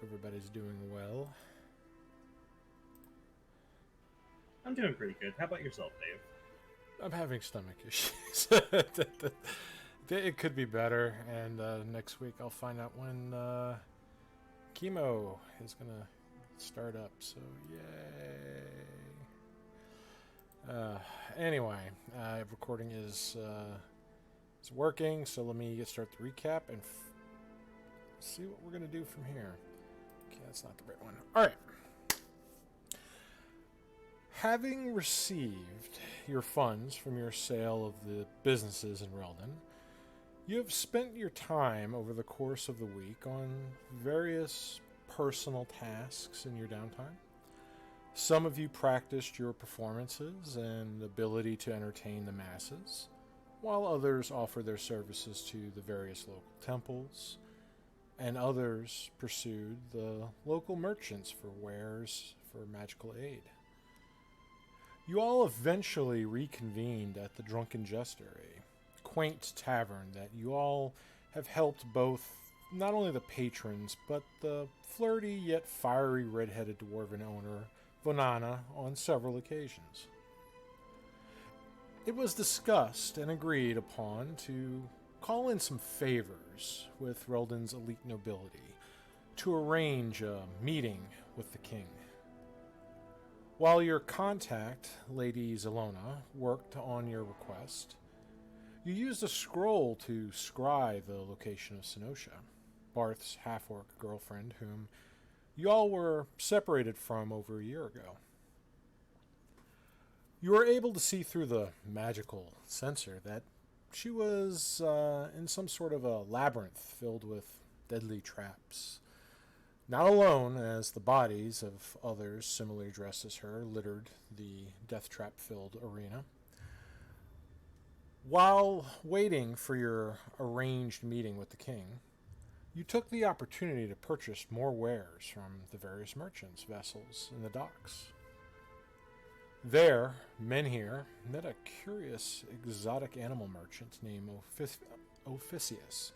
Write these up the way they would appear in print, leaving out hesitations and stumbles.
everybody's doing well. I'm doing pretty good. How about yourself, Dave? I'm having stomach issues. It could be better, and next week I'll find out when chemo is gonna start up. So yay! Uh, anyway, recording is working. So let me start the recap and see what we're gonna do from here. Okay, that's not the right one. All right. Having received your funds from your sale of the businesses in Reldon, you have spent your time over the course of the week on various personal tasks in your downtime. Some of you practiced your performances and ability to entertain the masses, while others offered their services to the various local temples, and others pursued the local merchants for wares for magical aid. You all eventually reconvened at the Drunken Jester, a quaint tavern that you all have helped both not only the patrons, but the flirty yet fiery red-headed dwarven owner, Vonana, on several occasions. It was discussed and agreed upon to call in some favors with Reldon's elite nobility to arrange a meeting with the king. While your contact, Lady Zelona, worked on your request, you used a scroll to scry the location of Senosha, Barth's half-orc girlfriend, whom you all were separated from over a year ago. You were able to see through the magical sensor that she was in some sort of a labyrinth filled with deadly traps. Not alone, as the bodies of others similarly dressed as her littered the death trap filled arena. While waiting for your arranged meeting with the king, you took the opportunity to purchase more wares from the various merchants' vessels in the docks. There, Menhir met a curious exotic animal merchant named Officius,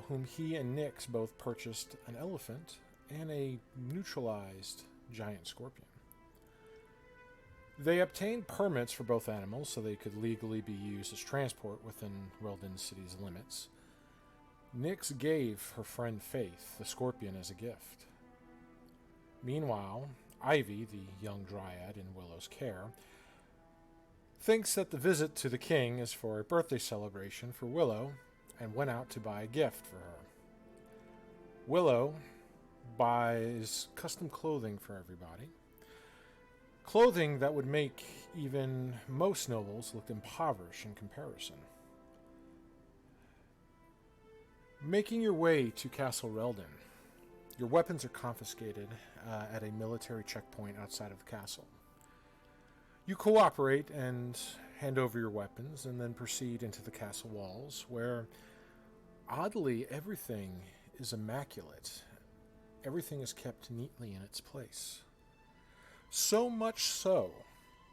whom he and Nyx both purchased an elephant and a neutralized giant scorpion. They obtained permits for both animals so they could legally be used as transport within Reldon City's limits. Nyx gave her friend Faith the scorpion as a gift. Meanwhile, Ivy, the young dryad in Willow's care, thinks that the visit to the king is for a birthday celebration for Willow and went out to buy a gift for her. Willow buys custom clothing for everybody. Clothing that would make even most nobles look impoverished in comparison. Making your way to Castle Reldon, your weapons are confiscated at a military checkpoint outside of the castle. You cooperate and hand over your weapons and then proceed into the castle walls where, oddly, everything is immaculate. Everything is kept neatly in its place. So much so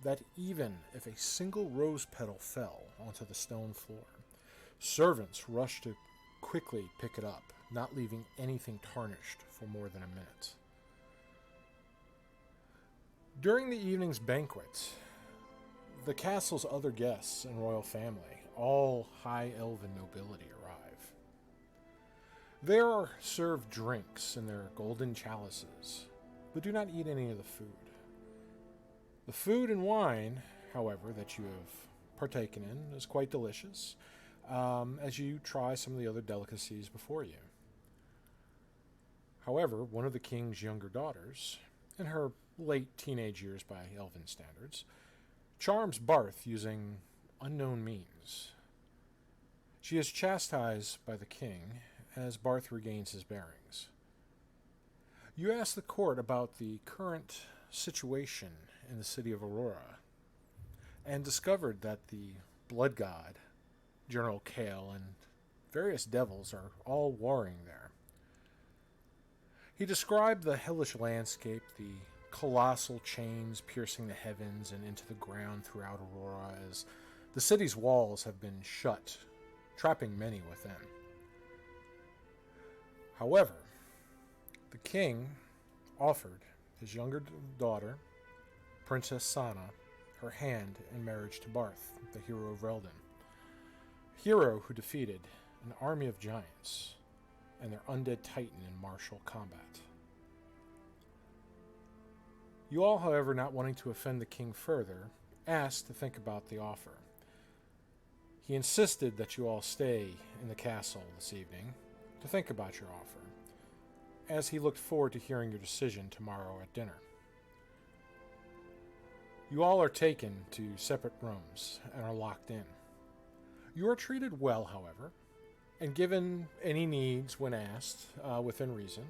that even if a single rose petal fell onto the stone floor, servants rushed to quickly pick it up, not leaving anything tarnished for more than a minute. During the evening's banquet, the castle's other guests and royal family, all high elven nobility, arrive. They are served drinks in their golden chalices, but do not eat any of the food. The food and wine, however, that you have partaken in is quite delicious, as you try some of the other delicacies before you. However, one of the king's younger daughters, in her late teenage years by elven standards, charms Barth using unknown means. She is chastised by the king as Barth regains his bearings. You ask the court about the current situation in the city of Aurora and discovered that the blood god, General Kale, and various devils are all warring there. He described the hellish landscape, the colossal chains piercing the heavens and into the ground throughout Aurora, as the city's walls have been shut, trapping many within. However, The king offered his younger daughter, Princess Sana, her hand in marriage to Barth, the hero of Reldon. A hero who defeated an army of giants and their undead titan in martial combat. You all, however, not wanting to offend the king further, asked to think about the offer. He insisted that you all stay in the castle this evening to think about your offer, as he looked forward to hearing your decision tomorrow at dinner. You all are taken to separate rooms and are locked in. You are treated well, however, and given any needs when asked, within reason,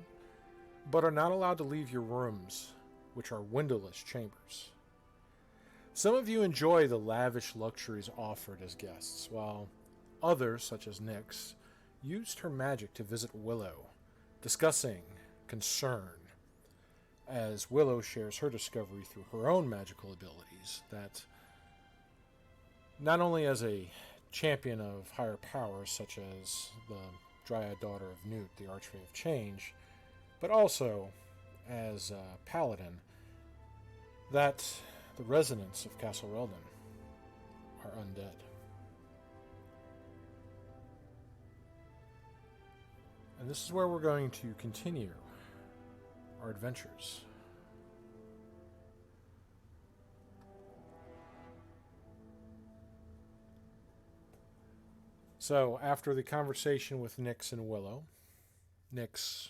but are not allowed to leave your rooms, which are windowless chambers. Some of you enjoy the lavish luxuries offered as guests, while others, such as Nyx, used her magic to visit Willow, discussing concern, as Willow shares her discovery through her own magical abilities that, not only as a champion of higher powers such as the Dryad daughter of Newt, the Archfey of Change, but also as a paladin, that the residents of Castle Reldon are undead. And this is where we're going to continue our adventures. So, after the conversation with Nyx and Willow, Nyx,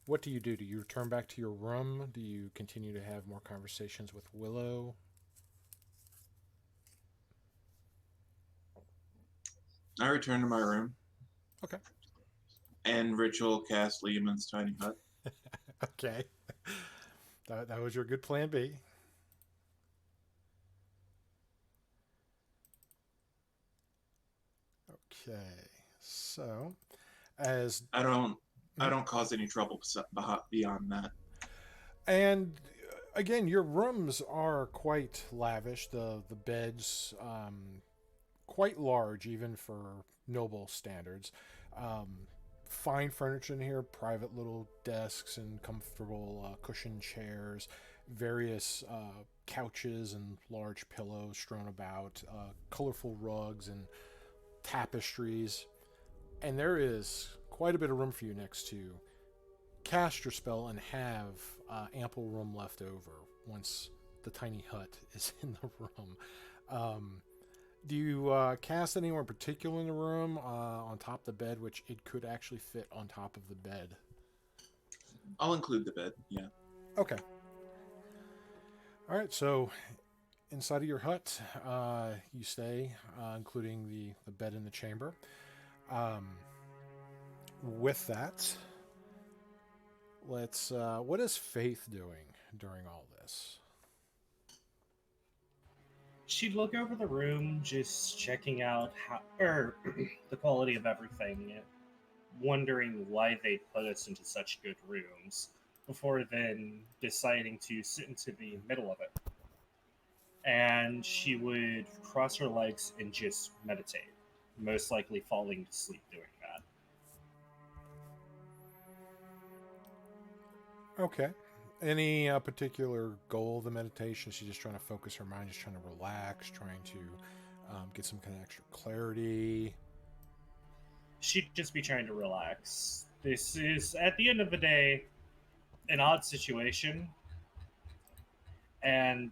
what do you do? Do you return back to your room? Do you continue to have more conversations with Willow? I return to my room. Okay. And ritual cast Liamon's tiny hut. Okay. That was your good plan B. Okay. So, as I don't cause any trouble beyond that. And again, your rooms are quite lavish. The beds, quite large, even for noble standards. Fine furniture in here, private little desks and comfortable cushioned chairs, various couches and large pillows strewn about, colorful rugs and tapestries. And there is quite a bit of room for you next to cast your spell and have ample room left over once the tiny hut is in the room. Do you cast anywhere in particular in the room on top of the bed, which it could actually fit on top of the bed? I'll include the bed, yeah. Okay. All right, so inside of your hut, you stay, including the bed in the chamber. With that, let's... what is Faith doing during all this? She'd look over the room, just checking out the quality of everything, wondering why they put us into such good rooms, before then deciding to sit into the middle of it. And she would cross her legs and just meditate, most likely falling to sleep doing that. Okay. Any particular goal of the meditation? She's just trying to focus her mind, just trying to relax, trying to get some kind of extra clarity. She'd just be trying to relax. This is, at the end of the day, an odd situation. And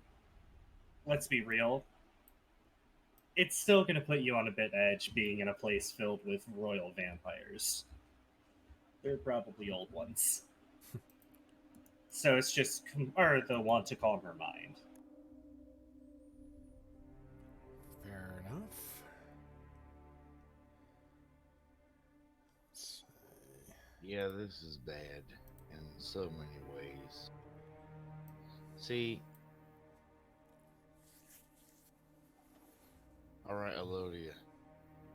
let's be real, it's still going to put you on a bit edge being in a place filled with royal vampires. They're probably old ones. So it's just the want to calm her mind. Fair enough. Yeah, this is bad in so many ways. See, all right, Elodia,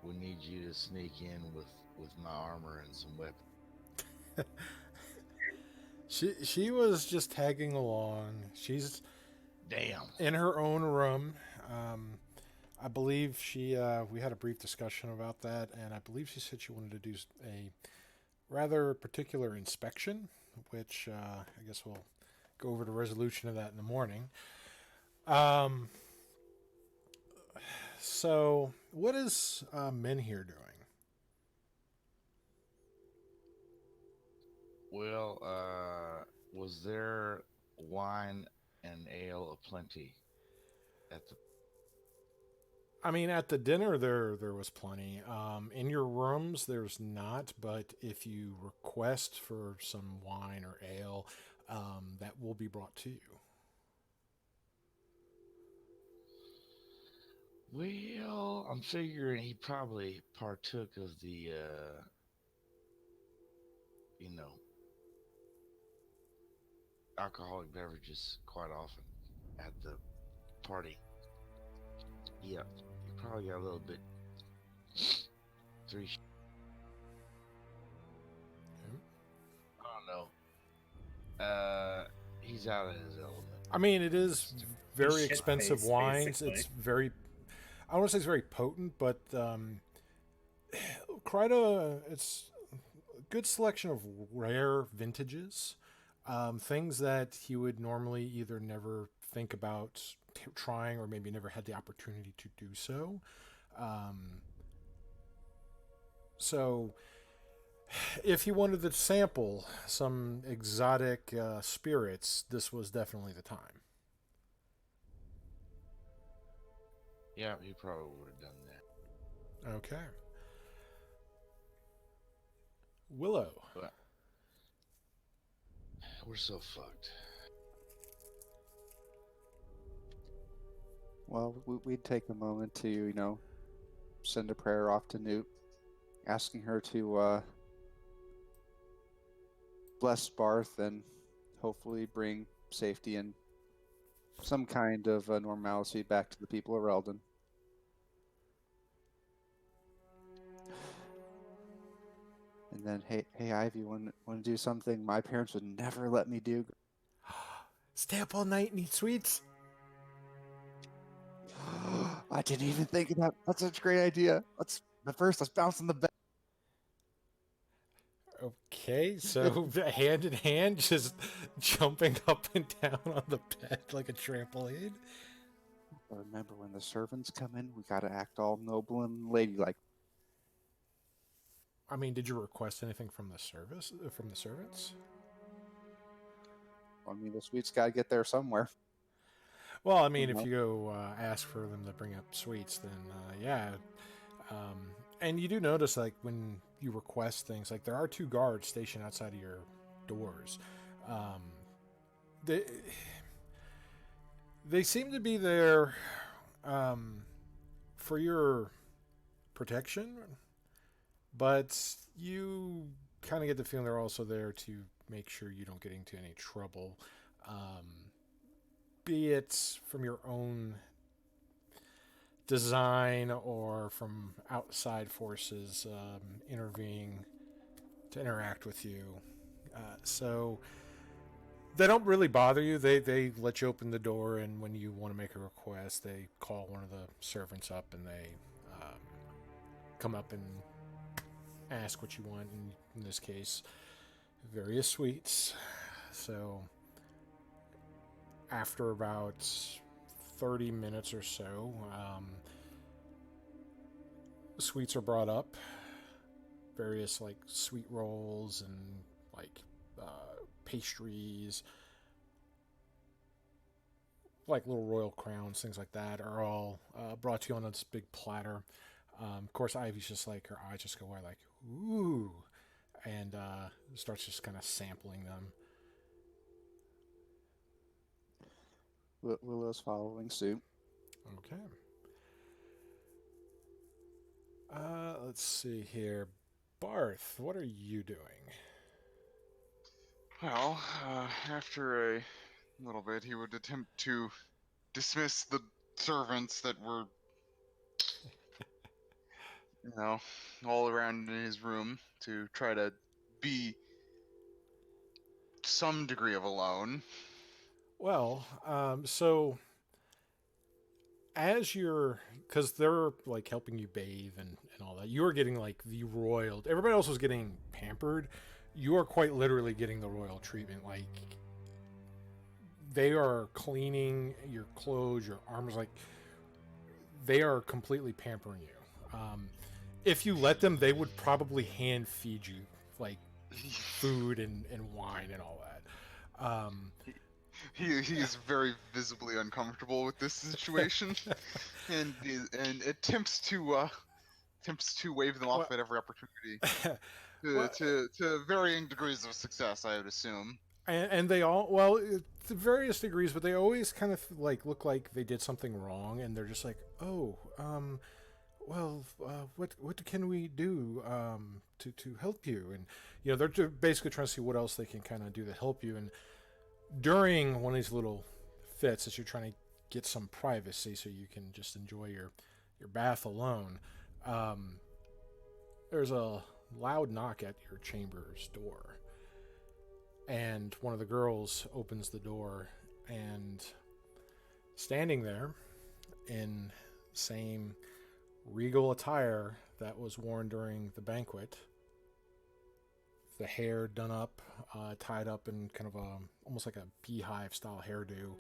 we need you to sneak in with my armor and some weapons. She was just tagging along. She's in her own room. I believe we had a brief discussion about that, and I believe she said she wanted to do a rather particular inspection, which I guess we'll go over the resolution of that in the morning. Um, so, what is Men here doing? Well, was there wine and ale aplenty at the? I mean, at the dinner there was plenty. In your rooms, there's not, but if you request for some wine or ale, that will be brought to you. Well, I'm figuring he probably partook of the, you know, alcoholic beverages quite often at the party. Yeah, he probably got a little bit. Three. I don't know. He's out of his element. I mean, it is very Shit expensive face, wines. basically. It's very, I don't want to say it's very potent, but Kryda, it's a good selection of rare vintages, things that he would normally either never think about trying or maybe never had the opportunity to do so. Um, so, if you wanted to sample some exotic spirits, this was definitely the time. Yeah, he probably would have done that. Okay. Willow. But we're so fucked. Well, we'd take a moment to, send a prayer off to Newt, asking her to bless Barth and hopefully bring safety and some kind of normalcy back to the people of Eldon. And then, hey, Ivy, want to do something my parents would never let me do? Stay up all night and eat sweets. I didn't even think of that. That's such a great idea. Let's bounce on the bed. Okay, so hand in hand, just jumping up and down on the bed like a trampoline. Remember, when the servants come in, we gotta act all noble and ladylike. I mean, did you request anything from the servants? I mean, the sweets gotta get there somewhere. Well, I mean, if you go ask for them to bring up sweets, then yeah. And you do notice, like, when you request things, like, there are 2 guards stationed outside of your doors. They seem to be there for your protection, but you kind of get the feeling they're also there to make sure you don't get into any trouble, be it from your own design or from outside forces intervening to interact with you. So they don't really bother you. They let you open the door, and when you want to make a request, they call one of the servants up, and they come up and ask what you want. In this case, various sweets. So after about 30 minutes or so, sweets are brought up. Various, like, sweet rolls and, like, pastries, like little royal crowns, things like that, are all brought to you on this big platter. Of course, Ivy's just like, her eyes just go wide, like, ooh, and starts just kind of sampling them. Willow's following suit. Okay. Let's see here. Barth, what are you doing? Well, after a little bit, he would attempt to dismiss the servants that were, all around in his room to try to be some degree of alone. Well, so as you're, because they're like helping you bathe and all that, you're getting like the royal. Everybody else was getting pampered. You are quite literally getting the royal treatment. Like they are cleaning your clothes, your arms. Like they are completely pampering you. If you let them, they would probably hand feed you like food and wine and all that. He is very visibly uncomfortable with this situation, and attempts to wave them off at every opportunity to varying degrees of success, I would assume. And they all, well, to various degrees, but they always kind of like look like they did something wrong, and they're just like, oh, well, what can we do to help you? And you know, they're basically trying to see what else they can kind of do to help you. And during one of these little fits, as you're trying to get some privacy, so you can just enjoy your bath alone, there's a loud knock at your chamber's door. And one of the girls opens the door, and standing there in same regal attire that was worn during the banquet, the hair done up, tied up in kind of a almost like a beehive style hairdo,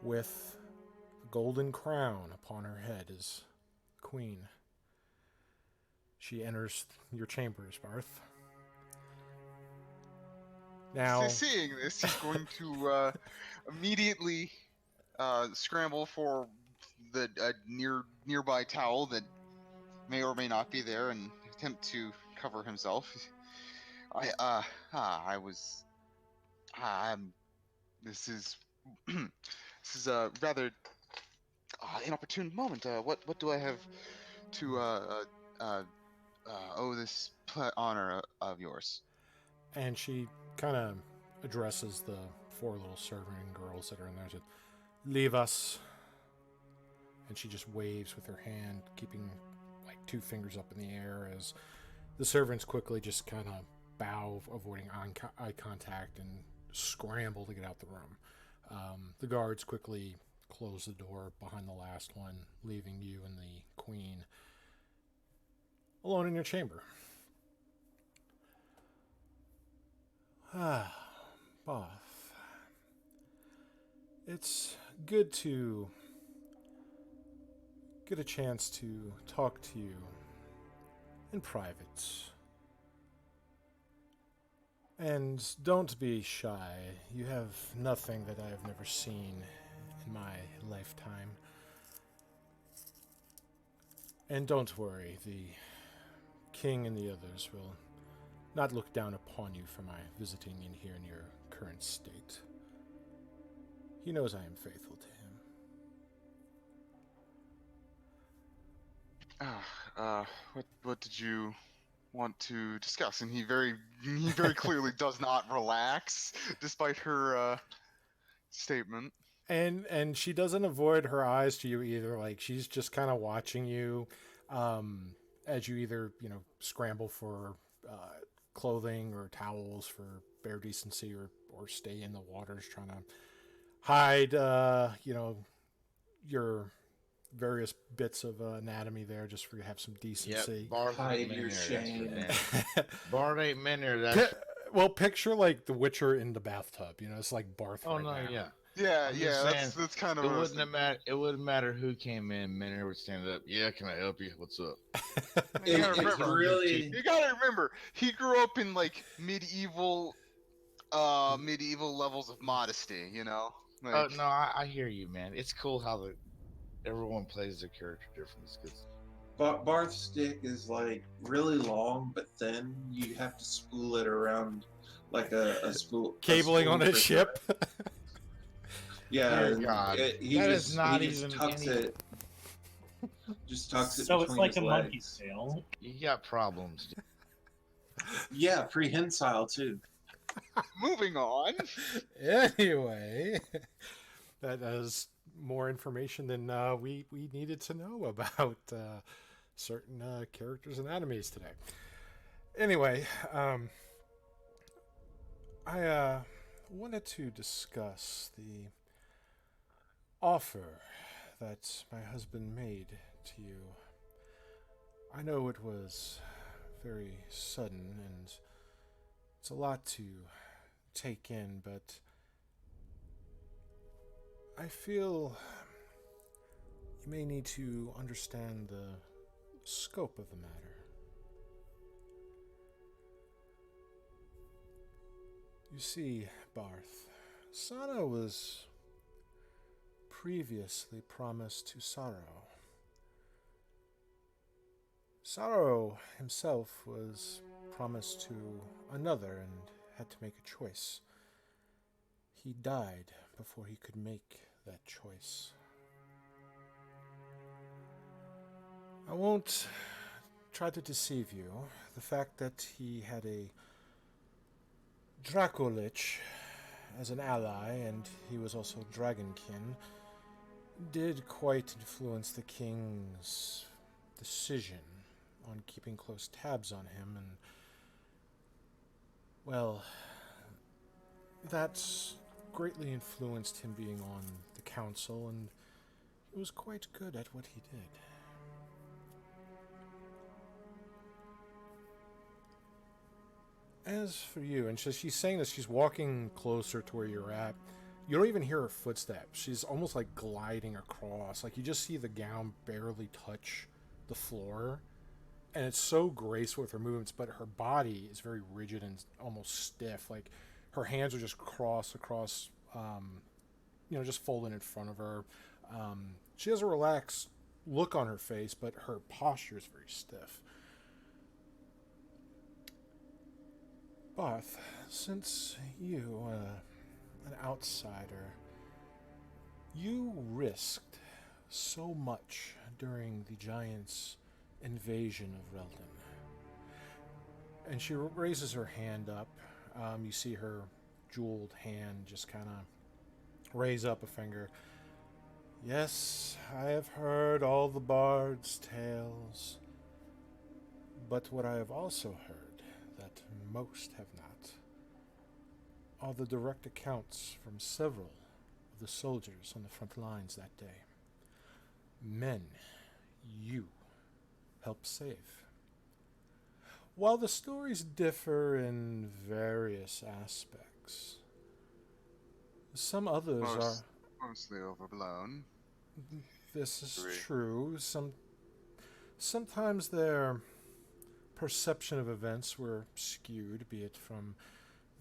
with a golden crown upon her head, is Queen. She enters your chambers, Barth. Now, Seeing this, he's going to immediately scramble for the nearby towel that may or may not be there, and attempt to cover himself. This is this is a rather inopportune moment. What do I have to owe this honor of yours? and she kind of addresses the four little serving girls that are in there. Said, "Leave us." And she just waves with her hand, keeping like two fingers up in the air as the servants quickly just kind of bow, avoiding eye contact, and scramble to get out the room. The guards quickly close the door behind the last one, leaving you and the queen alone in your chamber. Both. It's good to get a chance to talk to you in private. And don't be shy. You have nothing that I have never seen in my lifetime. And don't worry, the king and the others will not look down upon you for my visiting in here in your current state. He knows I am faithful to him. What did you want to discuss? And he very clearly does not relax despite her statement. And she doesn't avoid her eyes to you either. Like she's just kind of watching you as you either scramble for clothing or towels for bare decency, or stay in the waters trying to hide your various bits of anatomy there just for you to have some decency. Yep, Bard Hide ain't your Minner, that's shame. what it is. Bard ain't Minner, that's... Well, picture like the Witcher in the bathtub. It's like Barth. Oh, right no, now. yeah. Yeah, I'm yeah, just that's saying, kind of It what I was wouldn't have matter. It wouldn't matter who came in. Minner would stand up. Yeah, can I help you? What's up? You gotta It's remember, really you gotta remember, he grew up in like medieval levels of modesty. Like, Oh no, I hear you, man. It's cool how everyone plays their character different. It's good. Barth's stick is like really long but thin. You have to spool it around like a spool. Cabling on a for- ship. Yeah, Dear and God, he that just is not he just even tucks any- it. Just tucks it So between it's like his a legs. monkey's tail. You got problems. Yeah, prehensile too. moving on. Anyway, that is more information than we needed to know about certain characters' anatomies today. Anyway, I wanted to discuss the offer that my husband made to you. I know it was very sudden and it's a lot to take in, but I feel you may need to understand the scope of the matter. You see, Barth, Sana was previously promised to Sorrow. Sorrow himself was promised to another and had to make a choice. He died before he could make that choice. I won't try to deceive you. The fact that he had a Dracolich as an ally, and he was also Dragonkin, did quite influence the king's decision on keeping close tabs on him, and, well, that's greatly influenced him being on the council, and he was quite good at what he did. As for you, and she's saying this, she's walking closer to where you're at. You don't even hear her footsteps. She's almost like gliding across. Like, you just see the gown barely touch the floor. And it's so graceful with her movements, but her body is very rigid and almost stiff. Like, her hands are just across, just folded in front of her. She has a relaxed look on her face, but her posture is very stiff. Barth, since you, an outsider, you risked so much during the Giants' invasion of Reldon. And she raises her hand up. You see her jeweled hand just kind of raise up a finger. Yes, I have heard all the bard's tales, but what I have also heard that most have not are the direct accounts from several of the soldiers on the front lines that day. Men you helped save. While the stories differ in various aspects, some others are mostly overblown. This is Agree. true. Sometimes their perception of events were skewed, be it from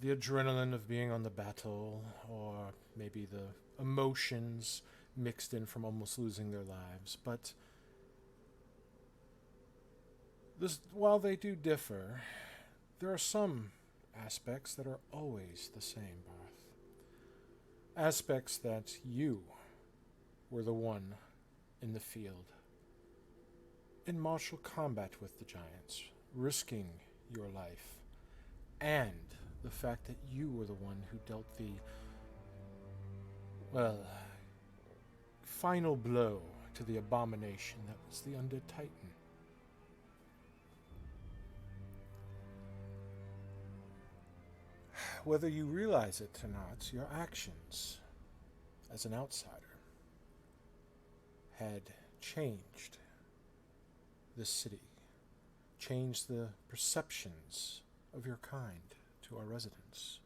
the adrenaline of being on the battle, or maybe the emotions mixed in from almost losing their lives. But while they do differ, there are some aspects that are always the same, Barth. Aspects that you were the one in the field, in martial combat with the giants, risking your life, and the fact that you were the one who dealt the, final blow to the abomination that was the Undead Titan. Whether you realize it or not, your actions as an outsider had changed this city, changed the perceptions of your kind to our residents,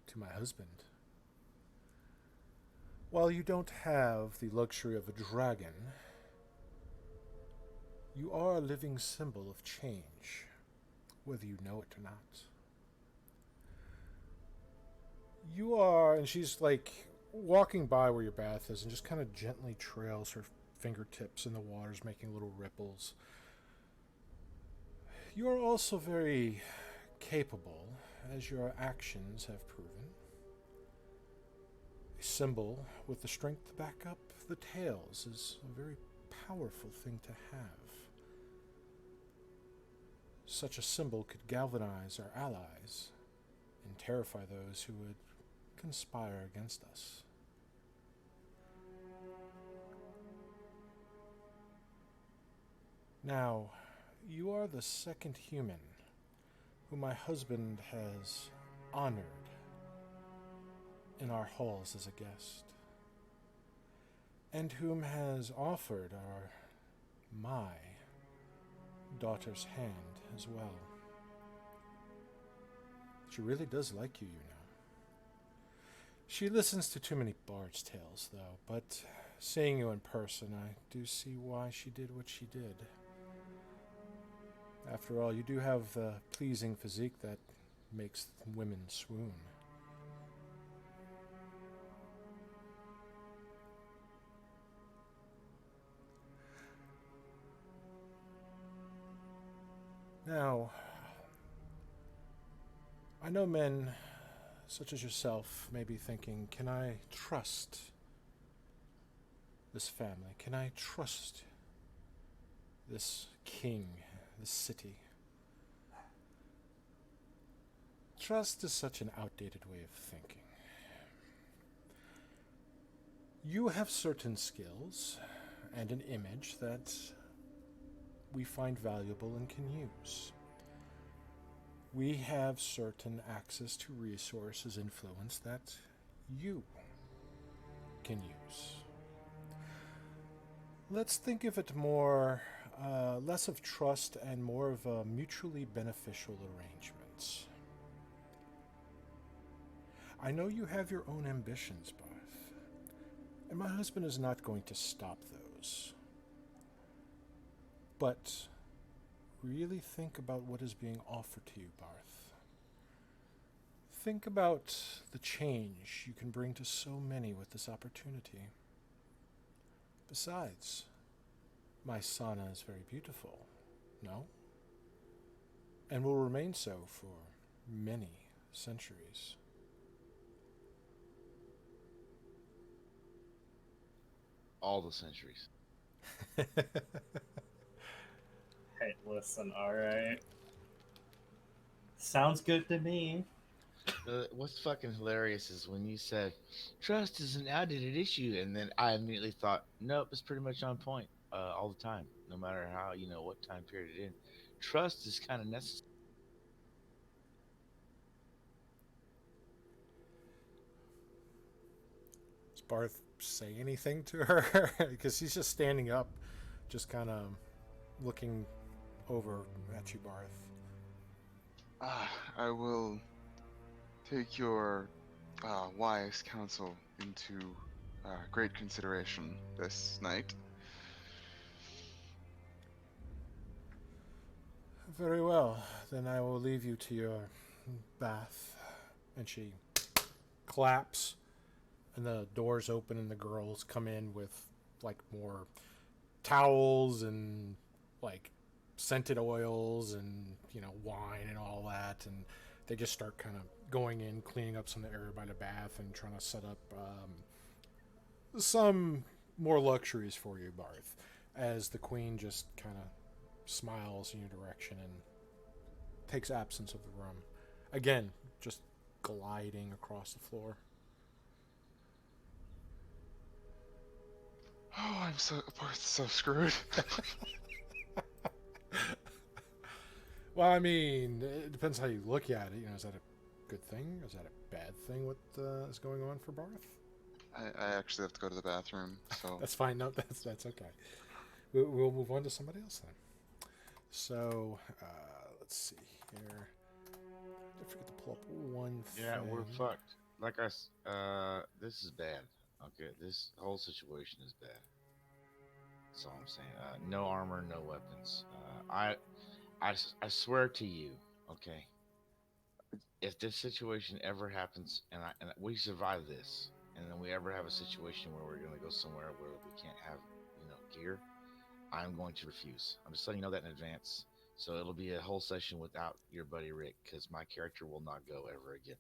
to my husband. While you don't have the luxury of a dragon, you are a living symbol of change, whether you know it or not. You are, and she's like walking by where your bath is and just kind of gently trails her fingertips in the waters, making little ripples. You are also very capable, as your actions have proven. A symbol with the strength to back up the tales is a very powerful thing to have. Such a symbol could galvanize our allies and terrify those who would conspire against us. Now, you are the second human who my husband has honored in our halls as a guest. and whom has offered my daughter's hand as well. She really does like you, you know. She listens to too many bard's tales, though, but seeing you in person, I do see why she did what she did. After all, you do have the pleasing physique that makes women swoon. Now, I know men such as yourself may be thinking, can I trust this family? Can I trust this king, this city? Trust is such an outdated way of thinking. You have certain skills and an image that we find valuable and can use. We have certain access to resources, influence that you can use. Let's think of it more, less of trust and more of a mutually beneficial arrangement. I know you have your own ambitions, Barth, and my husband is not going to stop those. But really think about what is being offered to you, Barth. Think about the change you can bring to so many with this opportunity. Besides, my Sana is very beautiful, no? And will remain so for many centuries. All the centuries. Hey, listen, alright. Sounds good to me. What's fucking hilarious is when you said trust is an outdated issue, and then I immediately thought, nope, it's pretty much on point all the time, no matter how what time period it in. Trust is kind of necessary. Does Barth say anything to her? Because she's just standing up, just kind of looking over at you, Barth. I will take your wise counsel into great consideration this night. Very well. Then I will leave you to your bath. And she claps, and the doors open, and the girls come in with like more towels and like scented oils and wine and all that, and they just start kind of going in, cleaning up some of the area by the bath and trying to set up some more luxuries for you, Barth, as the queen just kind of smiles in your direction and takes absence of the room, again just gliding across the floor. Oh, I'm so screwed. Well, I mean, it depends how you look at it. Is that a good thing? Is that a bad thing? What is going on for Barth? I actually have to go to the bathroom, so... That's fine. No, that's okay. We'll move on to somebody else then. So, let's see here. I forget to pull up one thing. Yeah, we're fucked. This is bad. Okay, this whole situation is bad. That's all I'm saying. No armor, no weapons. I swear to you, okay, if this situation ever happens and we survive this, and then we ever have a situation where we're going to go somewhere where we can't have, gear, I'm going to refuse. I'm just letting you know that in advance. So it'll be a whole session without your buddy Rick, because my character will not go ever again.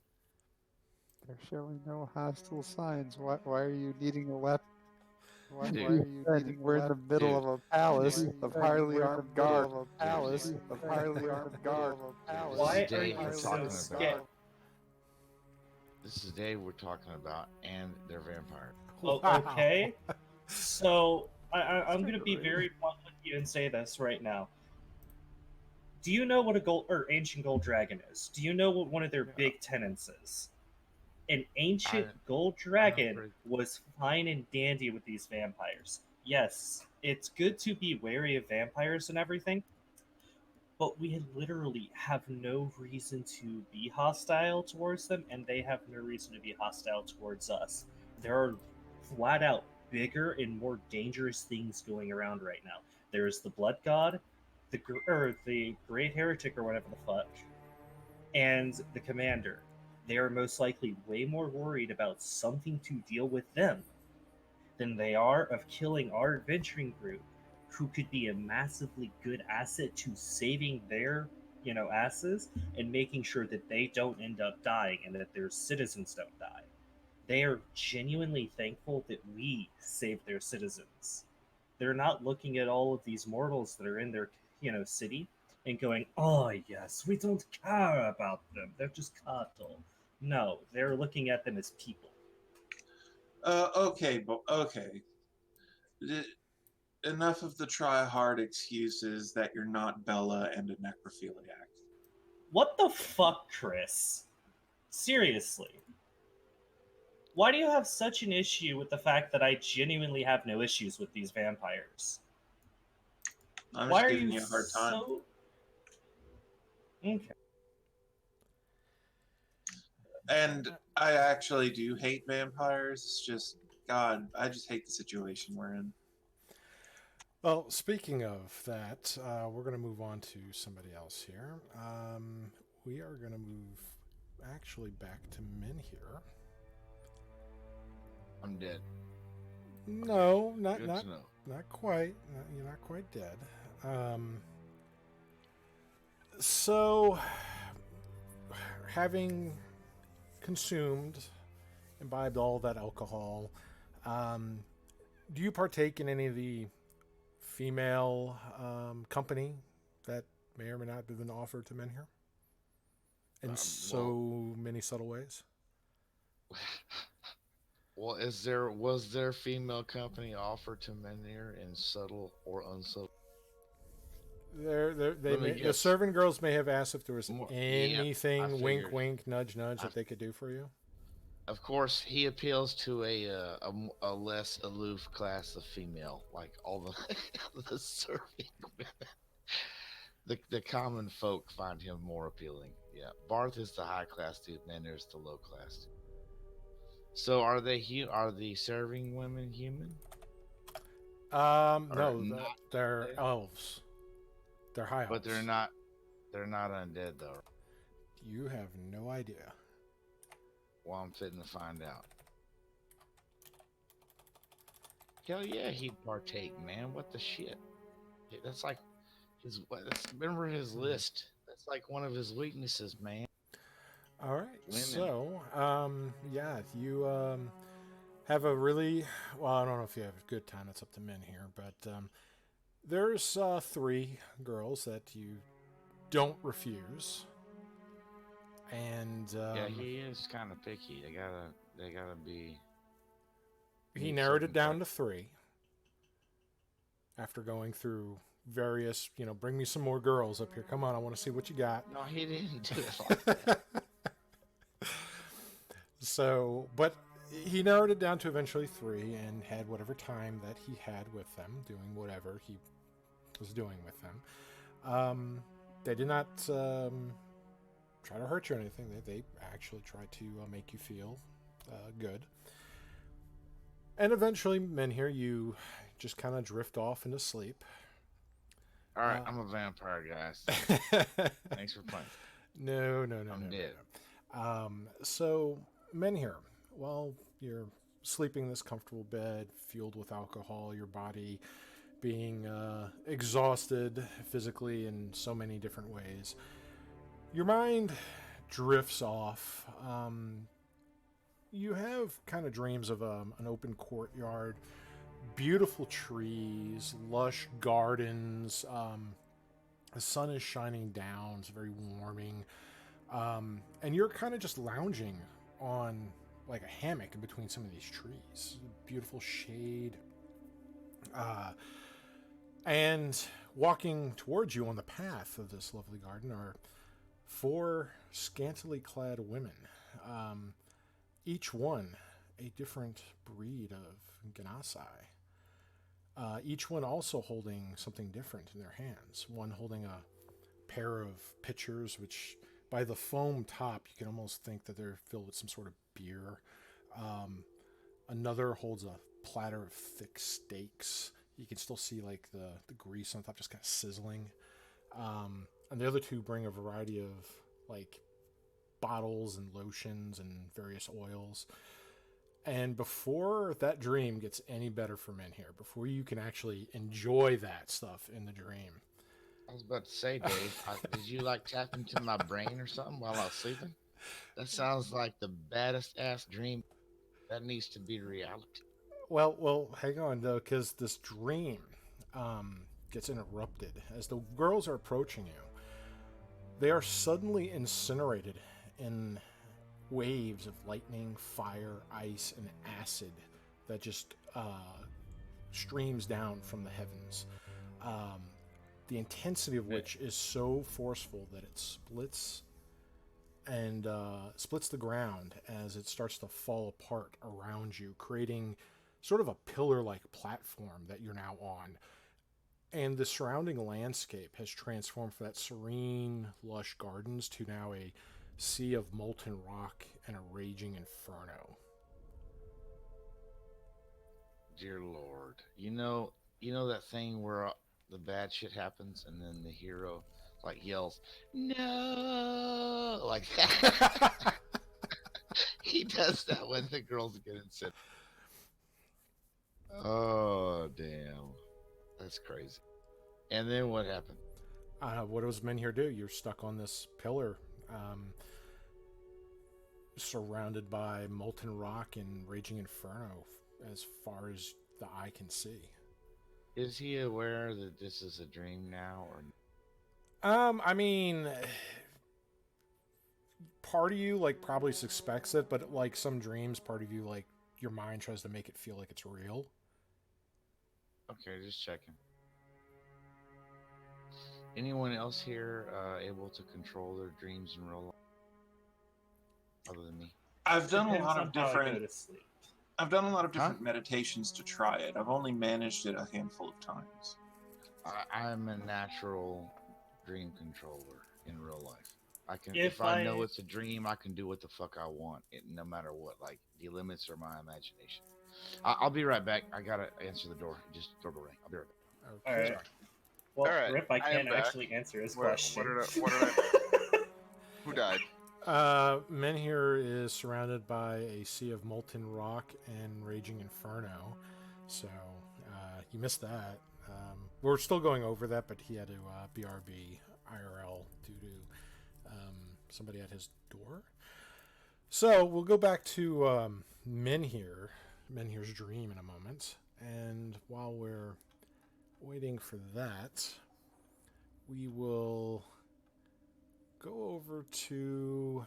They're showing no hostile signs. Why are you needing a weapon? Why Dude. are you needing We're in the middle of a palace of highly armed guards. Why This is are Dave you we're so talking scared? about. This is Dave we're talking about, and they're vampire. Well, Wow. okay. So I'm going to be very blunt with you and say this right now. Do you know what a ancient gold dragon is? Do you know what one of their big tenets is? An ancient gold dragon was fine and dandy with these vampires. Yes, it's good to be wary of vampires and everything, but we literally have no reason to be hostile towards them, and they have no reason to be hostile towards us. There are flat out bigger and more dangerous things going around right now. There's the Blood God, the Great Heretic, or whatever the fuck, and the Commander. They are most likely way more worried about something to deal with them than they are of killing our adventuring group, who could be a massively good asset to saving their, asses and making sure that they don't end up dying and that their citizens don't die. They are genuinely thankful that we saved their citizens. They're not looking at all of these mortals that are in their, city and going, "Oh yes, we don't care about them. They're just cattle." No, they're looking at them as people. Okay, but okay. Enough of the try-hard excuses that you're not Bella and a necrophiliac. What the fuck, Chris? Seriously. Why do you have such an issue with the fact that I genuinely have no issues with these vampires? I'm Why just are giving you you a hard time. so... Okay. And I actually do hate vampires. It's just, God, I just hate the situation we're in. Well, speaking of that, we're going to move on to somebody else here. We are going to move actually back to Menhir. I'm dead. No, not Good to know. not quite. You're not quite dead. So, having imbibed all that alcohol, do you partake in any of the female company that may or may not have been offered to Menhir in many subtle ways? Well, was there female company offered to Menhir in subtle or unsubtle? The servant girls may have asked if there was anything, wink, figured. wink, nudge, nudge, that they could do for you. Of course, he appeals to a less aloof class of female, like all the serving women. The common folk find him more appealing. Yeah, Barth is the high class dude, Menhir's the low class dude. So are the serving women human? No, they're elves. They're high elves. But they're not undead though. You have no idea. Well, I'm fitting to find out. Hell yeah, he'd partake, man. What the shit? That's like remember his list. That's like one of his weaknesses, man. All right. Women. So, you have a really, well, I don't know if you have a good time. It's up to Menhir, but there's 3 girls that you don't refuse. And yeah, he is kind of picky. They gotta be. He narrowed it down to 3 after going through various, bring me some more girls up here. Come on, I want to see what you got. No, he didn't do it like that. So, but he narrowed it down to eventually 3 and had whatever time that he had with them, doing whatever he was doing with them. They did not try to hurt you or anything. They actually tried to make you feel good. And eventually, Menhir, you just kind of drift off into sleep. All right, I'm a vampire, guys. Thanks for playing. No. I'm dead. So, Menhir, while you're sleeping in this comfortable bed, fueled with alcohol, your body being exhausted physically in so many different ways, your mind drifts off. You have kind of dreams of an open courtyard, beautiful trees, lush gardens. The sun is shining down. It's very warming. And you're kind of just lounging on like a hammock in between some of these trees. Beautiful shade. And walking towards you on the path of this lovely garden are 4 scantily clad women. each one a different breed of Ganasai. Each one also holding something different in their hands. One holding a pair of pitchers, which by the foam top, you can almost think that they're filled with some sort of beer. Another holds a platter of thick steaks. You can still see like the grease on top just kind of sizzling. And the other two bring a variety of like bottles and lotions and various oils. And before that dream gets any better for men here, before you can actually enjoy that stuff in the dream. I was about to say, Dave, did you like tap into my brain or something while I was sleeping? That sounds like the baddest ass dream. That needs to be reality. Well, hang on though, because this dream gets interrupted as the girls are approaching you. They are suddenly incinerated in waves of lightning, fire, ice, and acid that just streams down from the heavens. The intensity of which is so forceful that it splits and splits the ground as it starts to fall apart around you, creating sort of a pillar-like platform that you're now on. And the surrounding landscape has transformed from that serene, lush gardens to now a sea of molten rock and a raging inferno. Dear Lord, you know that thing where the bad shit happens and then the hero like yells, "No!" like that. He does that when the girls get incinerated. Oh damn, that's crazy. And then what happened? What does men here do? You're stuck on this pillar, surrounded by molten rock and raging inferno as far as the eye can see. Is he aware that this is a dream now, or? I mean, part of you like probably suspects it, but like some dreams, part of you like your mind tries to make it feel like it's real. Okay, just checking. Anyone else here able to control their dreams in real life, other than me? I've done a Depends lot on of how I go different. to sleep. I've done a lot of different meditations to try it. I've only managed it a handful of times. I'm a natural dream controller in real life. I can, If if I I- know it's a dream, I can do what the fuck I want, no matter what. Like the limits are my imagination. I'll be right back. I gotta answer the door. Just doorbell ring. I'll be right back. Okay. All right. Well, All right, Rip, I I am can't back. actually answer his What question. did I? Who died? Men here is surrounded by a sea of molten rock and raging inferno, so you missed that. We're still going over that, but he had to BRB IRL due to somebody at his door. So we'll go back to Menhir's dream in a moment, and while we're waiting for that, we will go over to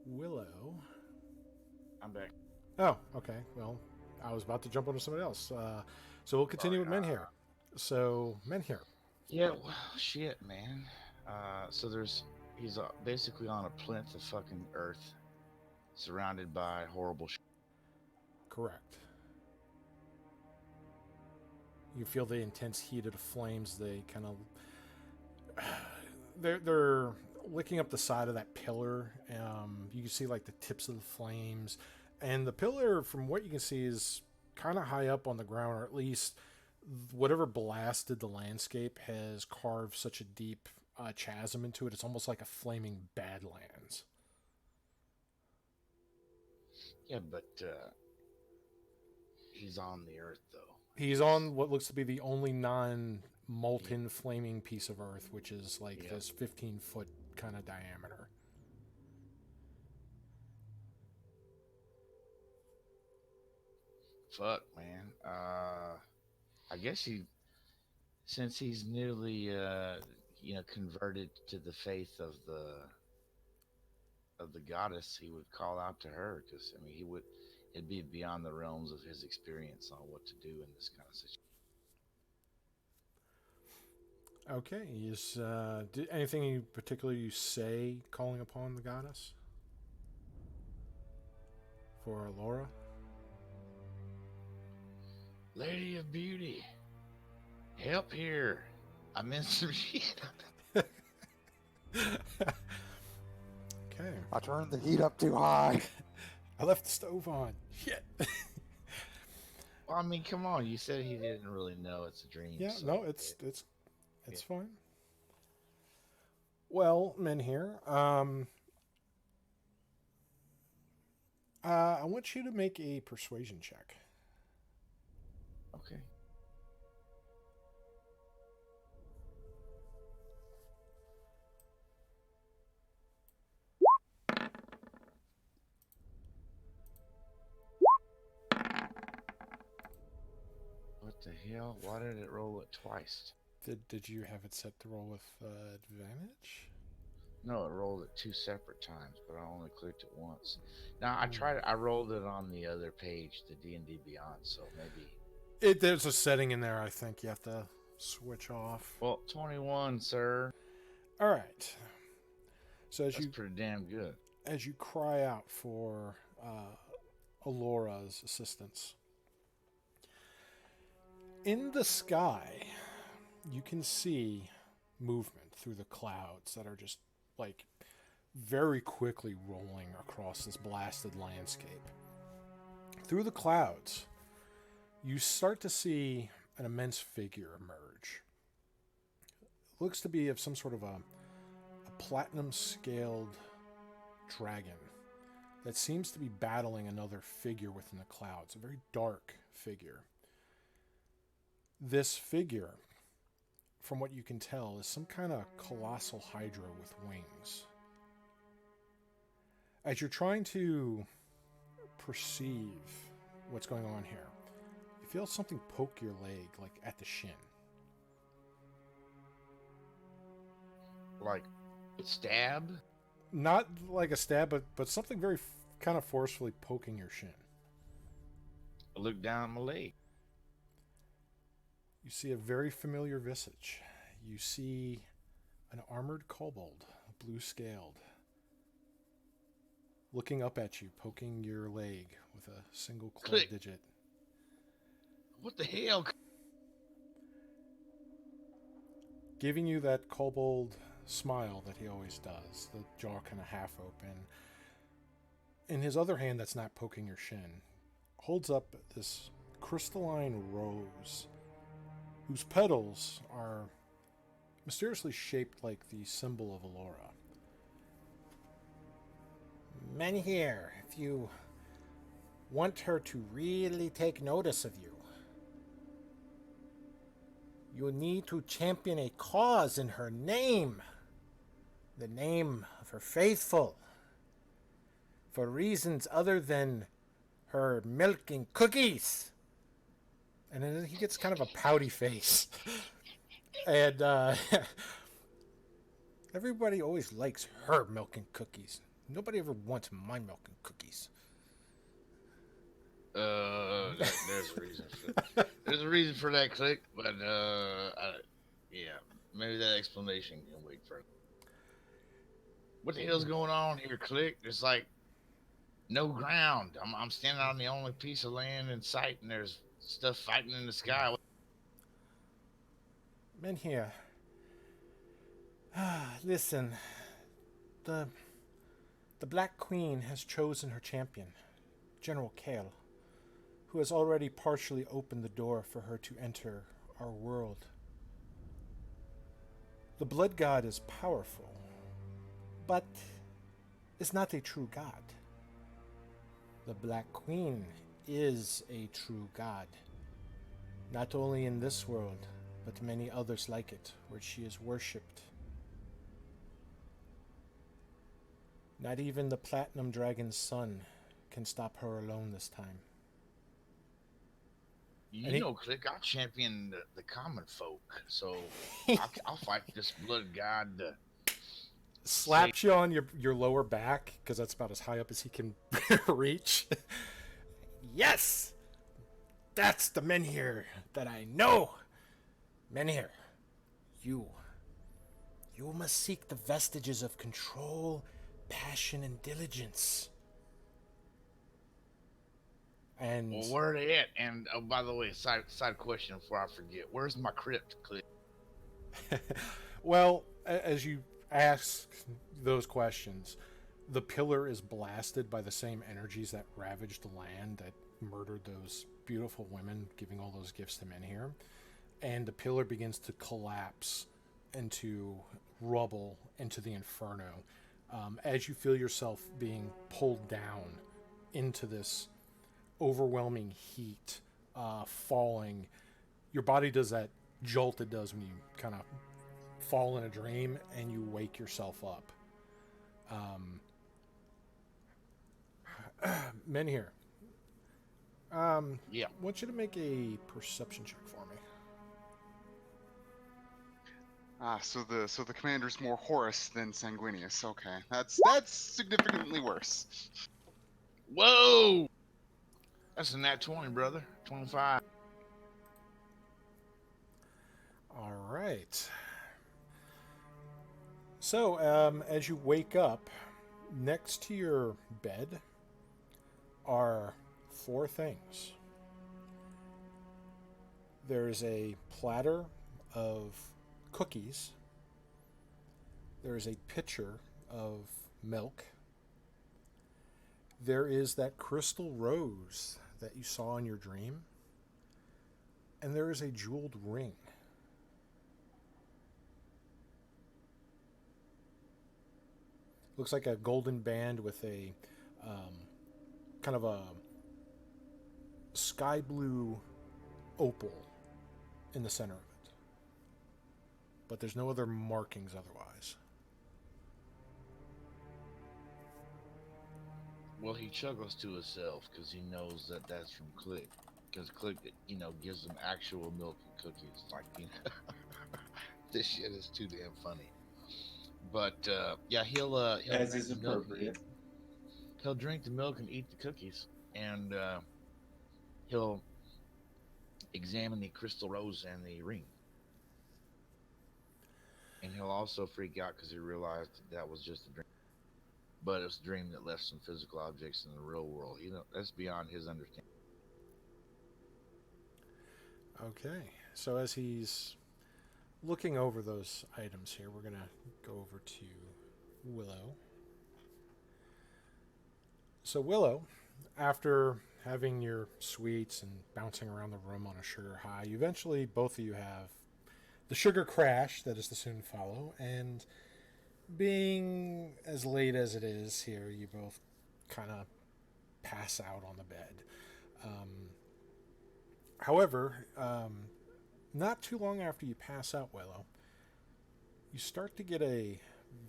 Willow. I'm back. Oh, okay. Well, I was about to jump onto somebody else. So we'll continue with Menhir. So, Menhir. Yeah, well, shit, man. So he's basically on a plinth of fucking Earth, surrounded by horrible shit. Correct. You feel the intense heat of the flames. They kind of they're licking up the side of that pillar. You can see like the tips of the flames, and the pillar, from what you can see, is kind of high up on the ground, or at least whatever blasted the landscape has carved such a deep chasm into it. It's almost like a flaming badlands. Yeah, but he's on the Earth though. He's on what looks to be the only non-molten flaming piece of Earth, which is like this 15-foot kind of diameter. Fuck, man. I guess since he's newly, converted to the faith of the goddess, he would call out to her, because I mean, it'd be beyond the realms of his experience on what to do in this kind of situation. Okay. Is anything in particular you say calling upon the goddess? for Laura. Lady of Beauty, help here. I'm in some shit. Okay. I turned the heat up too high. I left the stove on. Shit. Well, I mean, come on. You said he didn't really know it's a dream. Yeah, so no, it's fine. Well, men here, I want you to make a persuasion check. Okay. What the hell? Why did it roll it twice? Did you have it set to roll with advantage? No, it rolled it 2 separate times, but I only clicked it once. Now I rolled it on the other page, the D&D Beyond, so maybe. There's a setting in there I think you have to switch off. Well, 21, sir. All right. So That's pretty damn good. as you cry out for Alora's assistance, in the sky, you can see movement through the clouds that are just like very quickly rolling across this blasted landscape. Through the clouds, you start to see an immense figure emerge. It looks to be of some sort of a platinum scaled dragon that seems to be battling another figure within the clouds, a very dark figure. This figure, from what you can tell, is some kind of colossal hydra with wings. As you're trying to perceive what's going on here, you feel something poke your leg, like at the shin. Like, stab? Not like a stab, but something very kind of forcefully poking your shin. I look down at my leg. You see a very familiar visage. You see an armored kobold, blue scaled, looking up at you, poking your leg with a single claw Click. digit. What the hell? Giving you that kobold smile that he always does, the jaw kind of half open. In his other hand that's not poking your shin, holds up this crystalline rose whose petals are mysteriously shaped like the symbol of Alora. Men here, if you want her to really take notice of you, you need to champion a cause in her name, the name of her faithful, for reasons other than her milking cookies. And then he gets kind of a pouty face. And everybody always likes her milking cookies. Nobody ever wants my milking cookies. There's a reason for there's a reason for that, Click, but yeah, maybe that explanation can wait for. What the hell's going on here, Click? There's like no ground. I'm standing on the only piece of land in sight, and there's stuff fighting in the sky. Men here. Listen, the Black Queen has chosen her champion, General Kale, who has already partially opened the door for her to enter our world. The Blood God is powerful, but is not a true god. The Black Queen is a true god, not only in this world, but many others like it, where she is worshipped. Not even the Platinum Dragon's son can stop her alone this time. You know, Click, I'll champion the common folk, so I'll fight this blood god. Slaps you on your lower back, because that's about as high up as he can reach. Yes! That's the Menhir that I know! Menhir, you must seek the vestiges of control, passion, and diligence. And Well, where are they at? And oh, by the way, side question before I forget, where's my crypt? Click. well, as you ask those questions, the pillar is blasted by the same energies that ravaged the land, that murdered those beautiful women, giving all those gifts to men here. And the pillar begins to collapse into rubble, into the inferno, as you feel yourself being pulled down into this overwhelming heat, falling. Your body does that jolt it does when you kind of fall in a dream and you wake yourself up. Men here. Yeah. I want you to make a perception check for me. So the commander's more Horus than Sanguinius. Okay, that's significantly worse. Whoa! That's a nat 20, brother. 25. All right. So, as you wake up, next to your bed are 4 things. There's a platter of cookies. There's a pitcher of milk. There is that crystal rose that you saw in your dream. And there is a jeweled ring. Looks like a golden band with a kind of a sky blue opal in the center of it. But there's no other markings otherwise. Well, he chuckles to himself because he knows that that's from Click. Because Click, gives him actual milk and cookies. Like, this shit is too damn funny. But yeah, he'll As drink is the milk. appropriate. He'll drink the milk and eat the cookies, and he'll examine the crystal rose and the ring. And he'll also freak out because he realized that was just a dream. But it's a dream that left some physical objects in the real world. That's beyond his understanding. Okay, so as he's looking over those items here, we're going to go over to Willow. So Willow, after having your sweets and bouncing around the room on a sugar high, you eventually, both of you have the sugar crash that is to soon follow, and being as late as it is here, you both kind of pass out on the bed. However, not too long after you pass out, Willow, you start to get a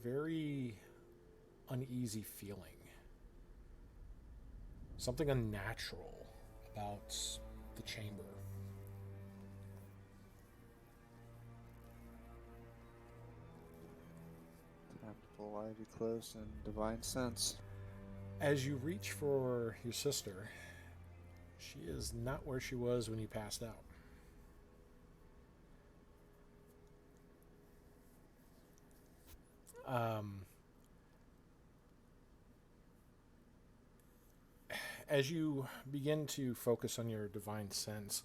very uneasy feeling. Something unnatural about the chamber. Time to pull Ivy close and divine sense. As you reach for your sister, she is not where she was when you passed out. As you begin to focus on your divine sense,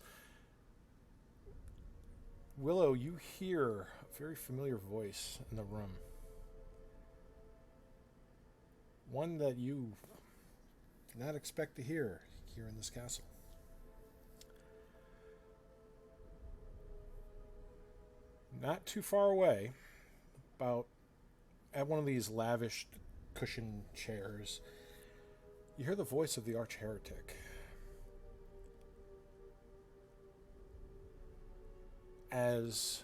Willow, you hear a very familiar voice in the room. One that you did not expect to hear here in this castle. Not too far away, about at one of these lavish cushioned chairs, you hear the voice of the arch-heretic. As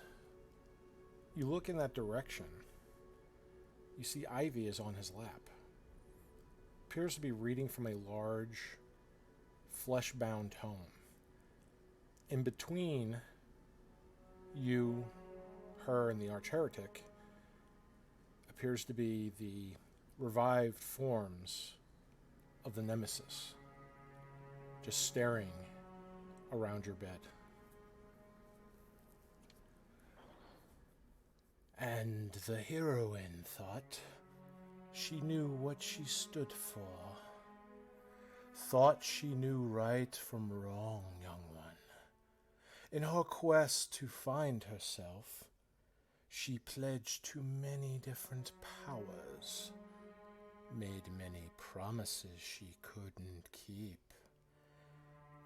you look in that direction, you see Ivy is on his lap. Appears to be reading from a large, flesh-bound tome. In between you, her, and the arch-heretic appears to be the revived forms of the Nemesis, just staring around your bed. And the heroine thought she knew what she stood for. thought she knew right from wrong, young one. In her quest to find herself, she pledged to many different powers, made many promises she couldn't keep,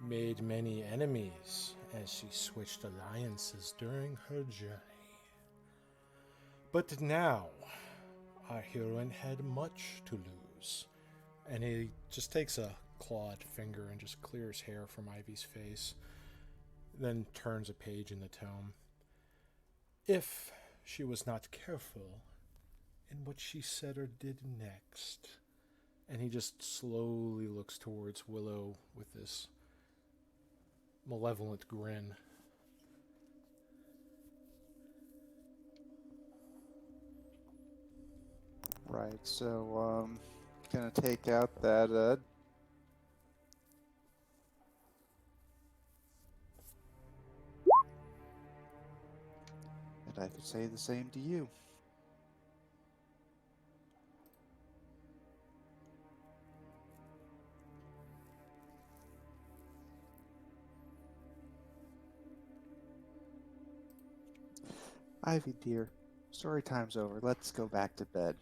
made many enemies as she switched alliances during her journey. But now, our heroine had much to lose, and he just takes a clawed finger and just clears hair from Ivy's face, then turns a page in the tome. If she was not careful in what she said or did next. And he just slowly looks towards Willow with this malevolent grin. Right, so, gonna take out that, and I could say the same to you. Ivy, dear, story time's over. Let's go back to bed.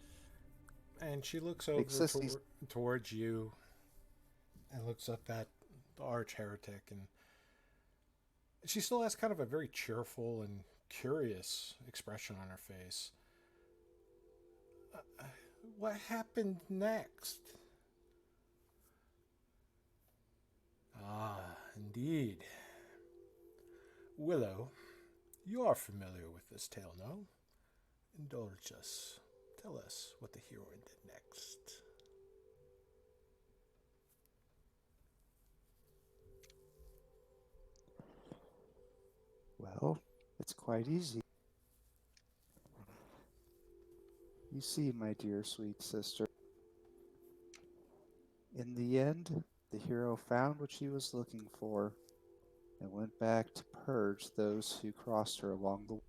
And she looks over towards you and looks up at the arch heretic, and she still has kind of a very cheerful and curious expression on her face. What happened next? Ah, indeed. Willow, you are familiar with this tale, no? Indulge us. Tell us what the heroine did next. Well, it's quite easy. You see, my dear sweet sister, in the end, the hero found what she was looking for and went back to purge those who crossed her along the way,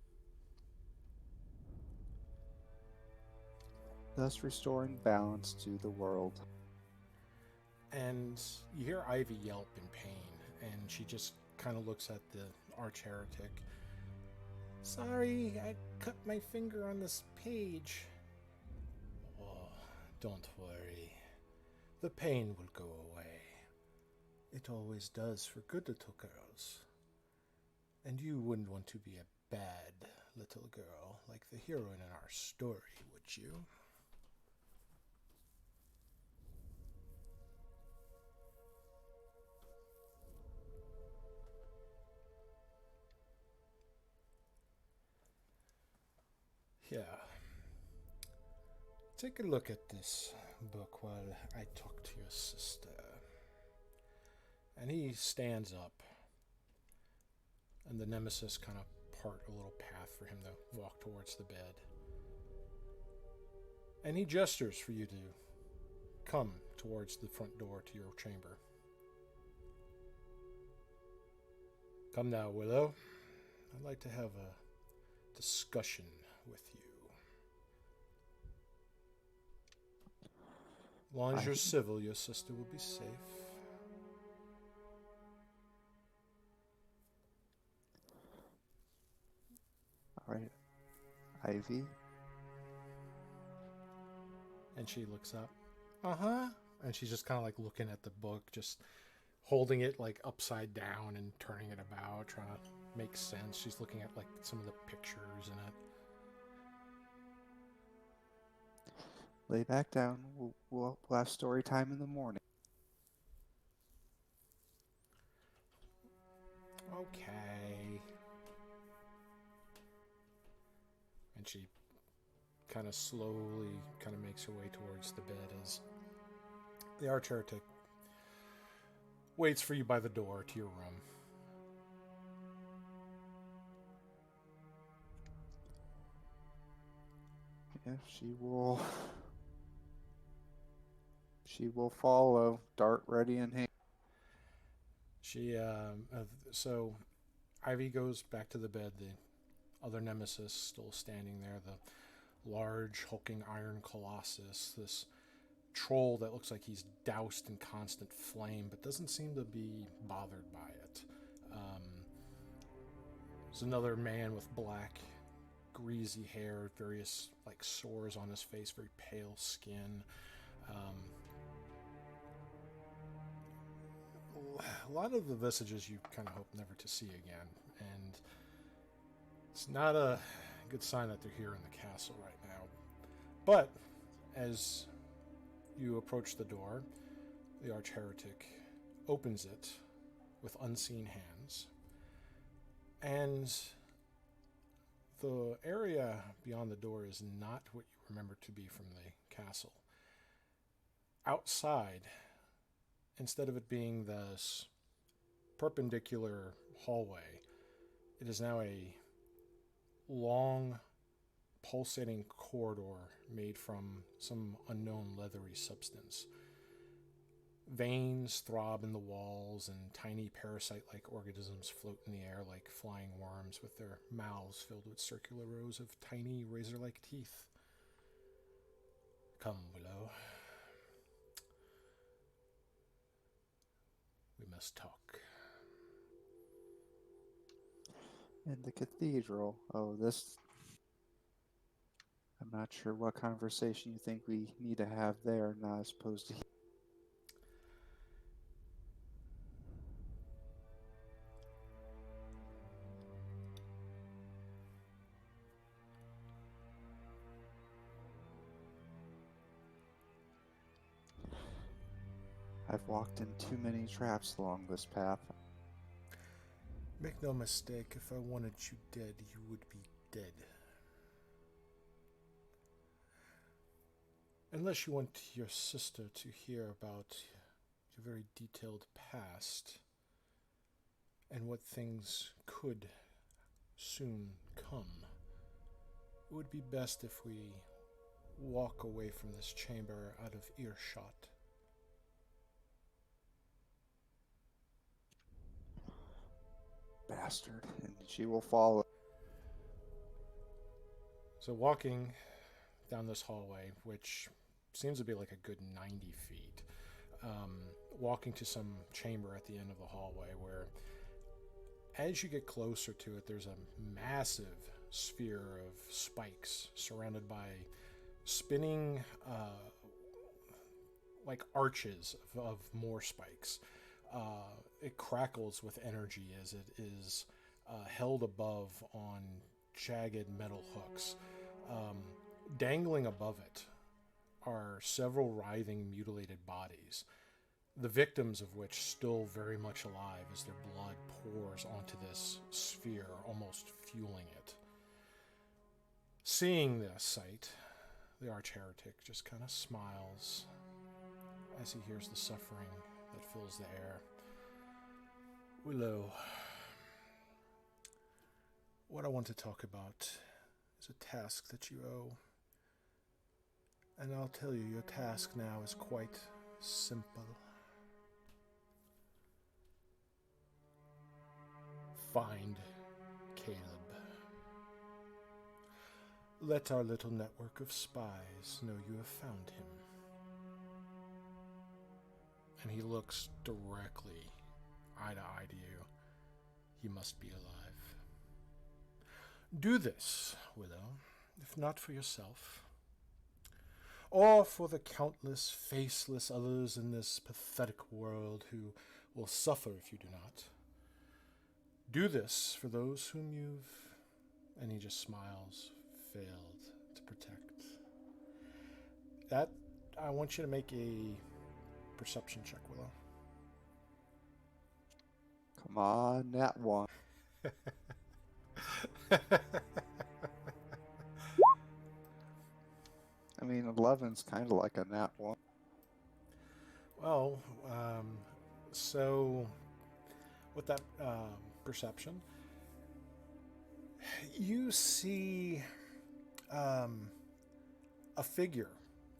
thus restoring balance to the world. And you hear Ivy yelp in pain, and she just kind of looks at the arch heretic. Sorry, I cut my finger on this page. Oh, don't worry. The pain will go away. It always does for good little girls. And you wouldn't want to be a bad little girl like the heroine in our story, would you? Yeah. Take a look at this book while I talk to your sister. And he stands up, and the nemesis kind of part a little path for him to walk towards the bed. And he gestures for you to come towards the front door to your chamber. Come now, Willow. I'd like to have a discussion with you. As long as you're civil, your sister will be safe. Alright, Ivy. And she looks up. Uh-huh. And she's just kind of like looking at the book, just holding it like upside down and turning it about, trying to make sense. She's looking at like some of the pictures in it. Lay back down. We'll have story time in the morning. Okay. And she kind of slowly kind of makes her way towards the bed as the arch heretic waits for you by the door to your room. Yeah, she will follow, dart ready in hand. So Ivy goes back to the bed. The other nemesis still standing there, the large hulking iron colossus, this troll that looks like he's doused in constant flame, but doesn't seem to be bothered by it. There's another man with black, greasy hair, various like sores on his face, very pale skin. A lot of the visages you kind of hope never to see again, and it's not a good sign that they're here in the castle right now. But as you approach the door, the arch-heretic opens it with unseen hands, and the area beyond the door is not what you remember to be from the castle. Outside, instead of it being this perpendicular hallway, it is now a long, pulsating corridor made from some unknown leathery substance. Veins throb in the walls, and tiny parasite-like organisms float in the air like flying worms with their mouths filled with circular rows of tiny razor-like teeth. Come, Willow. We must talk. In the cathedral. Oh, this. I'm not sure what conversation you think we need to have there, not as opposed to. I've walked in too many traps along this path. Make no mistake, if I wanted you dead, you would be dead. Unless you want your sister to hear about your very detailed past and what things could soon come, it would be best if we walk away from this chamber out of earshot. Bastard, and she will follow. So walking down this hallway, which seems to be like a good 90 feet, walking to some chamber at the end of the hallway where, as you get closer to it, there's a massive sphere of spikes surrounded by spinning like arches of more spikes. It crackles with energy as it is held above on jagged metal hooks. Dangling above it are several writhing, mutilated bodies, the victims of which still very much alive as their blood pours onto this sphere, almost fueling it. Seeing this sight, the arch-heretic just kind of smiles as he hears the suffering that fills the air. Willow, what I want to talk about is a task that you owe. And I'll tell you, your task now is quite simple. Find Caleb. Let our little network of spies know you have found him. And he looks directly eye to eye to you. He must be alive. Do this, Willow, if not for yourself, or for the countless faceless others in this pathetic world who will suffer if you do not. Do this for those whom you've, and he just smiles, failed to protect. That, I want you to make a perception check, Willow. Come on, that one. I mean, 11's kind of like a nat one. Well, so with that perception, you see a figure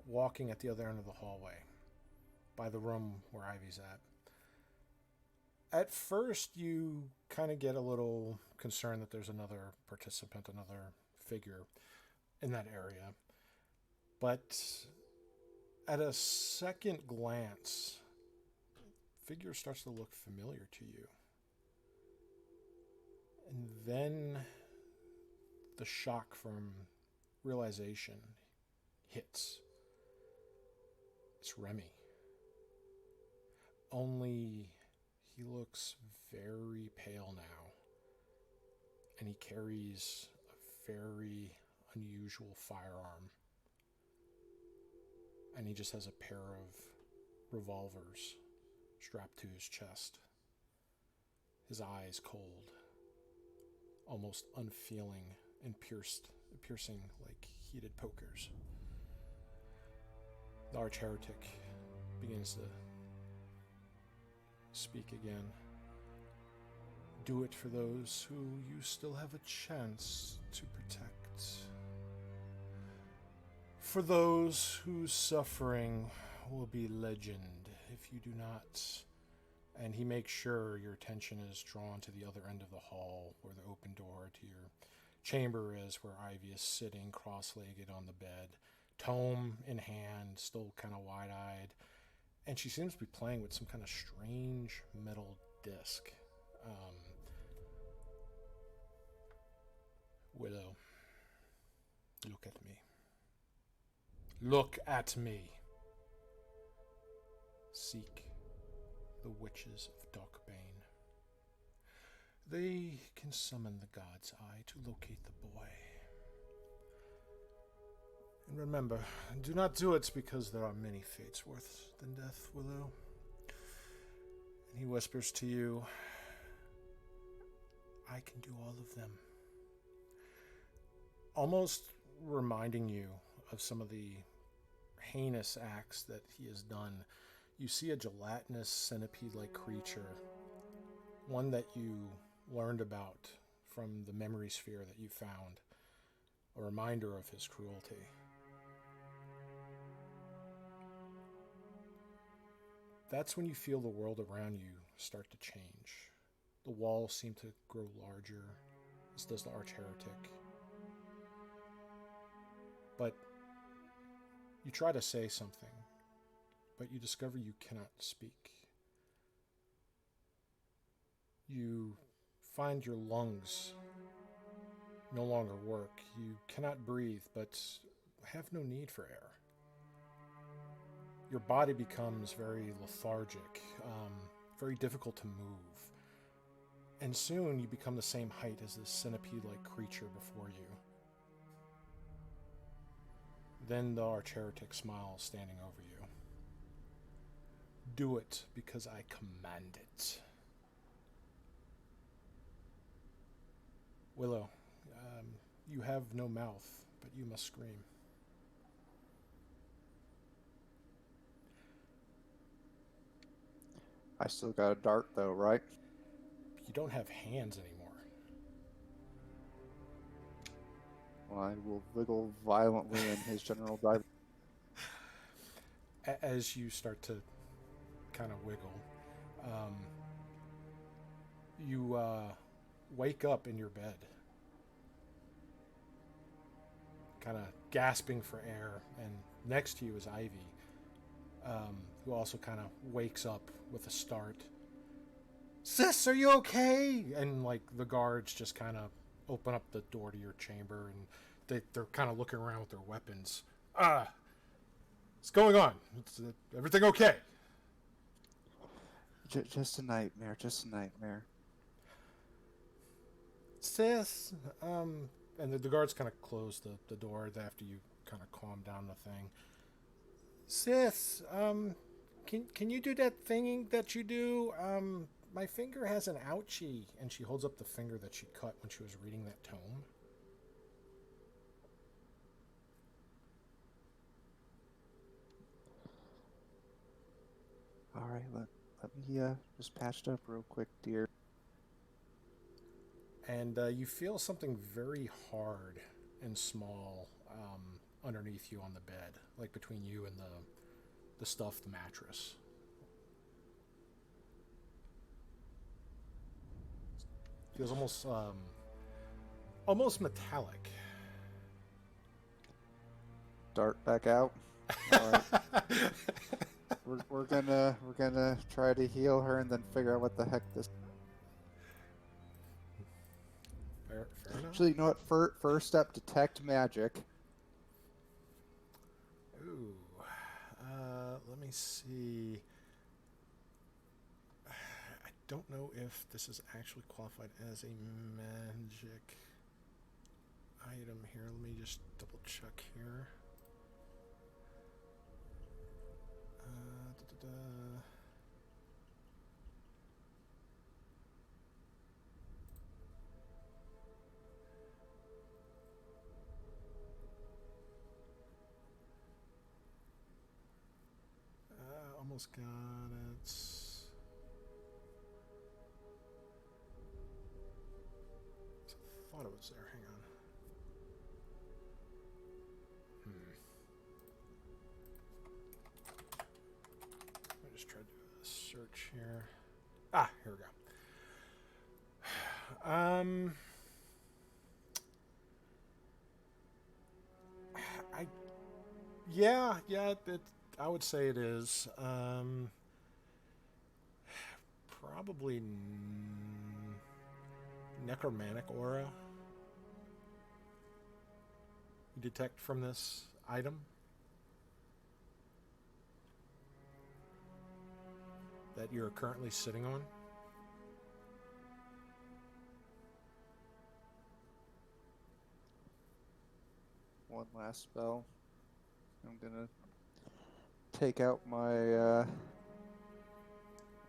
walking at the other end of the hallway by the room where Ivy's at. At first, you kind of get a little concerned that there's another participant, another figure in that area. But At a second glance, figure starts to look familiar to you. And then the shock from realization hits. It's Remy. Only he looks very pale now. And he carries a very unusual firearm. And he just has a pair of revolvers strapped to his chest. His eyes cold, almost unfeeling and piercing like heated pokers. The arch-heretic begins to speak again. Do it for those who you still have a chance to protect. For those whose suffering will be legend if you do not. And he makes sure your attention is drawn to the other end of the hall, where the open door to your chamber is, where Ivy is sitting cross-legged on the bed, tome in hand, still kind of wide-eyed. And she seems to be playing with some kind of strange metal disc. Willow, look at me. Look at me. Seek the witches of Darkbane. They can summon the God's Eye to locate the boy. And remember, do not do it because there are many fates worse than death, Willow. And he whispers to you, I can do all of them. Almost reminding you of some of the heinous acts that he has done. You see a gelatinous centipede-like creature, one that you learned about from the memory sphere that you found, a reminder of his cruelty. That's when you feel the world around you start to change. The walls seem to grow larger, as does the arch-heretic. But you try to say something, but you discover you cannot speak. You find your lungs no longer work. You cannot breathe, but have no need for air. Your body becomes very lethargic, very difficult to move. And soon you become the same height as this centipede-like creature before you. Then the arch-heretic smiles, standing over you. Do it because I command it. Willow, you have no mouth, but you must scream. I still got a dart, though, right? You don't have hands anymore. Well, I will wiggle violently in his general dive. As you start to kind of wiggle, you wake up in your bed, kind of gasping for air, and next to you is Ivy, who also kind of wakes up with a start. Sis, are you okay? And like the guards just kind of open up the door to your chamber, and they're kind of looking around with their weapons. What's going on? Everything okay? Just a nightmare, just a nightmare. Sis, and the guards kind of close the door after you kind of calm down the thing. Sis, can you do that thing that you do? My finger has an ouchie. And she holds up the finger that she cut when she was reading that tome. All right, let me just patch it up real quick, dear. And you feel something very hard and small underneath you on the bed, like between you and the stuffed mattress. Feels almost metallic. Dart back out. All right. we're gonna try to heal her and then figure out what the heck this. Fair enough. Actually, you know what? First step, detect magic. Ooh. Let me see. I don't know if this is actually qualified as a magic item here. Let me just double check here. Da-da-da. Almost got it. I thought it was there. Hang on. Let me just try to do a search here. Ah, here we go. I would say it is. Probably necromantic aura. You detect from this item that you're currently sitting on. One last spell. I'm gonna take out my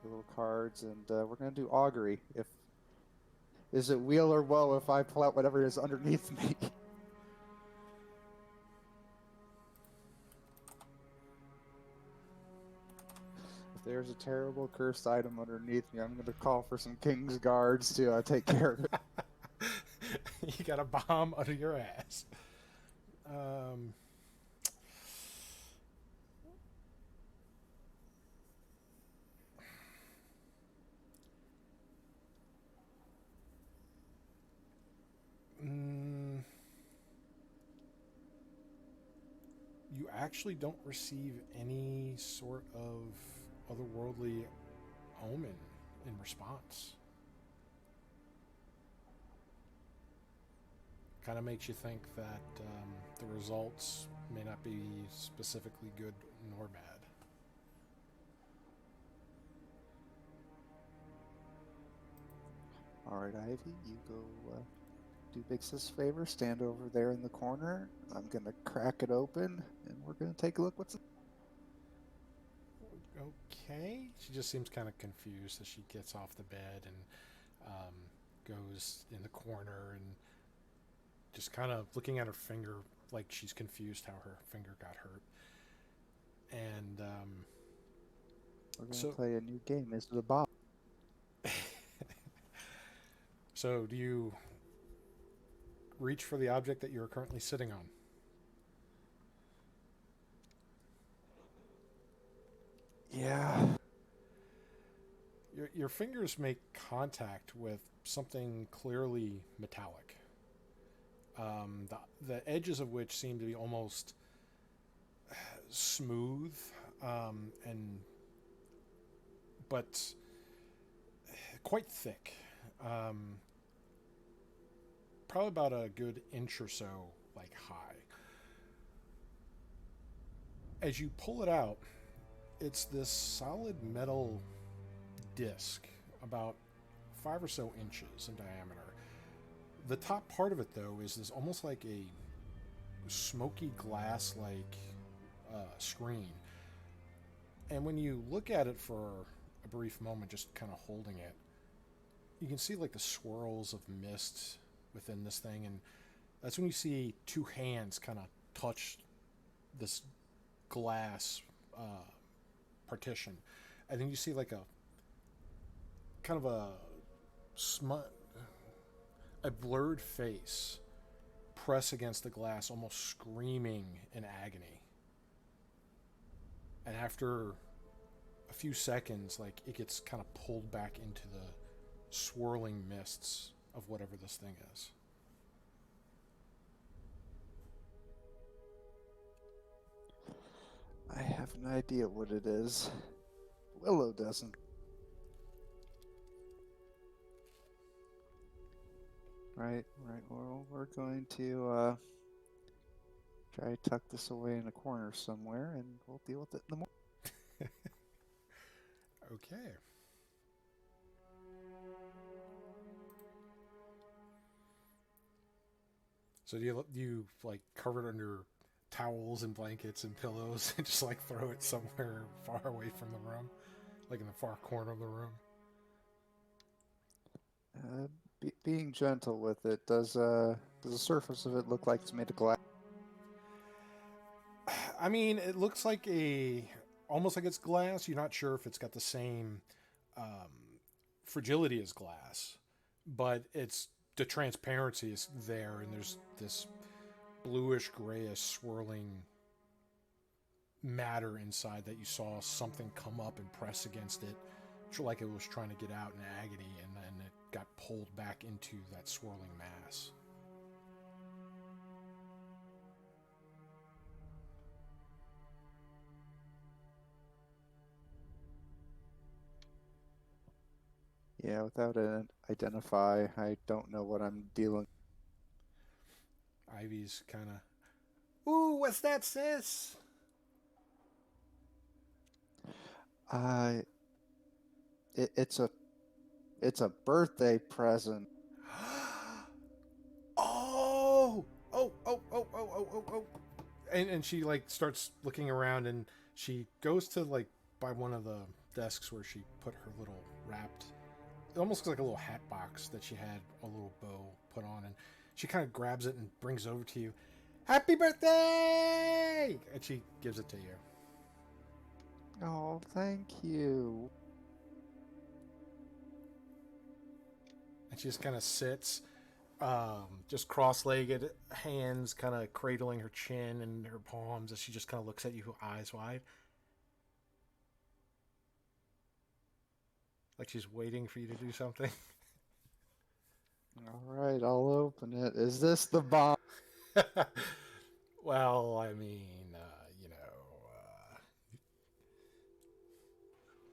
little cards, and we're gonna do augury. Is it weal or woe if I pull out whatever is underneath me? If there's a terrible cursed item underneath me, I'm gonna call for some King's Guards to take care of it. You got a bomb under your ass. You actually don't receive any sort of otherworldly omen in response. Kind of makes you think that the results may not be specifically good nor bad. All right, Ivy, you go do Big Sis a favor. Stand over there in the corner. I'm gonna crack it open, and we're gonna take a look. What's Okay. She just seems kind of confused as she gets off the bed and goes in the corner and just kind of looking at her finger like she's confused how her finger got hurt. And we're gonna play a new game. Is it a bot? So do you reach for the object that you're currently sitting on? Yeah. Your fingers make contact with something clearly metallic. The edges of which seem to be almost smooth, but quite thick. Probably about a good inch or so, like, high. As you pull it out, it's this solid metal disc, about 5 or so inches in diameter. The top part of it, though, is this almost like a smoky glass-like screen. And when you look at it for a brief moment, just kind of holding it, you can see like the swirls of mist within this thing, and that's when you see two hands kind of touch this glass partition, and then you see like a kind of a blurred face press against the glass, almost screaming in agony. And after a few seconds, like, it gets kind of pulled back into the swirling mists of whatever this thing is. I have an idea what it is. Willow doesn't. Right. Well, we're going to try to tuck this away in a corner somewhere, and we'll deal with it in the morning. Okay. So do you like cover it under towels and blankets and pillows and just like throw it somewhere far away from the room, like in the far corner of the room? Being gentle with it, does the surface of it look like it's made of glass? I mean, it looks like almost like it's glass. You're not sure if it's got the same fragility as glass, but the transparency is there, and there's this bluish grayish swirling matter inside that you saw something come up and press against it, like it was trying to get out in agony, and then it got pulled back into that swirling mass. Yeah, without an identify, I don't know what I'm dealing. Ivy's kind of, ooh, what's that, sis? It's a birthday present. Oh. And she like starts looking around, and she goes to like by one of the desks where she put her little wrapped, it almost looks like a little hat box that she had a little bow put on, and she kind of grabs it and brings it over to you. Happy birthday! And she gives it to you. Oh, thank you. And she just kind of sits, just cross-legged, hands kind of cradling her chin and her palms as she just kind of looks at you, eyes wide. Like she's waiting for you to do something. All right, I'll open it. Is this the bomb? Well, I mean, you know.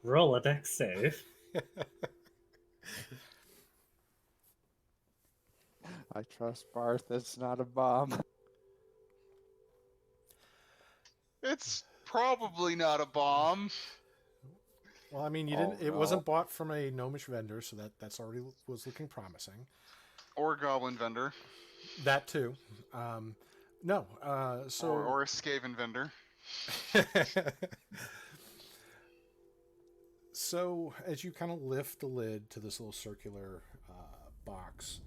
Roll a dex save. I trust Barth. It's not a bomb. It's probably not a bomb. Well, I mean, you Oh, didn't. It no. wasn't bought from a gnomish vendor, so that's already was looking promising. Or a goblin vendor. That too. No. So. Or a Skaven vendor. So, as you kind of lift the lid to this little circular box,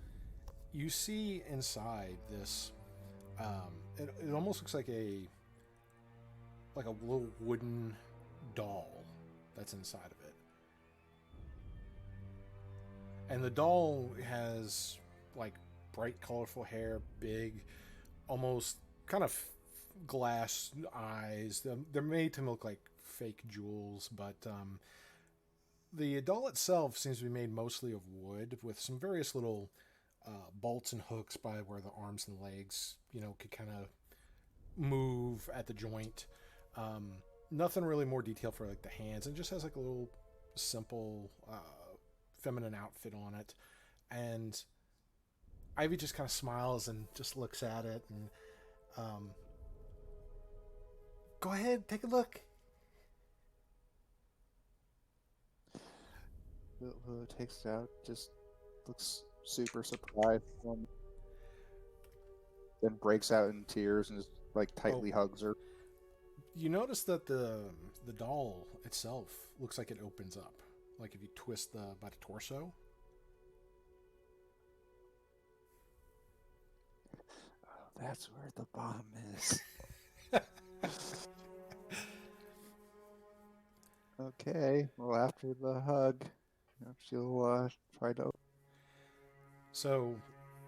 you see inside this. It almost looks like a little wooden doll that's inside of it, and the doll has like bright, colorful hair, big, almost kind of glass eyes. They're made to look like fake jewels, but the doll itself seems to be made mostly of wood, with some various little bolts and hooks by where the arms and legs, could kind of move at the joint. Nothing really more detailed for like the hands, and just has like a little simple feminine outfit on it. And Ivy just kind of smiles and just looks at it, and go ahead, take a look. Willow takes it out, just looks super surprised, then breaks out in tears and just like tightly hugs her. You notice that the doll itself looks like it opens up, like if you twist by the torso. Oh, that's where the bomb is. Okay, well, after the hug, she'll try to. So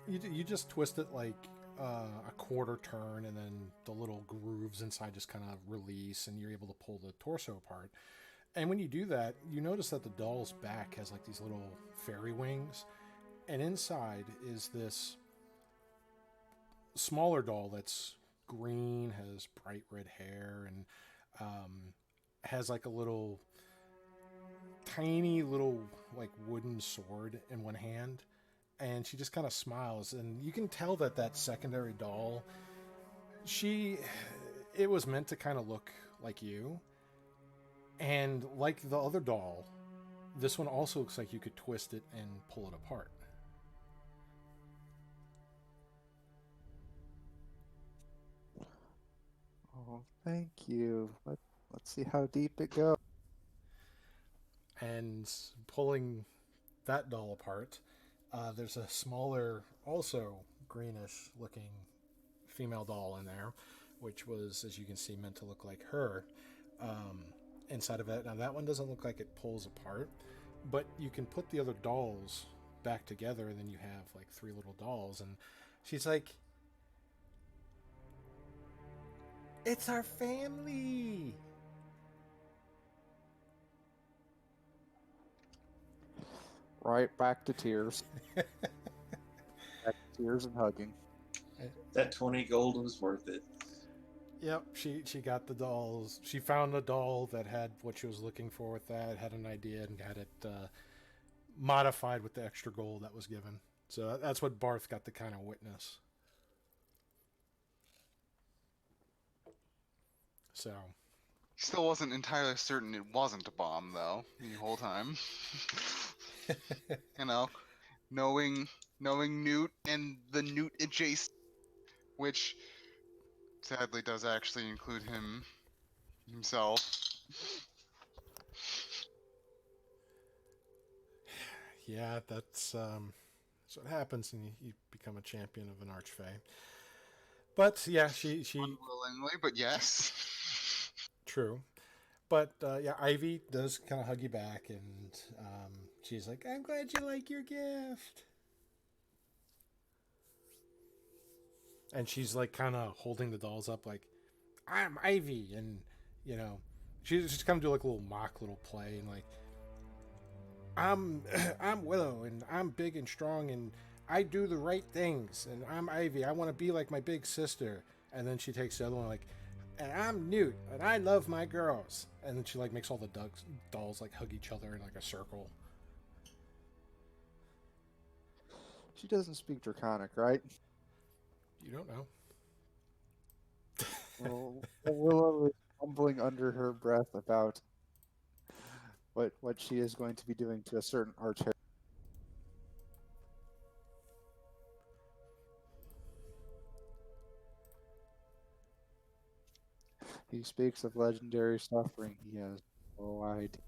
you just twist it like a quarter turn, and then the little grooves inside just kind of release, and you're able to pull the torso apart. And when you do that, you notice that the doll's back has like these little fairy wings, and inside is this smaller doll that's green, has bright red hair, and has like a little tiny little like wooden sword in one hand, and she just kind of smiles, and you can tell that that secondary doll, it was meant to kind of look like you, and like the other doll, this one also looks like you could twist it and pull it apart. Oh, thank you. Let's see how deep it goes. And pulling that doll apart, there's a smaller, also greenish looking female doll in there, which was, as you can see, meant to look like her. Inside of it, now that one doesn't look like it pulls apart, but you can put the other dolls back together, and then you have like three little dolls. And she's like, "It's our family." Right back to tears. Back to tears and hugging. That 20 gold was worth it. Yep, she got the dolls. She found a doll that had what she was looking for with that, had an idea, and had it modified with the extra gold that was given. So that's what Barth got to kind of witness. So Still wasn't entirely certain it wasn't a bomb, though, the whole time. You know, knowing Newt and the Newt adjacent, which sadly does actually include himself. yeah, that's what happens when you become a champion of an archfey. But yeah, she Unwillingly, but yes. true. But yeah, Ivy does kind of hug you back, and she's like, "I'm glad you like your gift." And she's like kind of holding the dolls up, like, "I'm Ivy," and you know, she's just kind of do like a little mock little play, and like, "I'm I'm Willow, and I'm big and strong, and I do the right things, and I'm Ivy. I want to be like my big sister." And then she takes the other one, like, "And I'm Newt, and I love my girls." And then she like makes all the dolls like hug each other in like a circle. She doesn't speak Draconic, right? You don't know. Well, Willow is mumbling under her breath about what she is going to be doing to a certain archer. He speaks of legendary suffering. He has no idea.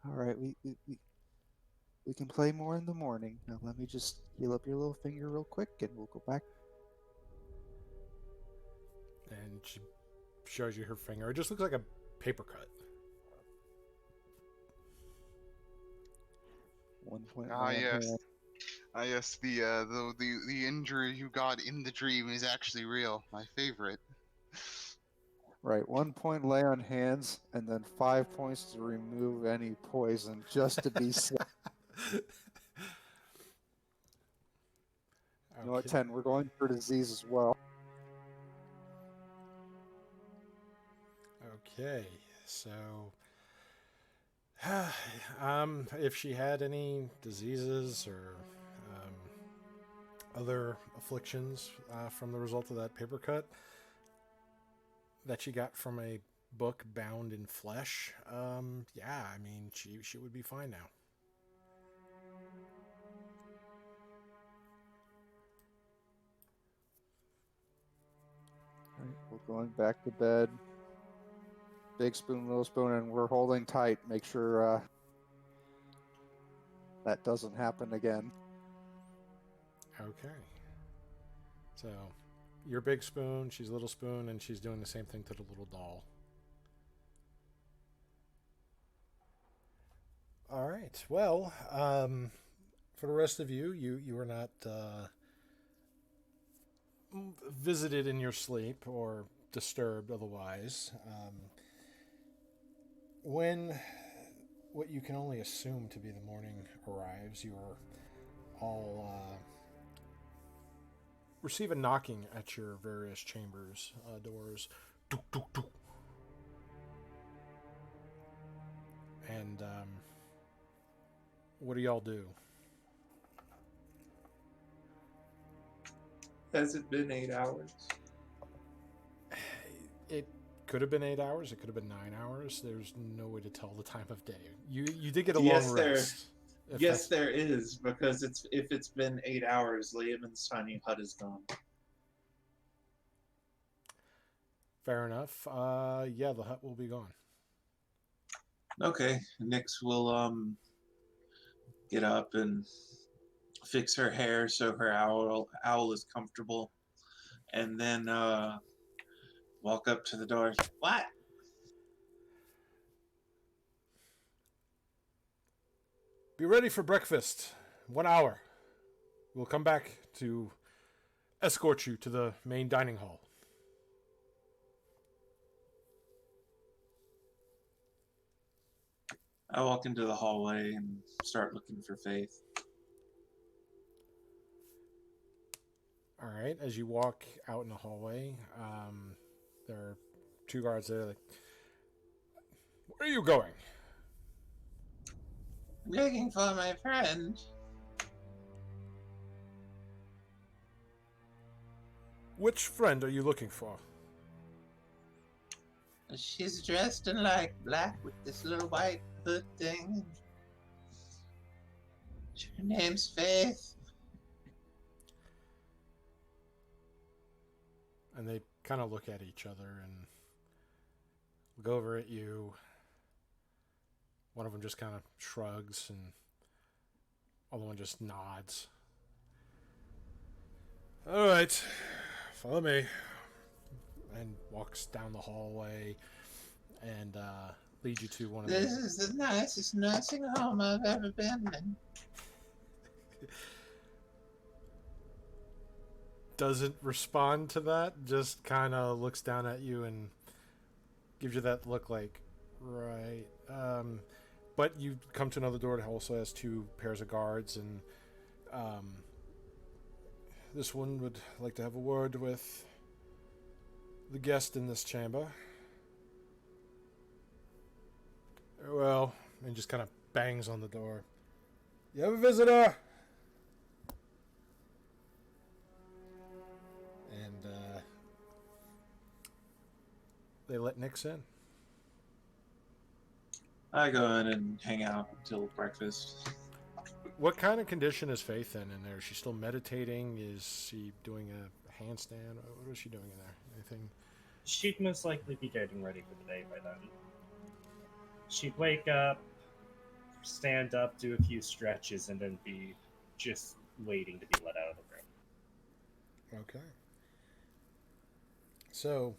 All right, we can play more in the morning. Now let me just heal up your little finger real quick, and we'll go back. And she shows you her finger. It just looks like a paper cut. 1 point. Ah, lay on yes. hand. Yes. The injury you got in the dream is actually real. My favorite. Right, 1 point lay on hands, and then 5 points to remove any poison, just to be safe. You know what, 10? We're going for disease as well. Okay, so if she had any diseases or other afflictions from the result of that paper cut that she got from a book bound in flesh, yeah, I mean, she would be fine now. All right, we're going back to bed. Big spoon, little spoon, and we're holding tight. Make sure that doesn't happen again. Okay. So, you're big spoon, she's little spoon, and she's doing the same thing to the little doll. All right. Well, for the rest of you, you are not visited in your sleep or disturbed otherwise. When what you can only assume to be the morning arrives, you are all receive a knocking at your various chambers doors. Duk, duk, duk. And what do y'all do? Has it been 8 hours? It could have been 8 hours. It could have been 9 hours. There's no way to tell the time of day. You did get a Yes, long there- rest. If Yes, that's- there is, because if it's been 8 hours, Leoman's tiny hut is gone. Fair enough. Yeah, the hut will be gone. Okay, Nyx will get up and fix her hair so her owl is comfortable, and then walk up to the door. What? Be ready for breakfast. 1 hour. We'll come back to escort you to the main dining hall. I walk into the hallway and start looking for Faith. All right. As you walk out in the hallway, there are 2 guards there. Like, where are you going? Looking for my friend. Which friend are you looking for? She's dressed in like black with this little white hood thing. Her name's Faith. And they kind of look at each other and look over at you. One of them just kind of shrugs, and the other one just nods. All right, follow me. And walks down the hallway and leads you to one of This is the nicest nursing home I've ever been in. Doesn't respond to that, just kind of looks down at you and gives you that look like, right. But you come to another door that also has 2 pairs of guards, and this one would like to have a word with the guest in this chamber. Well, and just kind of bangs on the door. You have a visitor! And they let Nyx in. I go in and hang out until breakfast. What kind of condition is Faith in there? Is she still meditating? Is she doing a handstand? What is she doing in there? Anything? She'd most likely be getting ready for the day by then. She'd wake up, stand up, do a few stretches, and then be just waiting to be let out of the room. Okay. So,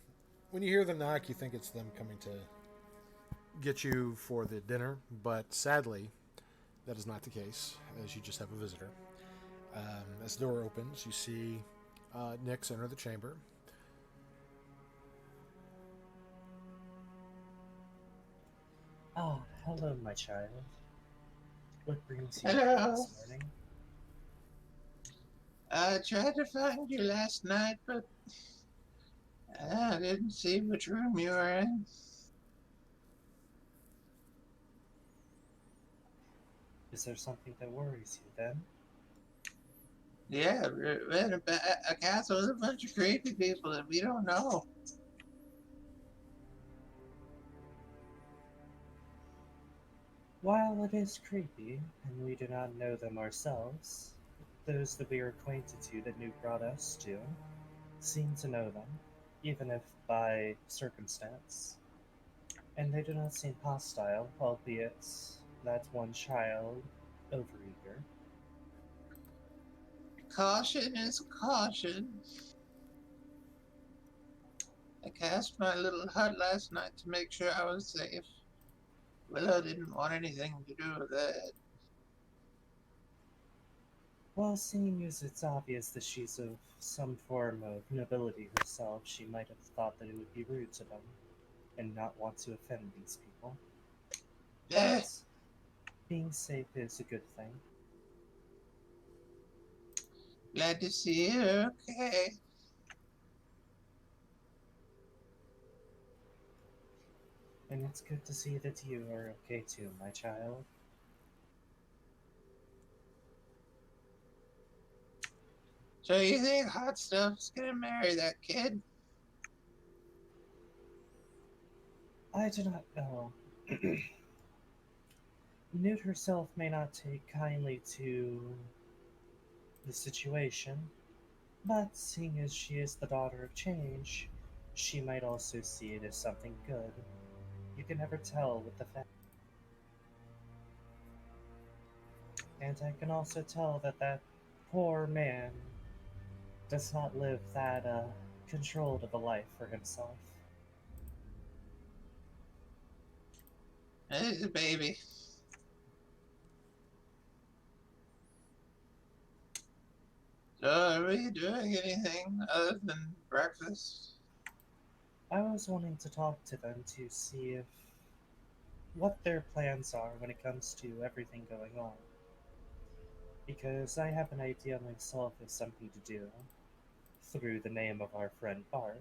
when you hear the knock, you think it's them coming to get you for the dinner, but sadly, that is not the case, as you just have a visitor. As the door opens, you see Nyx enter the chamber. Oh, hello, my child. What brings you Hello. here this morning? I tried to find you last night, but I didn't see which room you were in. Is there something that worries you then? Yeah, we're in a castle with a bunch of creepy people that we don't know. While it is creepy, and we do not know them ourselves, those that we are acquainted to that Nuke brought us to seem to know them, even if by circumstance. And they do not seem hostile, albeit that one child overeager. Caution is caution. I cast my little hut last night to make sure I was safe. Willow didn't want anything to do with that. Well, seeing as it's obvious that she's of some form of nobility herself, she might have thought that it would be rude to them, and not want to offend these people. Yeah, But being safe is a good thing. Glad to see you're okay. And it's good to see that you are okay too, my child. So you think Hot Stuff's gonna marry that kid? I do not know. Newt herself may not take kindly to the situation, but seeing as she is the daughter of change, she might also see it as something good. You can never tell with the fact. And I can also tell that that poor man does not live that controlled of a life for himself. He's a baby. So are we doing anything other than breakfast? I was wanting to talk to them to see if what their plans are when it comes to everything going on. Because I have an idea myself of something to do through the name of our friend Barth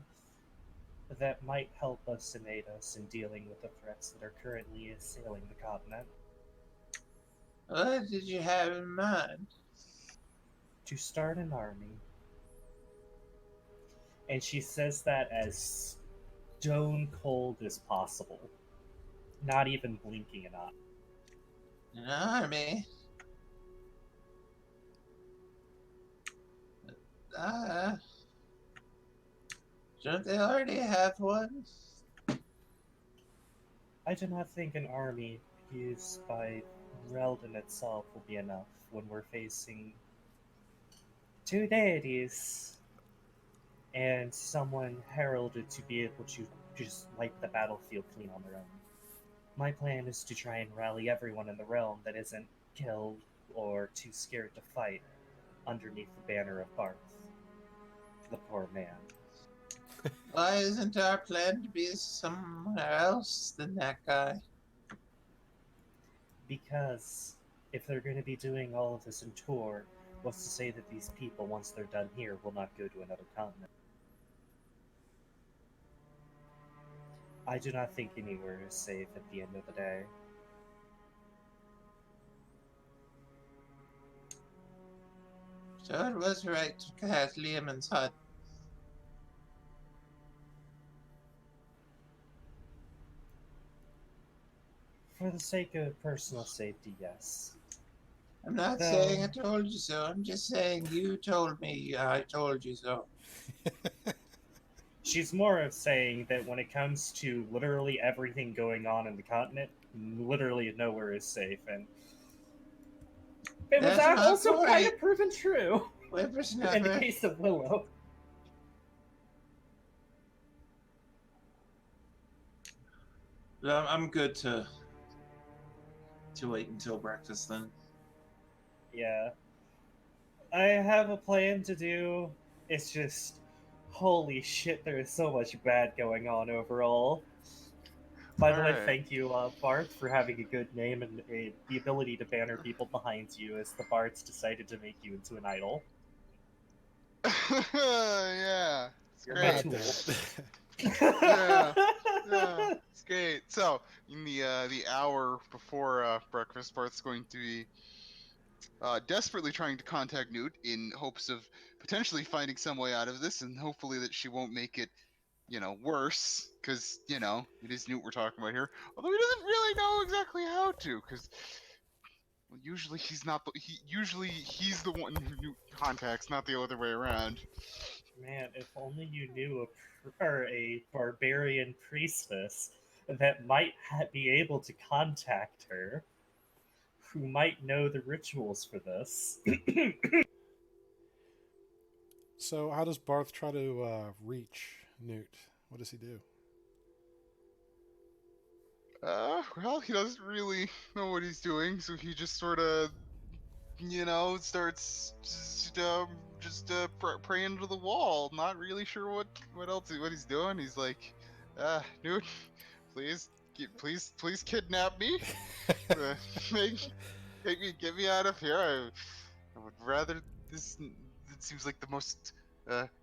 that might help us and aid us in dealing with the threats that are currently assailing the continent. What did you have in mind? To start an army. And she says that as stone cold as possible, not even blinking an eye. An army? Don't they already have one? I do not think an army used by Reldon itself will be enough when we're facing two deities and someone heralded to be able to just wipe the battlefield clean on their own. My plan is to try and rally everyone in the realm that isn't killed or too scared to fight underneath the banner of Barth, the poor man. Why isn't our plan to be somewhere else than that guy? Because if they're going to be doing all of this in tour, what's to say that these people, once they're done here, will not go to another continent? I do not think anywhere is safe at the end of the day. So it was right to cast Lehman's hut. For the sake of personal safety, yes. I'm not Though- saying I told you so. I'm just saying you told me I told you so. She's more of saying that when it comes to literally everything going on in the continent, literally nowhere is safe, and it was That's my also point. kind of proven true in the Whippersnapper. case of Willow. I'm good to wait until breakfast then. Yeah. I have a plan to do. It's just, holy shit, there is so much bad going on overall. By the way, Alright. thank you, Barth, for having a good name and the ability to banner people behind you as the Bards decided to make you into an idol. Yeah, it's You're my great. tool. Yeah, it's great. So, in the hour before breakfast, Bart's going to be desperately trying to contact Newt in hopes of potentially finding some way out of this, and hopefully that she won't make it, worse, because it is Newt we're talking about here. Although he doesn't really know exactly how to, because usually he's not. Usually he's the one who Newt contacts, not the other way around. Man, if only you knew a barbarian priestess that might be able to contact her, who might know the rituals for this. So, how does Barth try to reach Newt? What does he do? Well, he doesn't really know what he's doing, so he just sort of, starts praying to the wall. Not really sure what he's doing. He's like, Newt, please, please kidnap me. Get me out of here. I would rather this seems like the most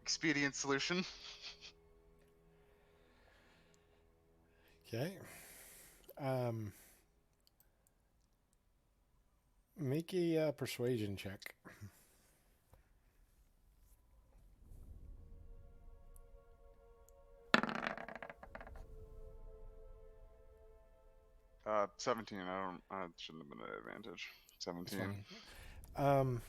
expedient solution. Okay. Make a persuasion check. 17. I shouldn't have been at advantage. It's 17. fine.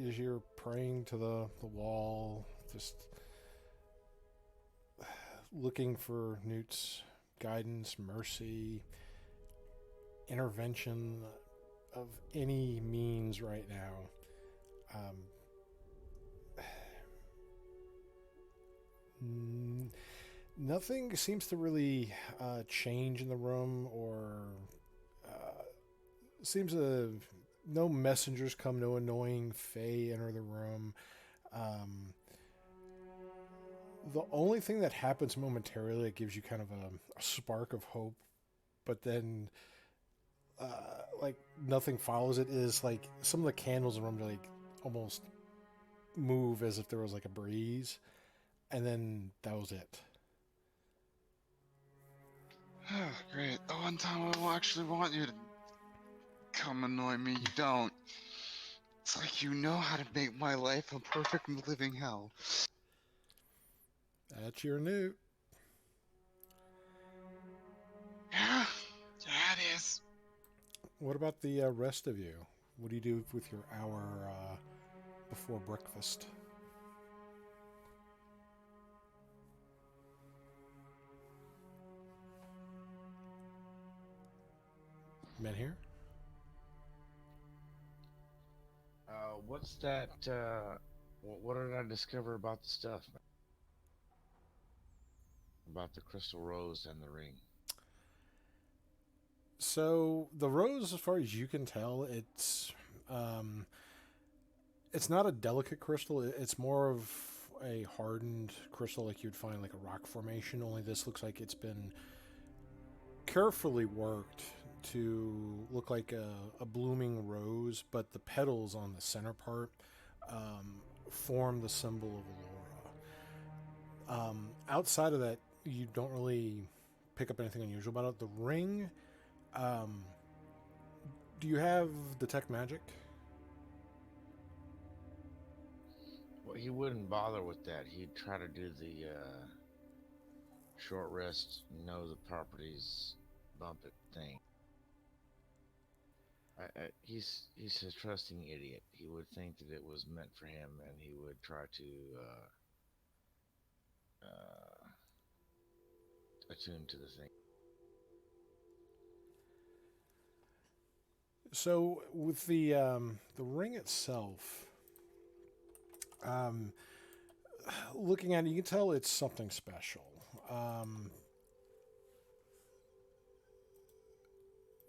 As you're praying to the wall, just looking for Newt's guidance, mercy, intervention of any means right now. Nothing seems to really change in the room, or seems to no messengers come, no annoying fae enter the room. The only thing that happens momentarily that gives you kind of a spark of hope, but then like nothing follows it, is like some of the candles in the room like almost move as if there was like a breeze, and then that was it. Great. The one time I actually want you to come annoy me, you don't. It's like you know how to make my life a perfect living hell. That's your Newt. Yeah, it is. What about the rest of you? What do you do with your hour before breakfast? Men here? What's that? What did I discover about the stuff? About the crystal rose and the ring. So the rose, as far as you can tell, it's not a delicate crystal. It's more of a hardened crystal, like you'd find like a rock formation. Only this looks like it's been carefully worked to look like a blooming rose, but the petals on the center part form the symbol of Allura. Outside of that, you don't really pick up anything unusual about it. The ring, do you have detect magic? Well, he wouldn't bother with that. He'd try to do the short rest, know the properties, bump it thing. He's a trusting idiot. He would think that it was meant for him, and he would try to attune to the thing. So with the ring itself, looking at it, you can tell it's something special.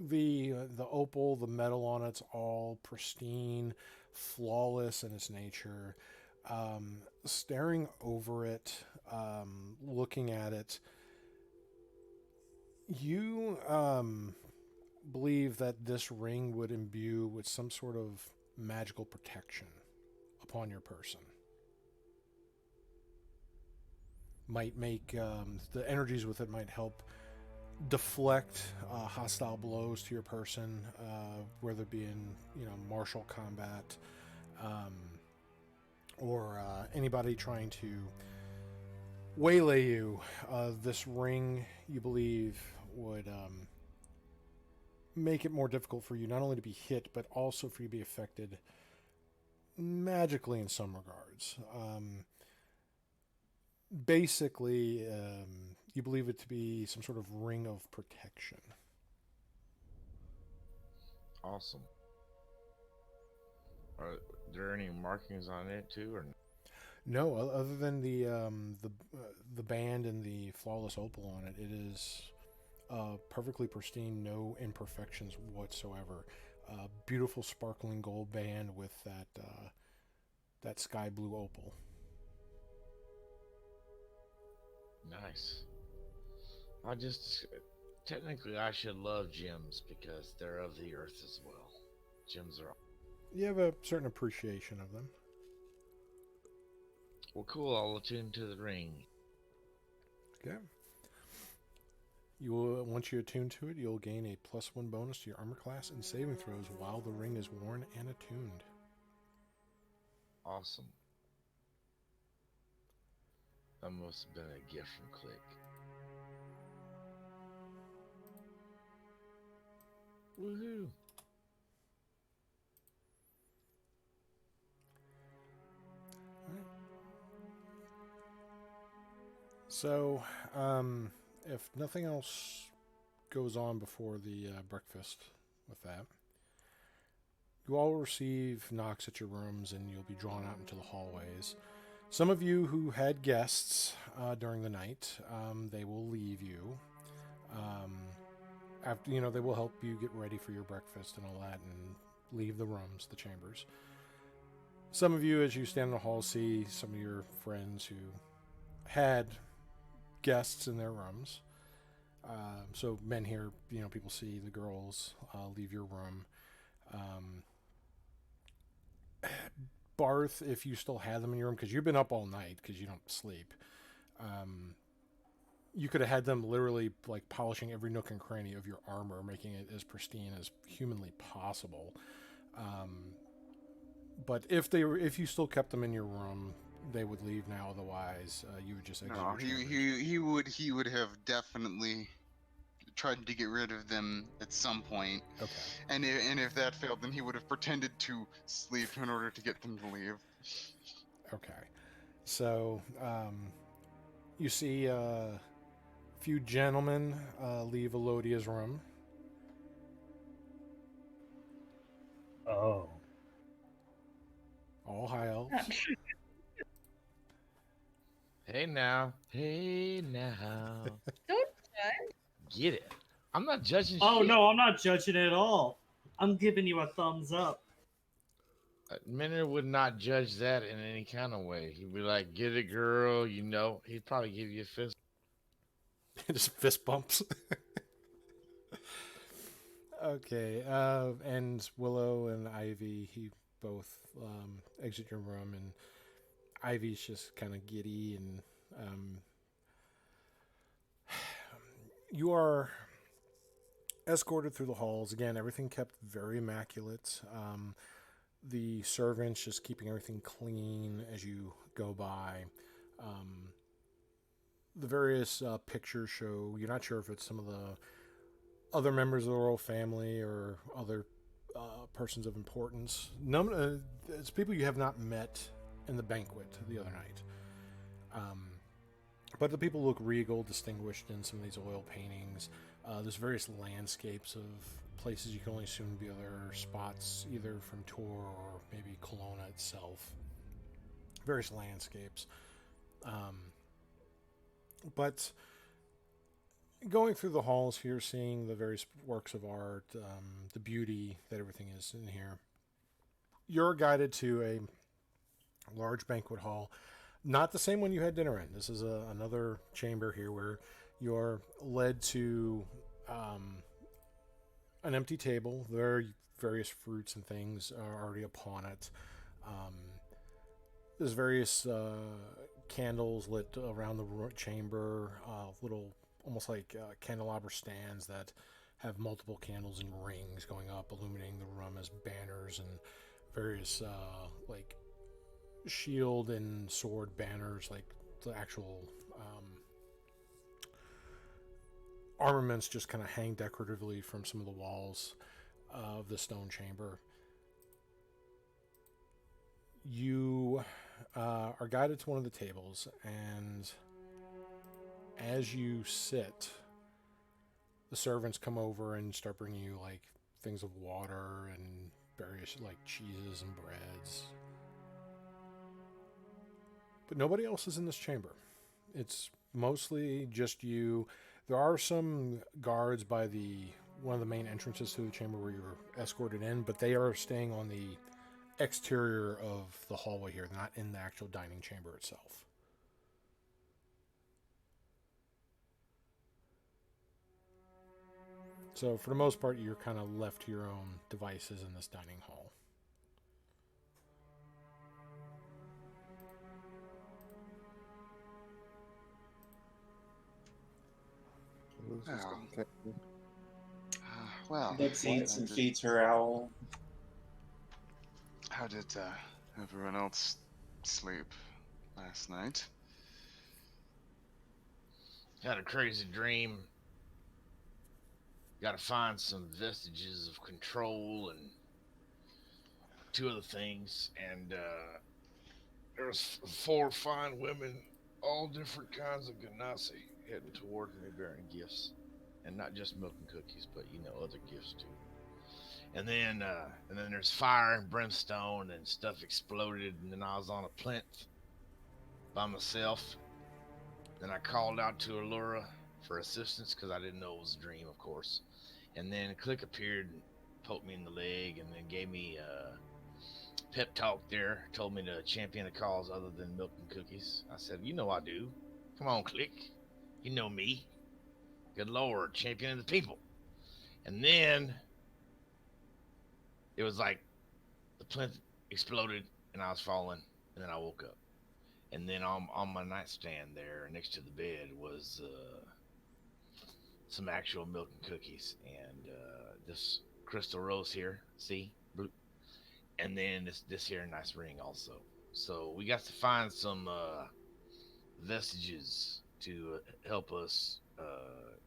The opal, the metal on it's all pristine, flawless in its nature. Staring over it, looking at it, you believe that this ring would imbue with some sort of magical protection upon your person. Might make the energies with it might help deflect hostile blows to your person, whether it be in martial combat, or anybody trying to waylay you. This ring, you believe, would make it more difficult for you not only to be hit, but also for you to be affected magically in some regards. Basically, you believe it to be some sort of ring of protection. Awesome. Are there any markings on it too, or no? Other than the band and the flawless opal on it, it is perfectly pristine, no imperfections whatsoever. Beautiful sparkling gold band with that sky blue opal. Nice. Technically I should love gems because they're of the earth as well. Gems are. You have a certain appreciation of them. Well, cool. I'll attune to the ring. Okay. You will, once you attune to it, you'll gain a +1 bonus to your armor class and saving throws while the ring is worn and attuned. Awesome. That must have been a gift from Click. Woohoo! So, if nothing else goes on before the breakfast with that, you all receive knocks at your rooms and you'll be drawn out into the hallways. Some of you who had guests during the night, they will leave you. After, you know, they will help you get ready for your breakfast and all that and leave the rooms, the chambers. Some of you, as you stand in the hall, see some of your friends who had guests in their rooms. So men here, you know, people see the girls leave your room. Barth, if you still had them in your room, because you've been up all night because you don't sleep, you could have had them literally like polishing every nook and cranny of your armor, making it as pristine as humanly possible. But if you still kept them in your room, they would leave now. Otherwise, you would just exit. No, he would have definitely tried to get rid of them at some point. Okay. And if that failed, then he would have pretended to sleep in order to get them to leave. Okay. So, you see a few gentlemen leave Elodia's room. Oh. All high elves. Hey now. Don't judge. Get it. I'm not judging Oh shit. no, I'm not judging at all. I'm giving you a thumbs up. Minner would not judge that in any kind of way. He'd be like, get it, girl, you know. He'd probably give you a fist. Just fist bumps. Okay. And Willow and Ivy, he both exit your room, and Ivy's just kind of giddy, and you are escorted through the halls. Again, everything kept very immaculate. The servants just keeping everything clean as you go by. The various pictures show, you're not sure if it's some of the other members of the royal family or other persons of importance. It's people you have not met in the banquet the other night. But the people look regal, distinguished in some of these oil paintings. There's various landscapes of places you can only assume to be other spots, either from Tor or maybe Kelowna itself. Various landscapes. But going through the halls here, seeing the various works of art, the beauty that everything is in here, you're guided to a large banquet hall. Not the same one you had dinner in. This is another chamber here where you're led to an empty table. There are various fruits and things are already upon it. There's various candles lit around the chamber, little almost like candelabra stands that have multiple candles and rings going up, illuminating the room as banners, and various like shield and sword banners, like the actual armaments just kind of hang decoratively from some of the walls of the stone chamber. You are guided to one of the tables, and as you sit, the servants come over and start bringing you like things of water and various like cheeses and breads. But nobody else is in this chamber. It's mostly just you. There are some guards by one of the main entrances to the chamber where you're escorted in, but they are staying on the exterior of the hallway here, not in the actual dining chamber itself. So for the most part, you're kind of left to your own devices in this dining hall. was just Oh. gonna get you. Well, Nix eats how and did- feeds her owl. How did everyone else sleep last night? Had a crazy dream. Got to find some vestiges of control and two other things. And there was four fine women, all different kinds of ganassi, heading toward me bearing gifts, and not just milk and cookies, but other gifts too. And then there's fire and brimstone and stuff exploded, and then I was on a plinth by myself. Then I called out to Allura for assistance because I didn't know it was a dream, of course. And then Click appeared and poked me in the leg and then gave me a pep talk there, told me to champion a cause other than milk and cookies. I said, I do. Come on, Click. You know me. Good Lord, champion of the people. And then it was like the plinth exploded and I was falling, and then I woke up. And then on my nightstand there next to the bed was some actual milk and cookies and this crystal rose here, see? And then this here nice ring also. So we got to find some vestiges to help us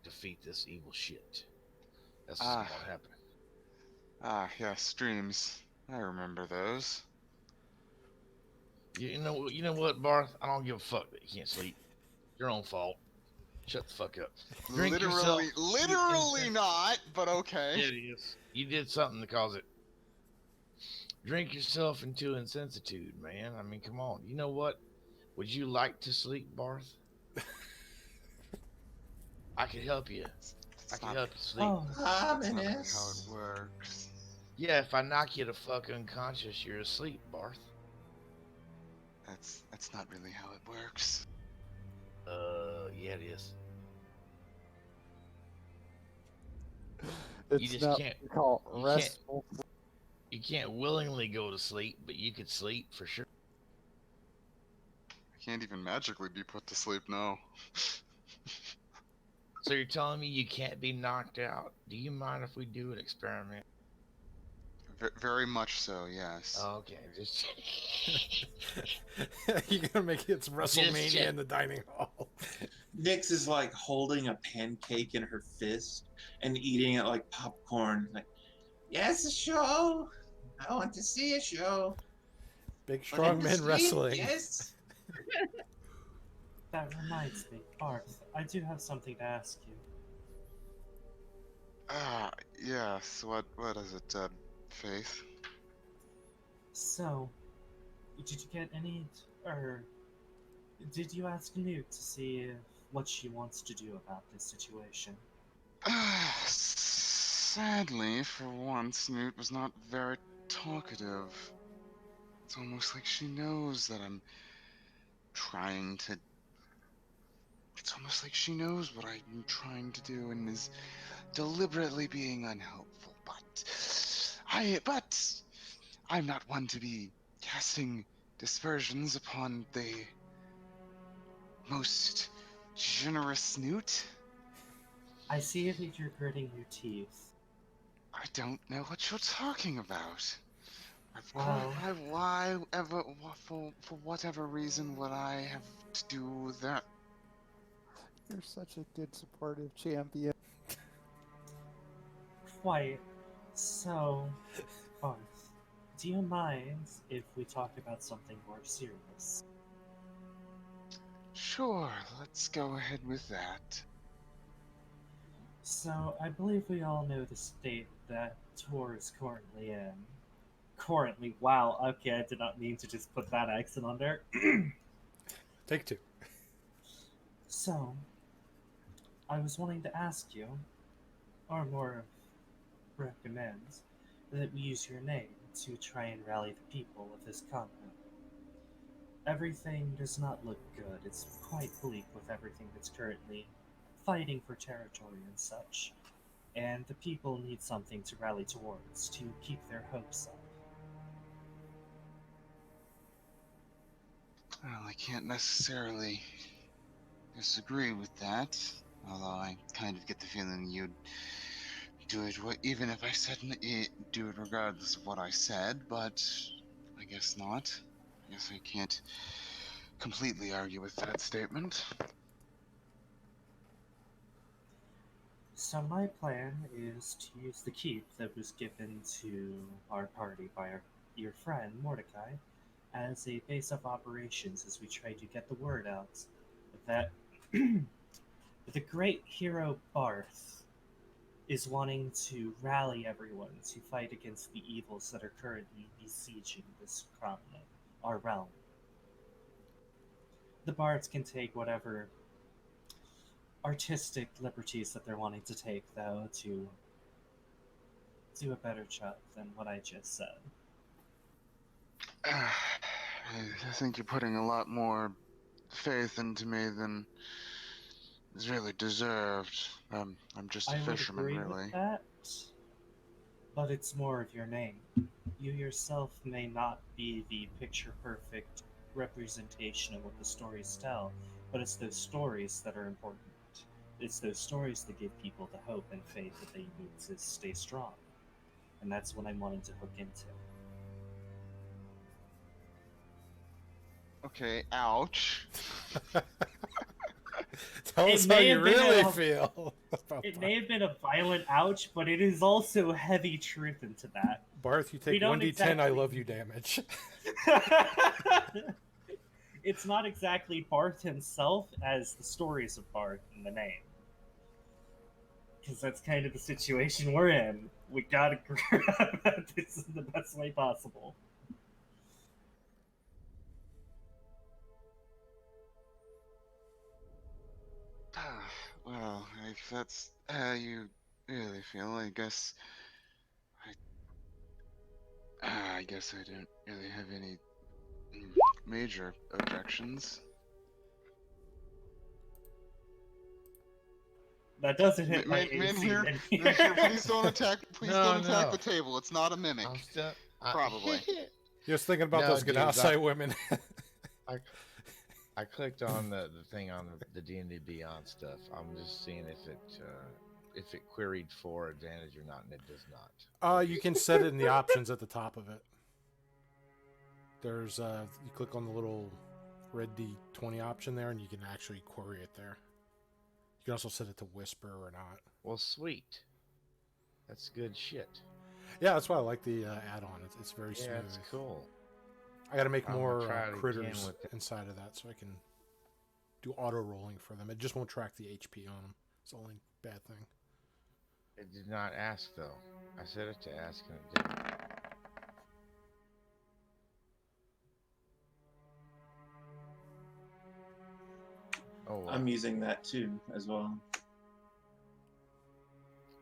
defeat this evil shit. That's just Ah. what happened. Yes, dreams. I remember those. You know what, Barth? I don't give a fuck that you can't sleep. Your own fault. Shut the fuck up. Drink yourself. Literally not, but okay. Yeah, it is. You did something to cause it. Drink yourself into insensitude, man. I mean, come on. You know what? Would you like to sleep, Barth? I could help you. I can help you sleep. Oh, That's not really how Ominous. it works. Yeah, if I knock you to fuck unconscious, you're asleep, Barth. That's not really how it works. Yeah, it is. It's just not can't- what we call you can't- restful. You can't willingly go to sleep, but you could sleep for sure. I can't even magically be put to sleep now. So you're telling me you can't be knocked out? Do you mind if we do an experiment? Very much so, yes. Oh, okay, just You're gonna make it WrestleMania check. in the dining hall. Nix is like holding a pancake in her fist and eating it like popcorn. Like, yes, a show. I want to see a show. Big But strong in the men street, wrestling. Yes. that reminds me, Barth, I do have something to ask you. Yes. What is it, Faith? So, did you get any, or did you ask Newt to see what she wants to do about this situation? Sadly, for once, Newt was not very talkative. It's almost like she knows that I'm trying to. It's almost like she knows what I'm trying to do and is deliberately being unhelpful. But I'm not one to be casting dispersions upon the most generous Newt. I see that you're gritting your teeth. I don't know what you're talking about. Of Wow. course, for whatever reason would I have to do that? You're such a good supportive champion. Quite. So, Barth, do you mind if we talk about something more serious? Sure, let's go ahead with that. So, I believe we all know the state that Tor is currently in. Currently, wow, okay, I did not mean to just put that accent on there. Take two. So, I was wanting to ask you, or more recommend, that we use your name to try and rally the people of this continent. Everything does not look good. It's quite bleak with everything that's currently fighting for territory and such. And the people need something to rally towards to keep their hopes up. Well, I can't necessarily disagree with that. Although I kind of get the feeling you'd do it, even if I said do it regardless of what I said, but I guess not. I guess I can't completely argue with that statement. So my plan is to use the keep that was given to our party by your friend Mordecai as a base of operations as we try to get the word out that the great hero Barth is wanting to rally everyone to fight against the evils that are currently besieging this crown, our realm. The bards can take whatever artistic liberties that they're wanting to take, though, to do a better job than what I just said. I think you're putting a lot more faith into me than is really deserved. I'm just a I would fisherman, agree really. with that, but it's more of your name. You yourself may not be the picture-perfect representation of what the stories tell, but it's those stories that are important. It's those stories that give people the hope and faith that they need to stay strong. And that's what I'm wanting to hook into. Okay, ouch. Tell It us how may you have been really a- feel. It may have been a violent ouch, but it is also heavy truth into that. Barth, you We take don't 1d10 I exactly- love you damage. It's not exactly Barth himself as the stories of Barth in the name. Because that's kind of the situation we're in. We gotta grab this in the best way possible. Well, if that's how you really feel, I guess I guess I don't really have any major objections. That doesn't hit my Man, AC. here, then. man, here, please don't attack No, the table. It's not a mimic. I'm still Probably. You're just thinking about No, those dude, Ganasai women. I clicked on the thing on the D&D Beyond stuff. I'm just seeing if it queried for advantage or not, and it does not. You can set it in the options at the top of it. There's you click on the little red D20 option there, and you can actually query it there. You can also set it to whisper or not. Well, sweet. That's good shit. Yeah, that's why I like the add-on. It's very Yeah, smooth. it's cool. I got to make I'm gonna more try it again critters with it. inside of that so I can do auto rolling for them. It just won't track the HP on them. It's the only bad thing. It did not ask though. I set it to ask and it didn't. Oh, well. I'm using that too as well.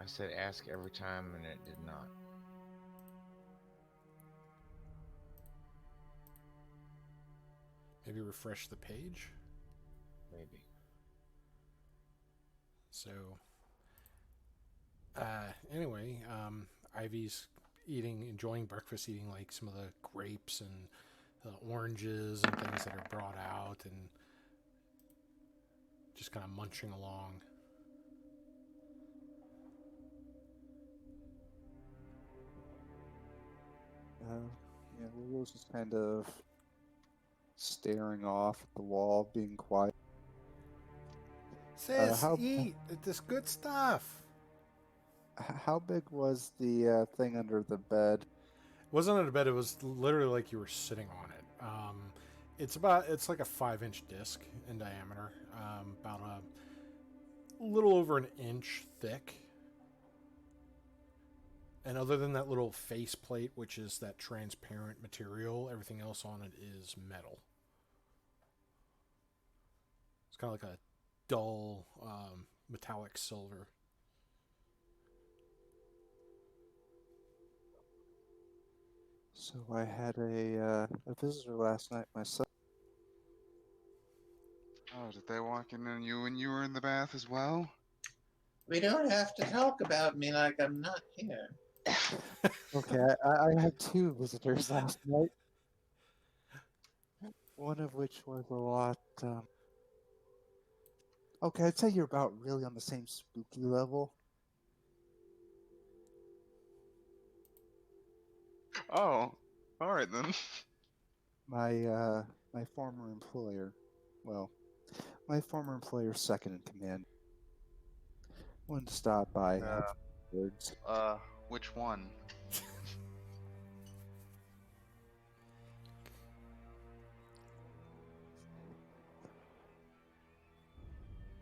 I said ask every time and it did not. Maybe refresh the page. Maybe. So, anyway, Ivy's enjoying breakfast, eating like some of the grapes and oranges and things that are brought out, and just kind of munching along. Yeah, Lulu's just kind of staring off at the wall, being quiet. Sis, how- eat this good stuff. How big was the thing under the bed? It wasn't under the bed. It was literally like you were sitting on it. It's like a 5-inch disc in diameter, about a little over an inch thick. And other than that little face plate, which is that transparent material, everything else on it is metal. It's kind of like a dull metallic silver. So I had a visitor last night myself. Oh, did they walk in on you when you were in the bath as well? We don't have to talk about me like I'm not here. Okay, I had two visitors last night. One of which was a lot Okay, I'd say you're about really on the same spooky level. Oh, all right then. My former employer, well, my former employer's second in command, wanted to stop by and have words. Which one?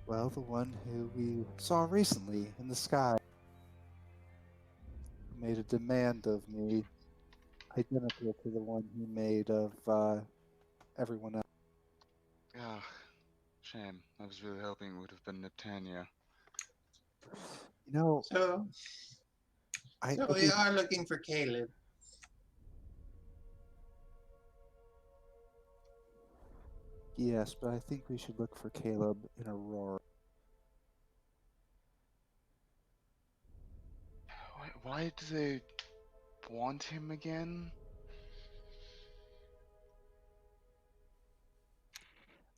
Well, the one who we saw recently in the sky made a demand of me identical to the one he made of everyone else. Ah, shame. I was really hoping it would have been Netanya. You know, So, I so we did- are looking for Caleb. yes, but I think we should look for Caleb in Aurora. Why do they want him again?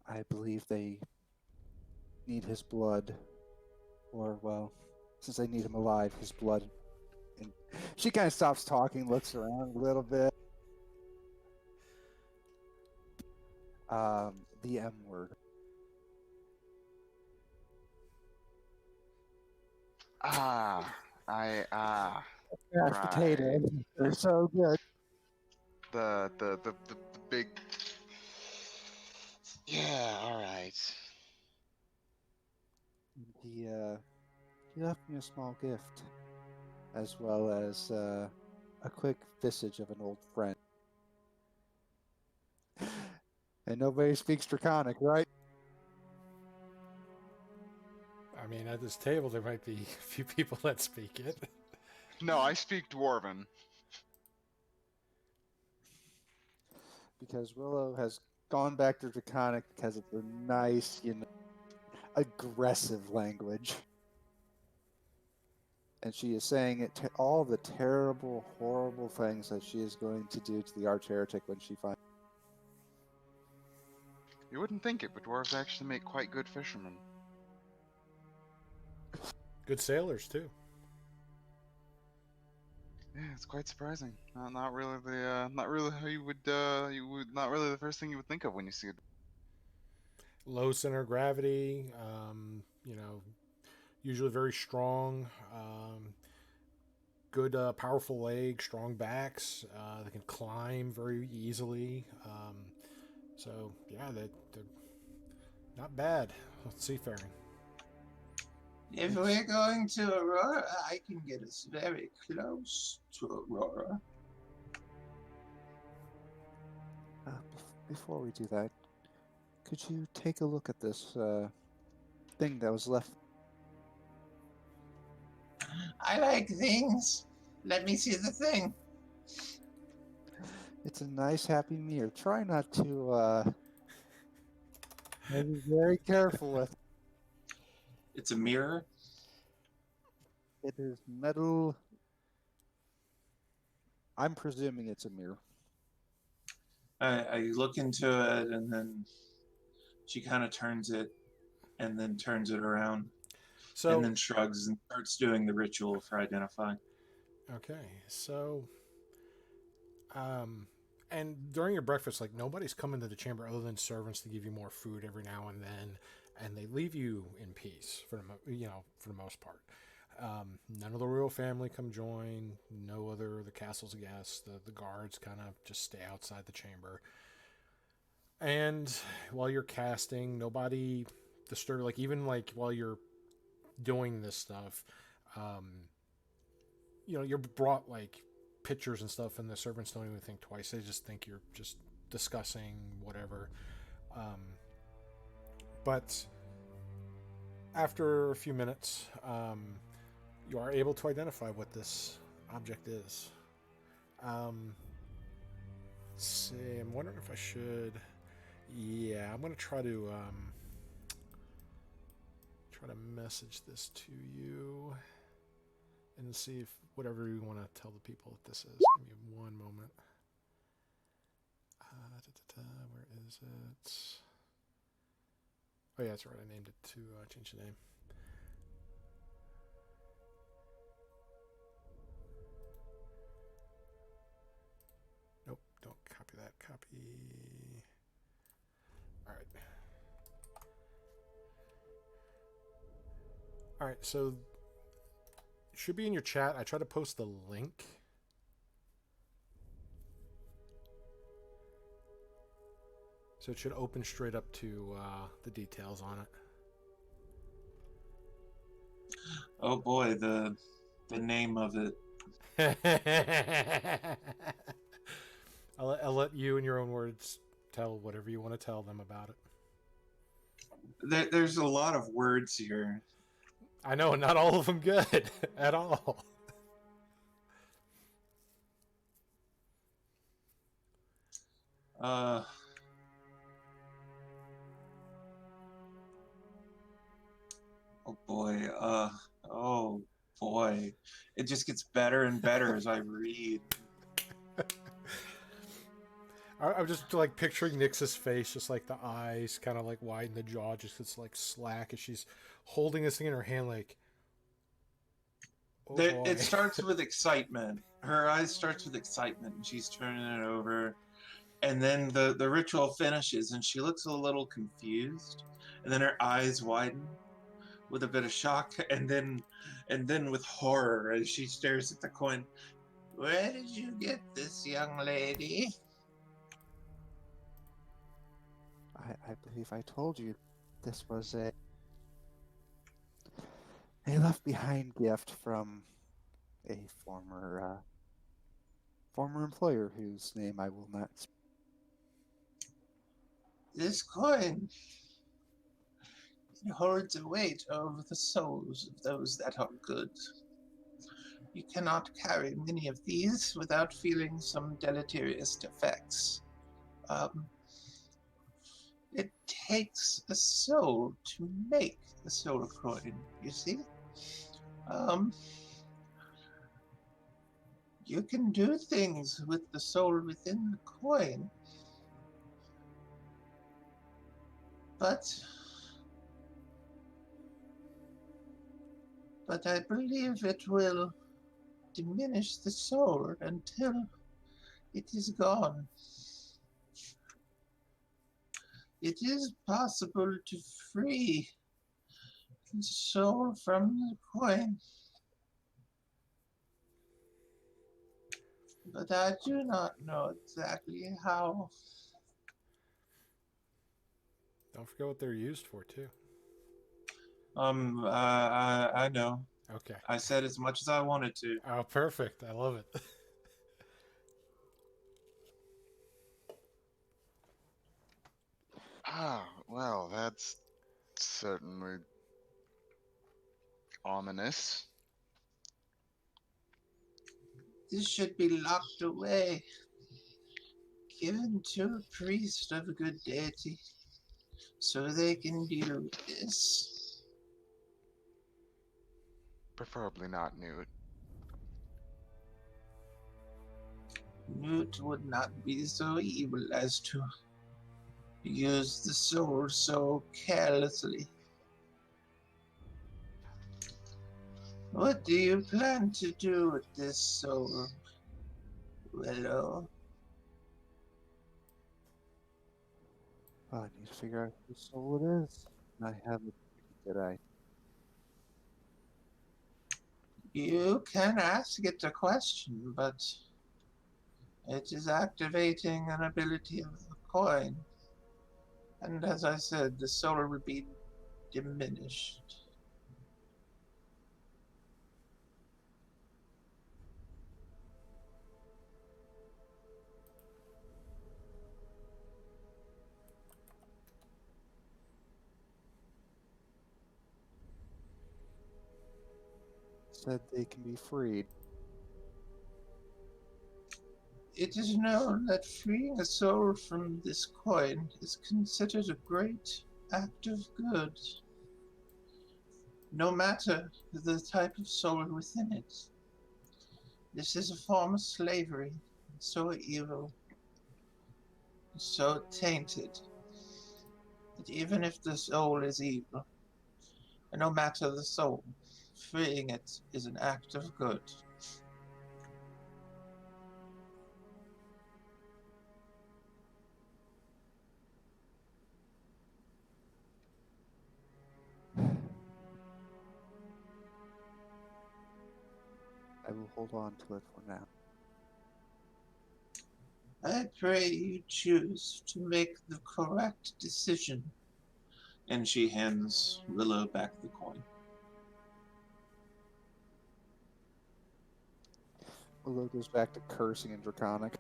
I believe they need his blood, or well, since they need him alive, his blood. And she kind of stops talking, looks around a little bit. The M word. Ah, Mashed right. potatoes. They're so good. The big. Yeah, all right. He left me a small gift, as well as a quick visage of an old friend. And nobody speaks Draconic, right? I mean, at this table, there might be a few people that speak it. No, I speak Dwarven. Because Willow has gone back to Draconic because of the nice, aggressive language. And she is saying it all the terrible, horrible things that she is going to do to the arch heretic when she finds. You wouldn't think it, but dwarves actually make quite good fishermen. Good sailors too. Yeah, it's quite surprising. Not really not really how not really the first thing you would think of when you see it. Low center of gravity. Usually very strong. Good, powerful legs, strong backs. They can climb very easily. So yeah, they're not bad. Seafaring. If we're going to Aurora, I can get us very close to Aurora. Before we do that, could you take a look at this thing that was left? I like things. Let me see the thing. It's a nice, happy mirror. Try not to be very careful with. It's a mirror. It is metal. I'm presuming it's a mirror. I look into it, and then she kind of turns it, and then turns it around, So and then shrugs and starts doing the ritual for identifying. okay, so and during your breakfast, like nobody's coming to the chamber other than servants to give you more food every now and then, and they leave you in peace for the most part. None of the royal family come join. No other of the castle's guests. The guards kind of just stay outside the chamber. And while you're casting, nobody disturb. Like even like while you're doing this stuff, you're brought like pictures and stuff, and the servants don't even think twice. They just think you're just discussing whatever. But after a few minutes, you are able to identify what this object is. Let's see, I'm wondering if I should. Yeah, I'm gonna try to message this to you and see if whatever you want to tell the people that this is. Give me one moment. Where is it? Oh, yeah, that's right. I named it to change the name. Nope, don't copy that. Copy. All right. All right, so it should be in your chat. I tried to post the link. So it should open straight up to the details on Oh boy, the name of it. it. I'll let you, in your own words, tell whatever you want to tell them about it. There's a lot of words here. I know, not all of them good at all. Oh boy. Oh boy. It just gets better and better as I read. I'm just like picturing Nyx's face, just like the eyes kind of like widen, the jaw just gets like slack as she's holding this thing in her hand, like. Oh boy. It starts with excitement. Her eyes starts with excitement, and she's turning it over, and then the ritual finishes, and she looks a little confused, and then her eyes widen with a bit of shock, and then with horror as she stares at the coin. Where did you get this, young lady? I believe I told you this was a left behind gift from a former employer whose name I will not speak. This coin, it holds a weight over the souls of those that are good. You cannot carry many of these without feeling some deleterious effects. It takes a soul to make a soul coin, you see? You can do things with the soul within the coin, but I believe it will diminish the soul until it is gone. It is possible to free the soul from the coin, but I do not know exactly how. Don't forget what they're used for, too. I know. Okay. I said as much as I wanted to. Oh, perfect. I love it. Ah, well, that's certainly ominous. This should be locked away, given to a priest of a good deity, so they can deal with this. Preferably not Newt. Newt would not be so evil as to use the soul so carelessly. What do you plan to do with this soul, Willow? Well, I need to figure out whose soul it is. I haven't, did I? You can ask it a question, but it is activating an ability of the coin. And as I said, the soul will be diminished. Said they can be freed. It is known that freeing a soul from this coin is considered a great act of good, no matter the type of soul within it. This is a form of slavery, so evil, so tainted, that even if the soul is evil, and no matter the soul, freeing it is an act of good. I will hold on to it for now. I pray you choose to make the correct decision. And she hands Willow back the coin. Willow goes back to cursing in Draconic.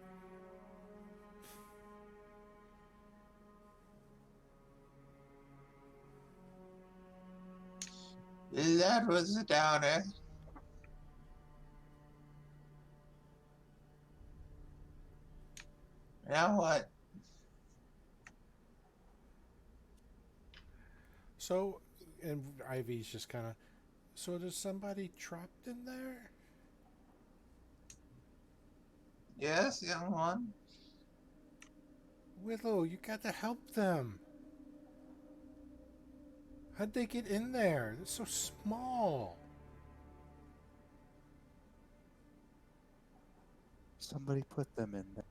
That was a downer. Now what? So, and Ivy's just kind of. So, there's somebody trapped in there? Yes, young one. Willow, you got to help them. How'd they get in there? They're so small. Somebody put them in there.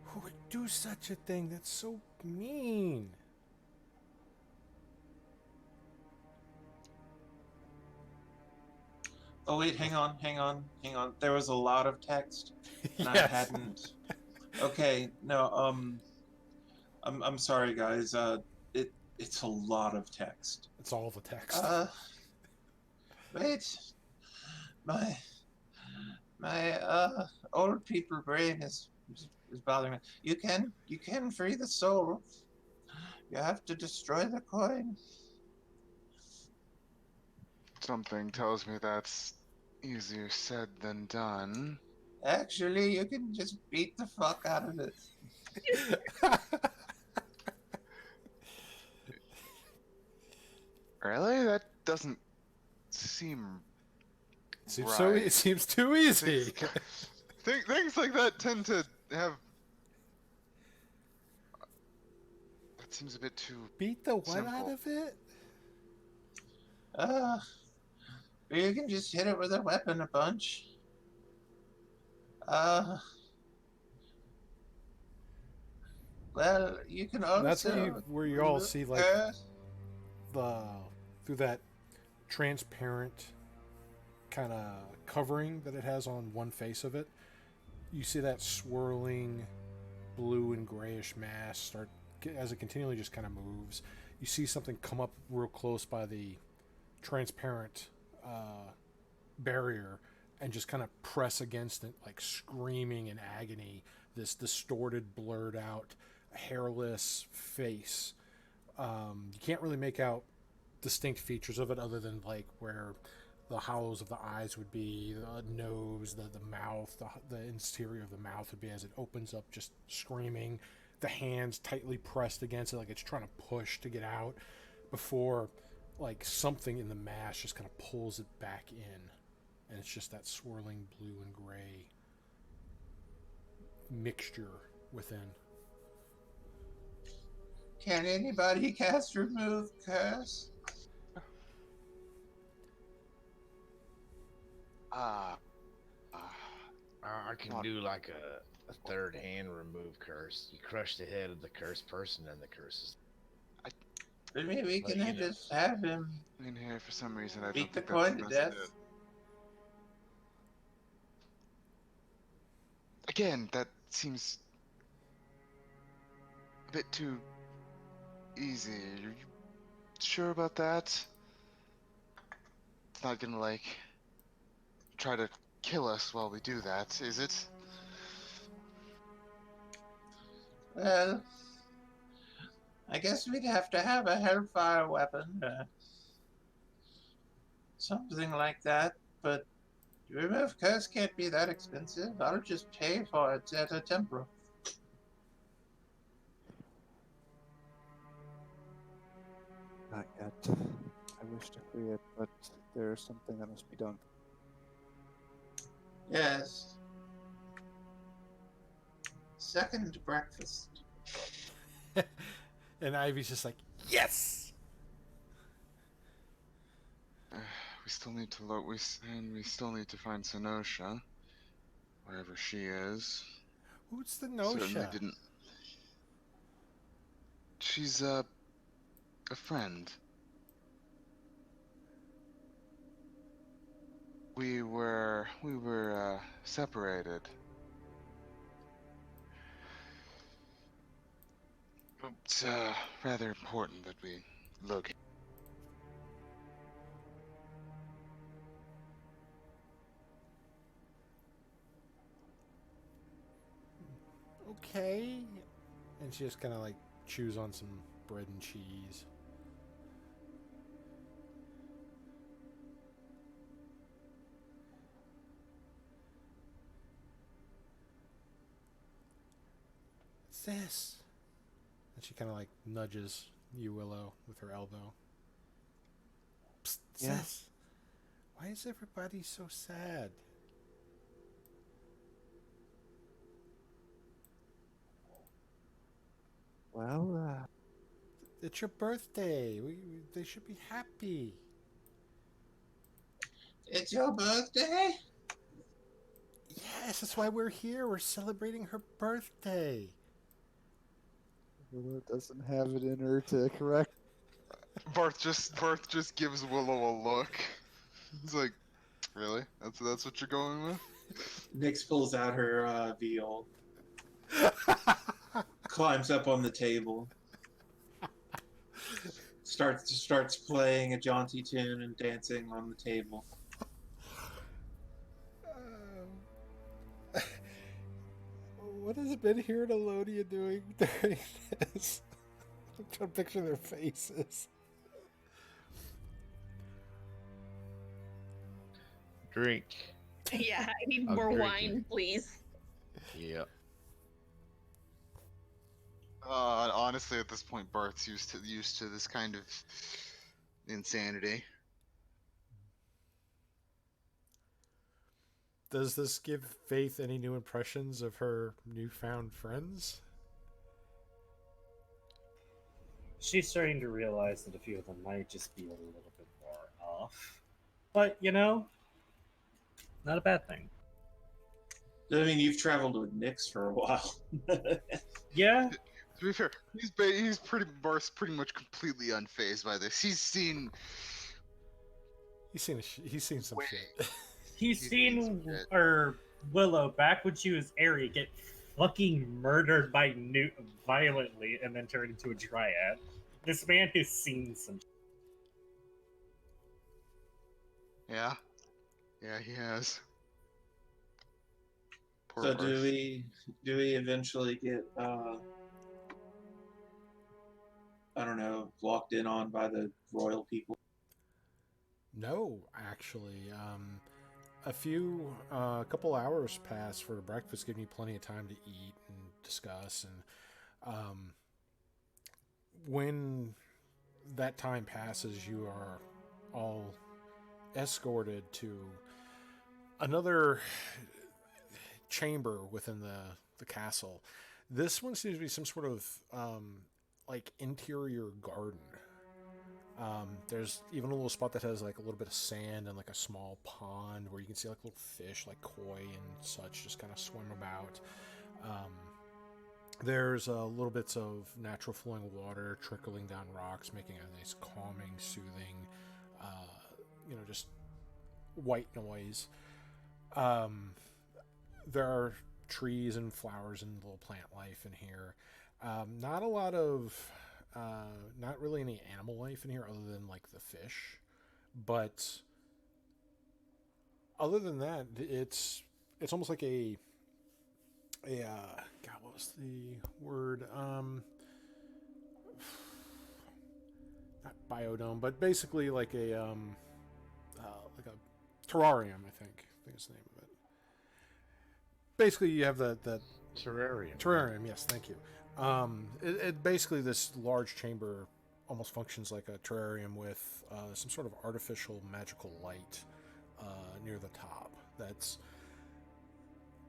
Who would do such a thing? That's so mean. Oh wait, hang on. There was a lot of text, and I Yes. hadn't. Okay, no, I'm sorry, guys. It's a lot of text. It's all the text. Wait, my old people brain is bothering me. You can free the soul. You have to destroy the coin. Something tells me that's easier said than done. Actually, you can just beat the fuck out of it. Really? That doesn't seem Seems right. so. It seems too easy. Things like that tend to have. That seems a bit too. Beat the what Simple. out of it? You can just hit it with a weapon a bunch. Well, you can also. That's where you all see like the through that transparent kind of covering that it has on one face of it. You see that swirling blue and grayish mass start as it continually just kind of moves. You see something come up real close by the transparent barrier and just kind of press against it, like screaming in agony. This distorted, blurred out, hairless face. You can't really make out distinct features of it other than like where the hollows of the eyes would be, the nose, the mouth, the interior of the mouth would be as it opens up, just screaming. The hands tightly pressed against it, like it's trying to push to get out before like something in the mass just kind of pulls it back in. And it's just that swirling blue and gray mixture within. Can anybody cast remove curse? I can do like a third hand remove curse. You crush the head of the cursed person and the curse is. But maybe we Well, can you know. just have him In here for some reason, I beat the don't think that's coin to the best death. fit. Again, that seems a bit too easy. Are you sure about that? It's not gonna like try to kill us while we do that, is it? Well, I guess we'd have to have a hellfire weapon, something like that. But remove curse can't be that expensive. I'll just pay for it at a temporal. Not yet. I wish to free it, but there is something that must be done. Yes. Second breakfast. And Ivy's just like, yes! We still need to look. We still need to find Senosha, wherever she is. Who's the Certainly Nosha? didn't. She's a friend. We were separated. It's rather important that we locate. Okay. And she just kind of like chews on some bread and cheese. What's this? And she kind of like nudges you, Willow, with her elbow. Psst, Yeah? sis. Why is everybody so sad? Well, It's your birthday. They should be happy. It's your birthday? Yes, that's why we're here. We're celebrating her birthday. Willow doesn't have it in her to correct. Barth just gives Willow a look. He's like, really? That's what you're going with? Nyx pulls out her viol, climbs up on the table, starts playing a jaunty tune and dancing on the table. What has Ben here and Elodia doing during this? I'm trying to picture their faces. Drink. Yeah, I need I'll more drink wine, please. Yeah. Honestly, at this point, Barth's used to this kind of insanity. Does this give Faith any new impressions of her newfound friends? She's starting to realize that a few of them might just be a little bit more off. But, you know, not a bad thing. I mean, you've traveled with Nyx for a while. Yeah, To be fair, Barth's pretty much completely unfazed by this. He's seen He's seen some Way. shit. he's He's seen some seen shit. Willow back when she was Aerie get fucking murdered by Newt violently and then turned into a dryad. This man has seen some. Yeah, he has. Poor So Barth. do we eventually get I don't know, walked in on by the royal people? No, actually. A couple hours pass for breakfast, giving you plenty of time to eat and discuss. And when that time passes, you are all escorted to another chamber within the castle. This one seems to be some sort of like interior garden. There's even a little spot that has like a little bit of sand and like a small pond where you can see like little fish like koi and such just kind of swim about. There's little bits of natural flowing water trickling down rocks, making a nice calming, soothing, just white noise. There are trees and flowers and little plant life in here. Not a lot of not really any animal life in here other than like the fish, but other than that, it's almost like a God, what was the word? Not biodome, but basically like a terrarium. I think is the name of it. Basically, you have the Terrarium. terrarium. Yes, thank you. It basically, this large chamber almost functions like a terrarium with some sort of artificial magical light near the top. That's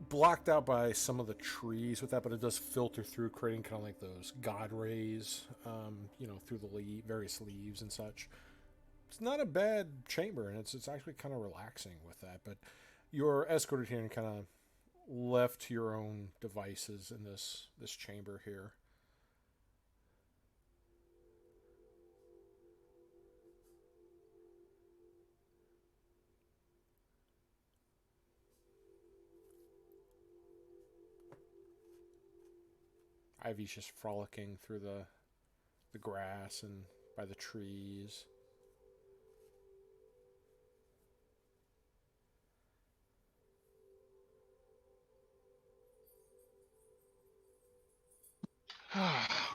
blocked out by some of the trees with that, but it does filter through, creating kind of like those god rays, through the various leaves and such. It's not a bad chamber, and it's actually kind of relaxing with that. But you're escorted here and kind of left to your own devices in this chamber here. Ivy's just frolicking through the grass and by the trees.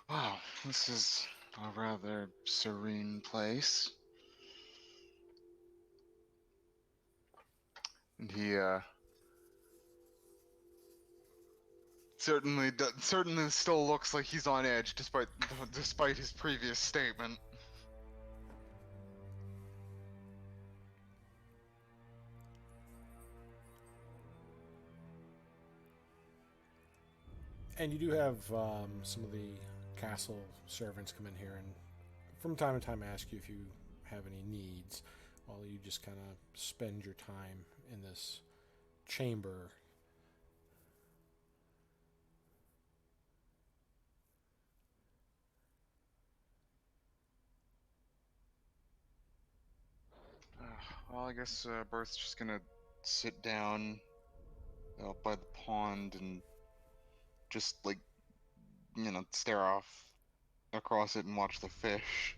Wow, this is a rather serene place. And he certainly still looks like he's on edge despite his previous statement. And you do have some of the castle servants come in here and from time to time ask you if you have any needs while you just kind of spend your time in this chamber. Well, I guess Berth's just gonna sit down out by the pond and just stare off across it and watch the fish.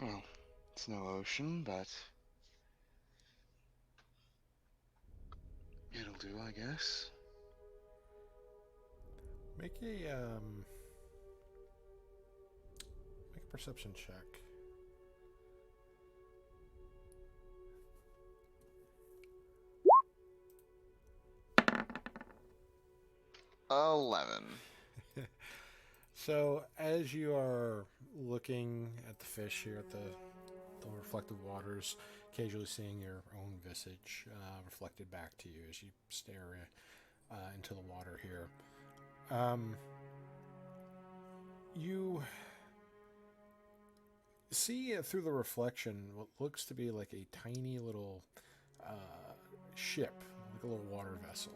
Well, it's no ocean, but it'll do, I guess. Make a perception check. 11. So, as you are looking at the fish here at the reflective waters, occasionally seeing your own visage reflected back to you as you stare into the water here, you see through the reflection what looks to be like a tiny little ship, like a little water vessel.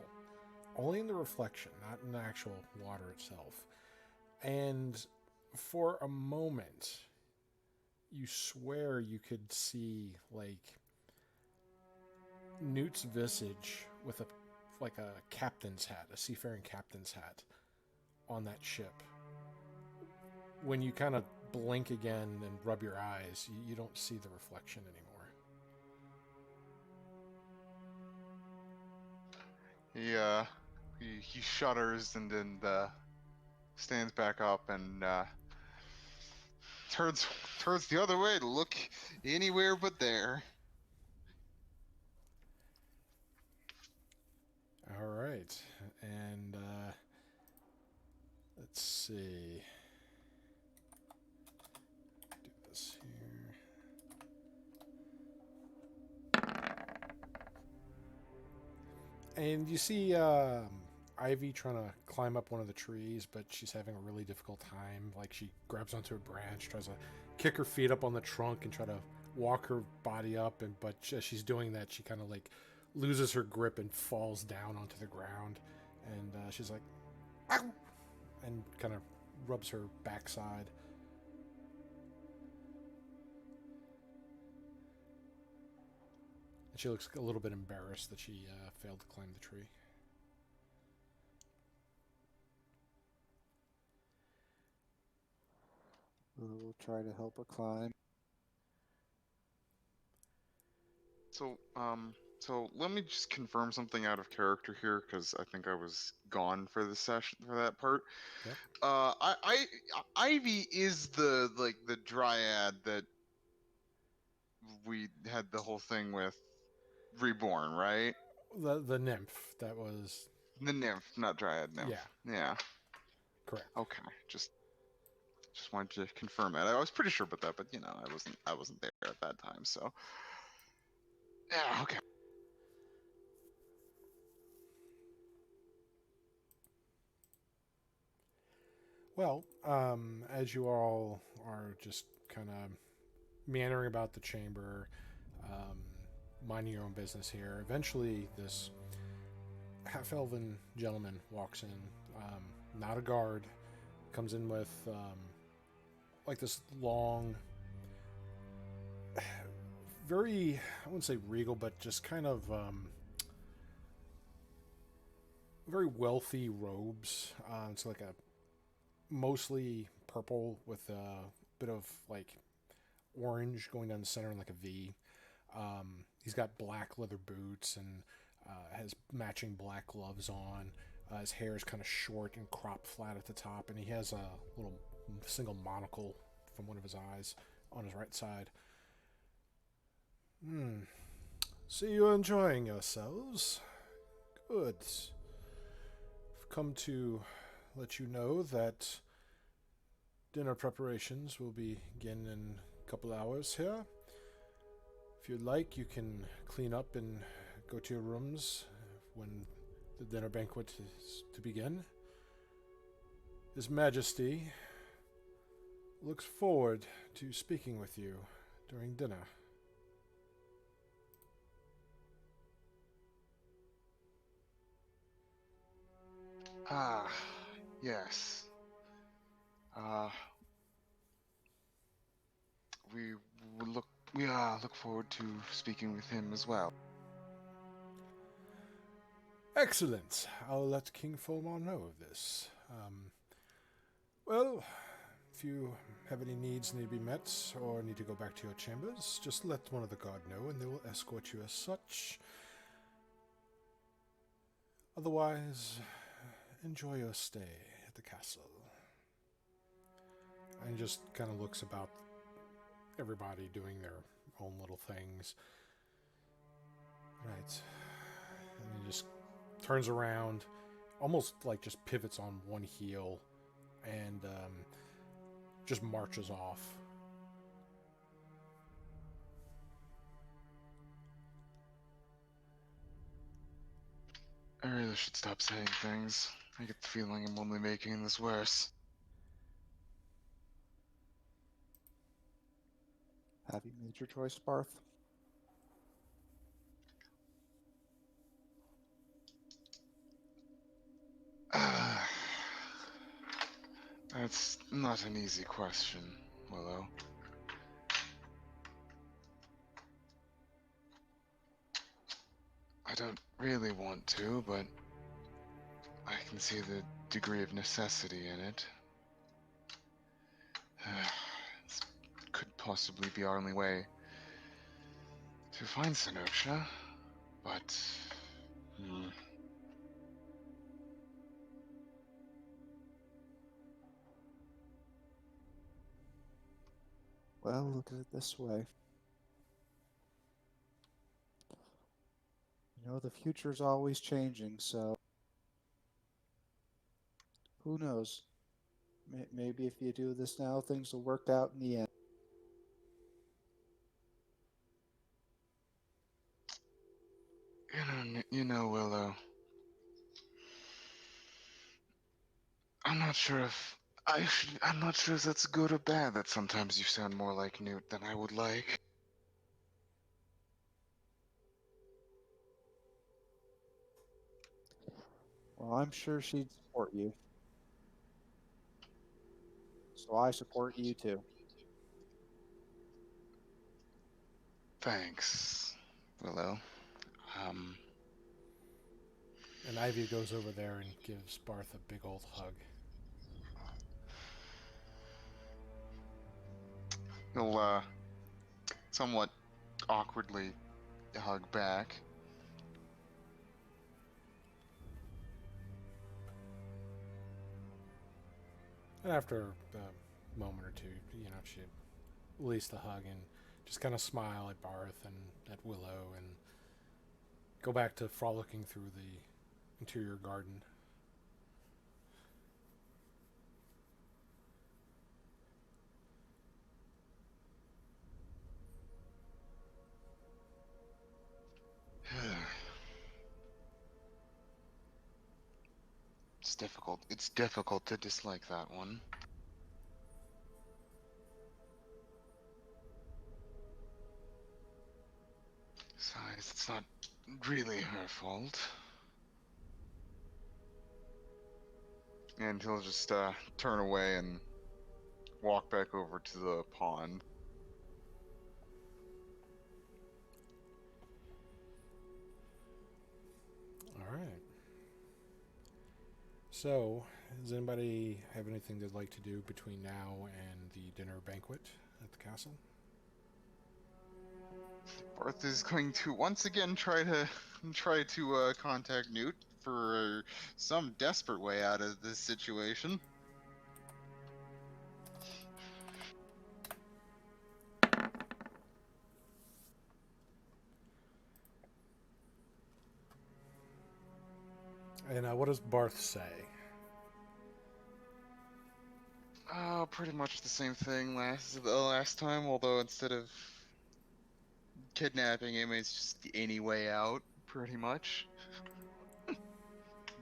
Only in the reflection, not in the actual water itself. And for a moment, you swear you could see like Newt's visage with a captain's hat, a seafaring captain's hat on that ship. When you kind of blink again and rub your eyes, you don't see the reflection anymore. He shudders and then stands back up and turns the other way to look anywhere but there. All right, and let's see. Do this here. And you see Ivy trying to climb up one of the trees, but she's having a really difficult time. Like, she grabs onto a branch, tries to kick her feet up on the trunk and try to walk her body up, but as she's doing that, she kind of like loses her grip and falls down onto the ground. And she's like, ow! And kind of rubs her backside. And she looks a little bit embarrassed that she failed to climb the tree. We'll try to help her climb. So let me just confirm something out of character here, because I think I was gone for the session for that part. Yep. Ivy is the dryad that we had the whole thing with Reborn, right? The nymph that was The nymph, not dryad nymph. Yeah. Correct. Okay, just wanted to confirm it. I was pretty sure about that, but I wasn't there at that time, so. Yeah, okay. Well, as you all are just kind of meandering about the chamber, um, minding your own business here, eventually this half-elven gentleman walks in, not a guard, comes in with like this long, very, I wouldn't say regal, but just kind of very wealthy robes. It's like a mostly purple with a bit of like orange going down the center in like a V. He's got black leather boots and has matching black gloves on. His hair is kind of short and cropped flat at the top, and he has a little single monocle from one of his eyes on his right side. See you enjoying yourselves. Good. I've come to let you know that dinner preparations will begin in a couple hours here. If you'd like, you can clean up and go to your rooms when the dinner banquet is to begin. His Majesty looks forward to speaking with you during dinner. Ah, yes. We will look. We look forward to speaking with him as well. Excellent. I'll let King Fulmar know of this. Well, if you have any needs need to be met or need to go back to your chambers, just let one of the guard know and they will escort you as such. Otherwise, enjoy your stay at the castle. And just kind of looks about everybody doing their own little things. Right. And he just turns around, almost like just pivots on one heel, and just marches off. I really should stop saying things. I get the feeling I'm only making this worse. Have you made your choice, Barth? That's not an easy question, Willow. I don't really want to, but I can see the degree of necessity in it. This could possibly be our only way to find Senosha, but... Well, look at it this way. You know, the future's always changing, so who knows? Maybe if you do this now, things will work out in the end. Willow. I'm not sure if I'm not sure if that's good or bad that sometimes you sound more like Newt than I would like. Well, I'm sure she'd support you. So I support you too. Thanks, Willow. And Ivy goes over there and gives Barth a big old hug. He'll, somewhat awkwardly hug back. And after a moment or two, you know, she released the hug and just kind of smile at Barth and at Willow and go back to frolicking through the interior garden. It's difficult. It's difficult to dislike that one. Besides, it's not really her fault. And he'll just turn away and walk back over to the pond. All right. So, does anybody have anything they'd like to do between now and the dinner banquet at the castle? Barth is going to once again try to contact Newt for some desperate way out of this situation. And what does Barth say? Pretty much the same thing the last time, although instead of kidnapping him, it's just any way out, pretty much.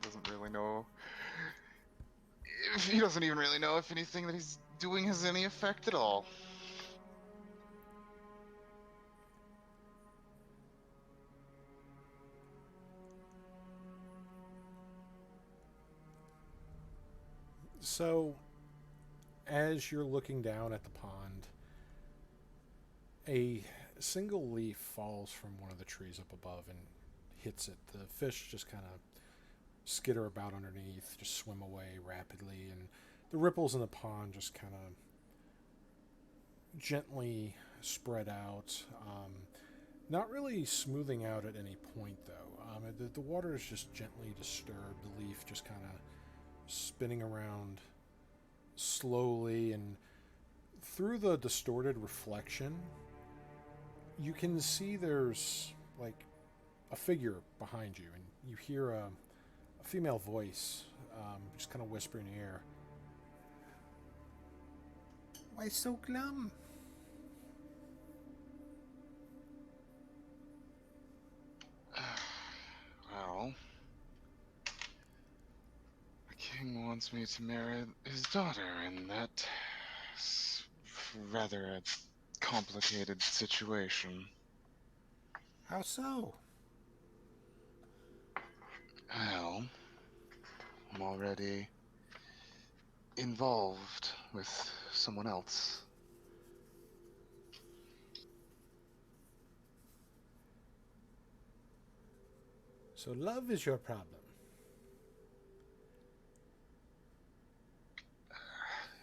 Doesn't really know. He doesn't even really know if anything that he's doing has any effect at all. So, as you're looking down at the pond, a single leaf falls from one of the trees up above and hits it. The fish just kind of skitter about underneath, just swim away rapidly, and the ripples in the pond just kind of gently spread out. Not really smoothing out at any point, though. The water is just gently disturbed. The leaf just kind of spinning around slowly, and through the distorted reflection, you can see there's like a figure behind you, and you hear a female voice just kind of whisper in the air. Why so glum? Well, the king wants me to marry his daughter, and that's rather a complicated situation. How so? Well, I'm already involved with someone else. So love is your problem.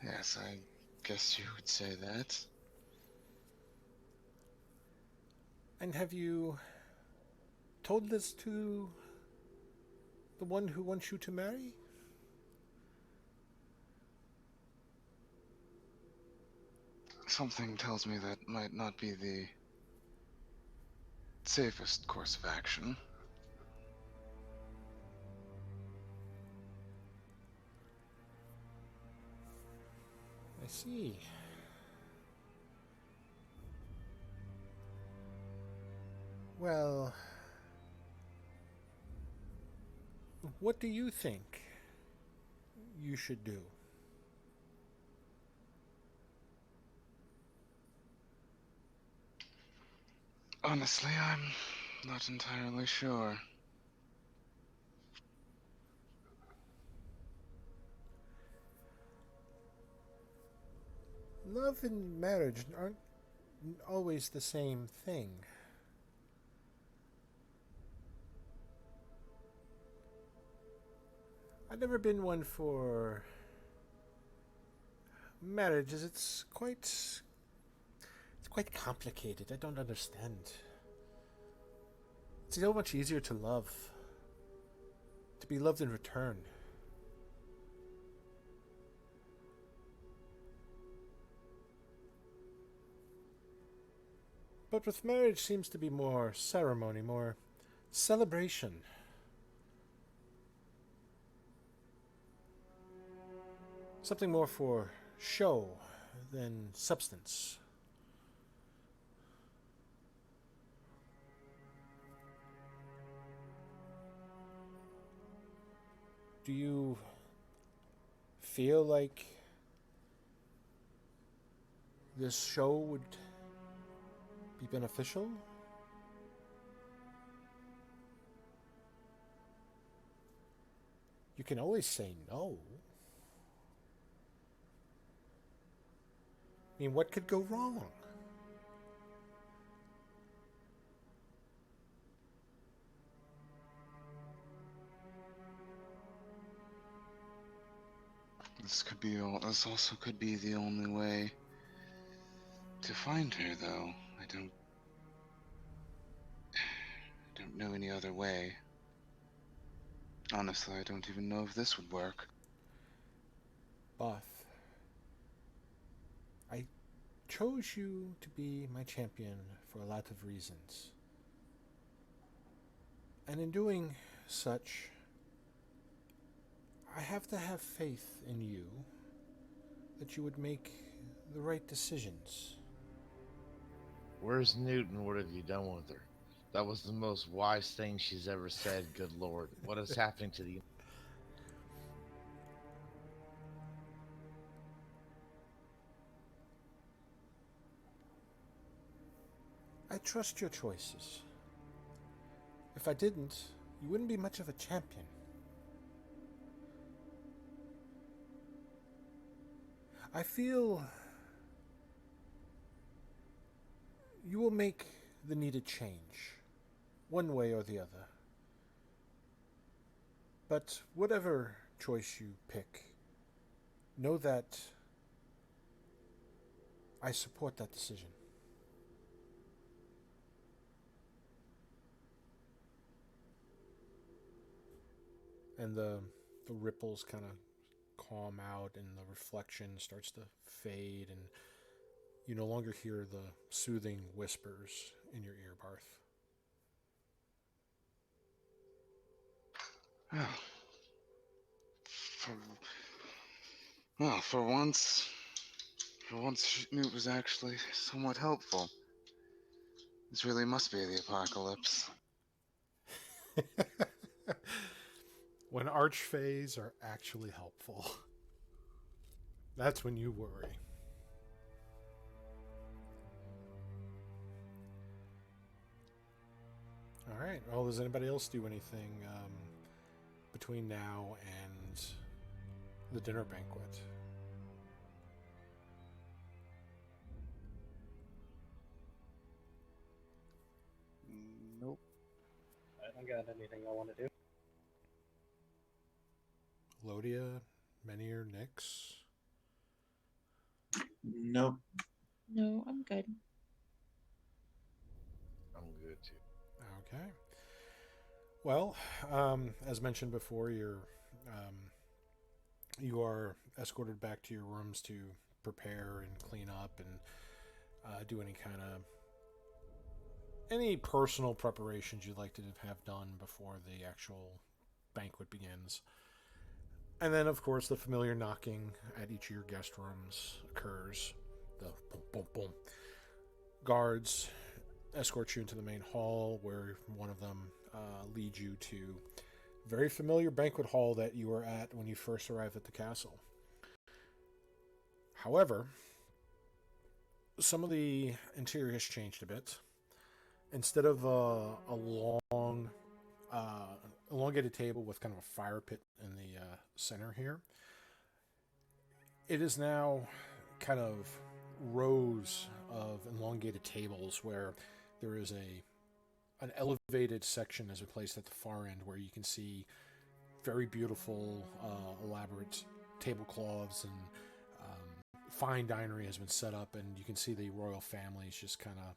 Yes, I guess you would say that. And have you told this to the one who wants you to marry? Something tells me that might not be the safest course of action. I see. Well, what do you think you should do? Honestly, I'm not entirely sure. Love and marriage aren't always the same thing. I've never been one for marriage, as it's quite complicated. I don't understand. It's so much easier to love, to be loved in return. But with marriage seems to be more ceremony, more celebration. Something more for show than substance. Do you feel like this show would be beneficial? You can always say no. I mean, what could go wrong? This also could be the only way to find her, though. I don't know any other way. Honestly, I don't even know if this would work. Buff, I chose you to be my champion for a lot of reasons. And in doing such, I have to have faith in you that you would make the right decisions. Where's Newton? What have you done with her? That was the most wise thing she's ever said, good lord. What is happening to the... I trust your choices. If I didn't, you wouldn't be much of a champion. I feel you will make the needed change, one way or the other. But whatever choice you pick, know that I support that decision. And the ripples kind of calm out and the reflection starts to fade and you no longer hear the soothing whispers in your ear, Barth. For once Newt was actually somewhat helpful. This really must be the apocalypse. When archfays are actually helpful, that's when you worry. All right. Well, does anybody else do anything between now and the dinner banquet? Nope. I don't got anything I want to do. Lodia, Menhir, Nyx? Nope. No, I'm good. I'm good too. Okay. Well, as mentioned before, you are escorted back to your rooms to prepare and clean up and do any personal preparations you'd like to have done before the actual banquet begins. And then, of course, the familiar knocking at each of your guest rooms occurs. The boom, boom, boom. Guards escort you into the main hall, where one of them leads you to a very familiar banquet hall that you were at when you first arrived at the castle. However, some of the interior has changed a bit. Instead of a long, elongated table with kind of a fire pit in the center here, it is now kind of rows of elongated tables where there is an elevated section as a place at the far end where you can see very beautiful, elaborate tablecloths and fine dinery has been set up, and you can see the royal families just kind of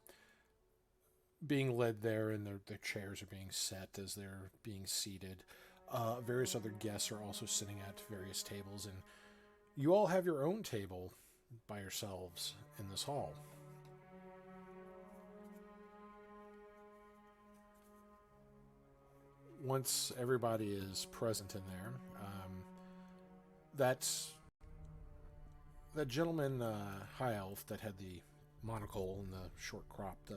being led there, and their chairs are being set as they're being seated. Various other guests are also sitting at various tables, and you all have your own table by yourselves in this hall. Once everybody is present in there, that gentleman, high elf, that had the monocle and the short cropped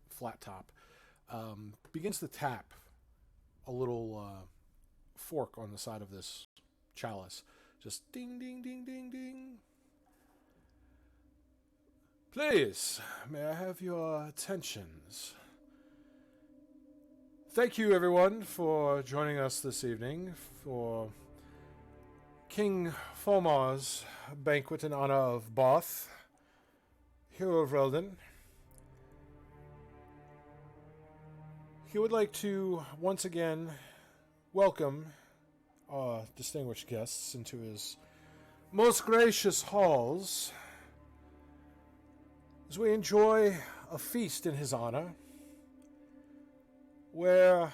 flat top, begins to tap a little fork on the side of this chalice. Just ding, ding, ding, ding, ding. Please, may I have your attentions? Thank you, everyone, for joining us this evening for King Fomar's banquet in honor of Barth, hero of Relden. He would like to once again welcome our distinguished guests into his most gracious halls as we enjoy a feast in his honor, where,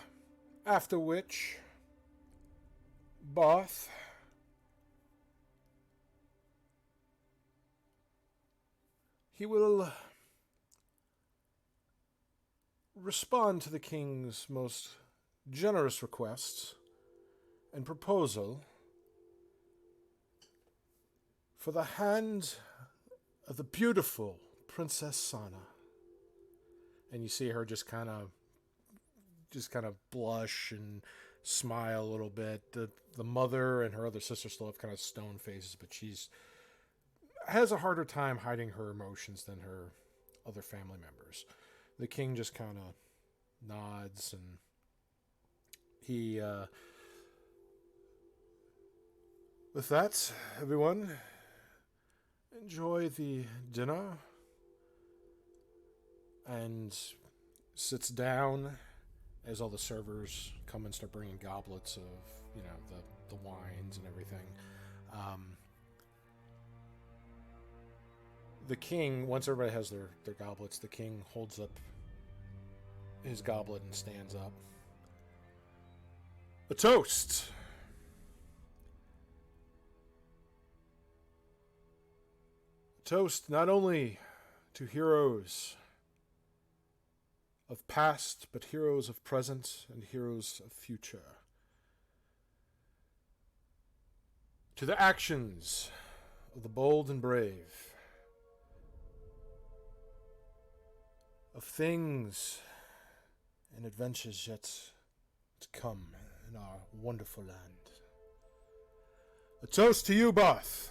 after which, Barth he will respond to the king's most generous request and proposal for the hand of the beautiful Princess Sana. And you see her just kind of blush and smile a little bit. The mother and her other sister still have kind of stone faces, but she's has a harder time hiding her emotions than her other family members. The king just kind of nods, and he with that, everyone, enjoy the dinner, and sits down as all the servers come and start bringing goblets of, the wines and everything. The king, once everybody has their goblets, the king holds up his goblet and stands up. A toast! A toast not only to heroes of past, but heroes of present and heroes of future. To the actions of the bold and brave, of things and adventures yet to come in our wonderful land. A toast to you, Barth,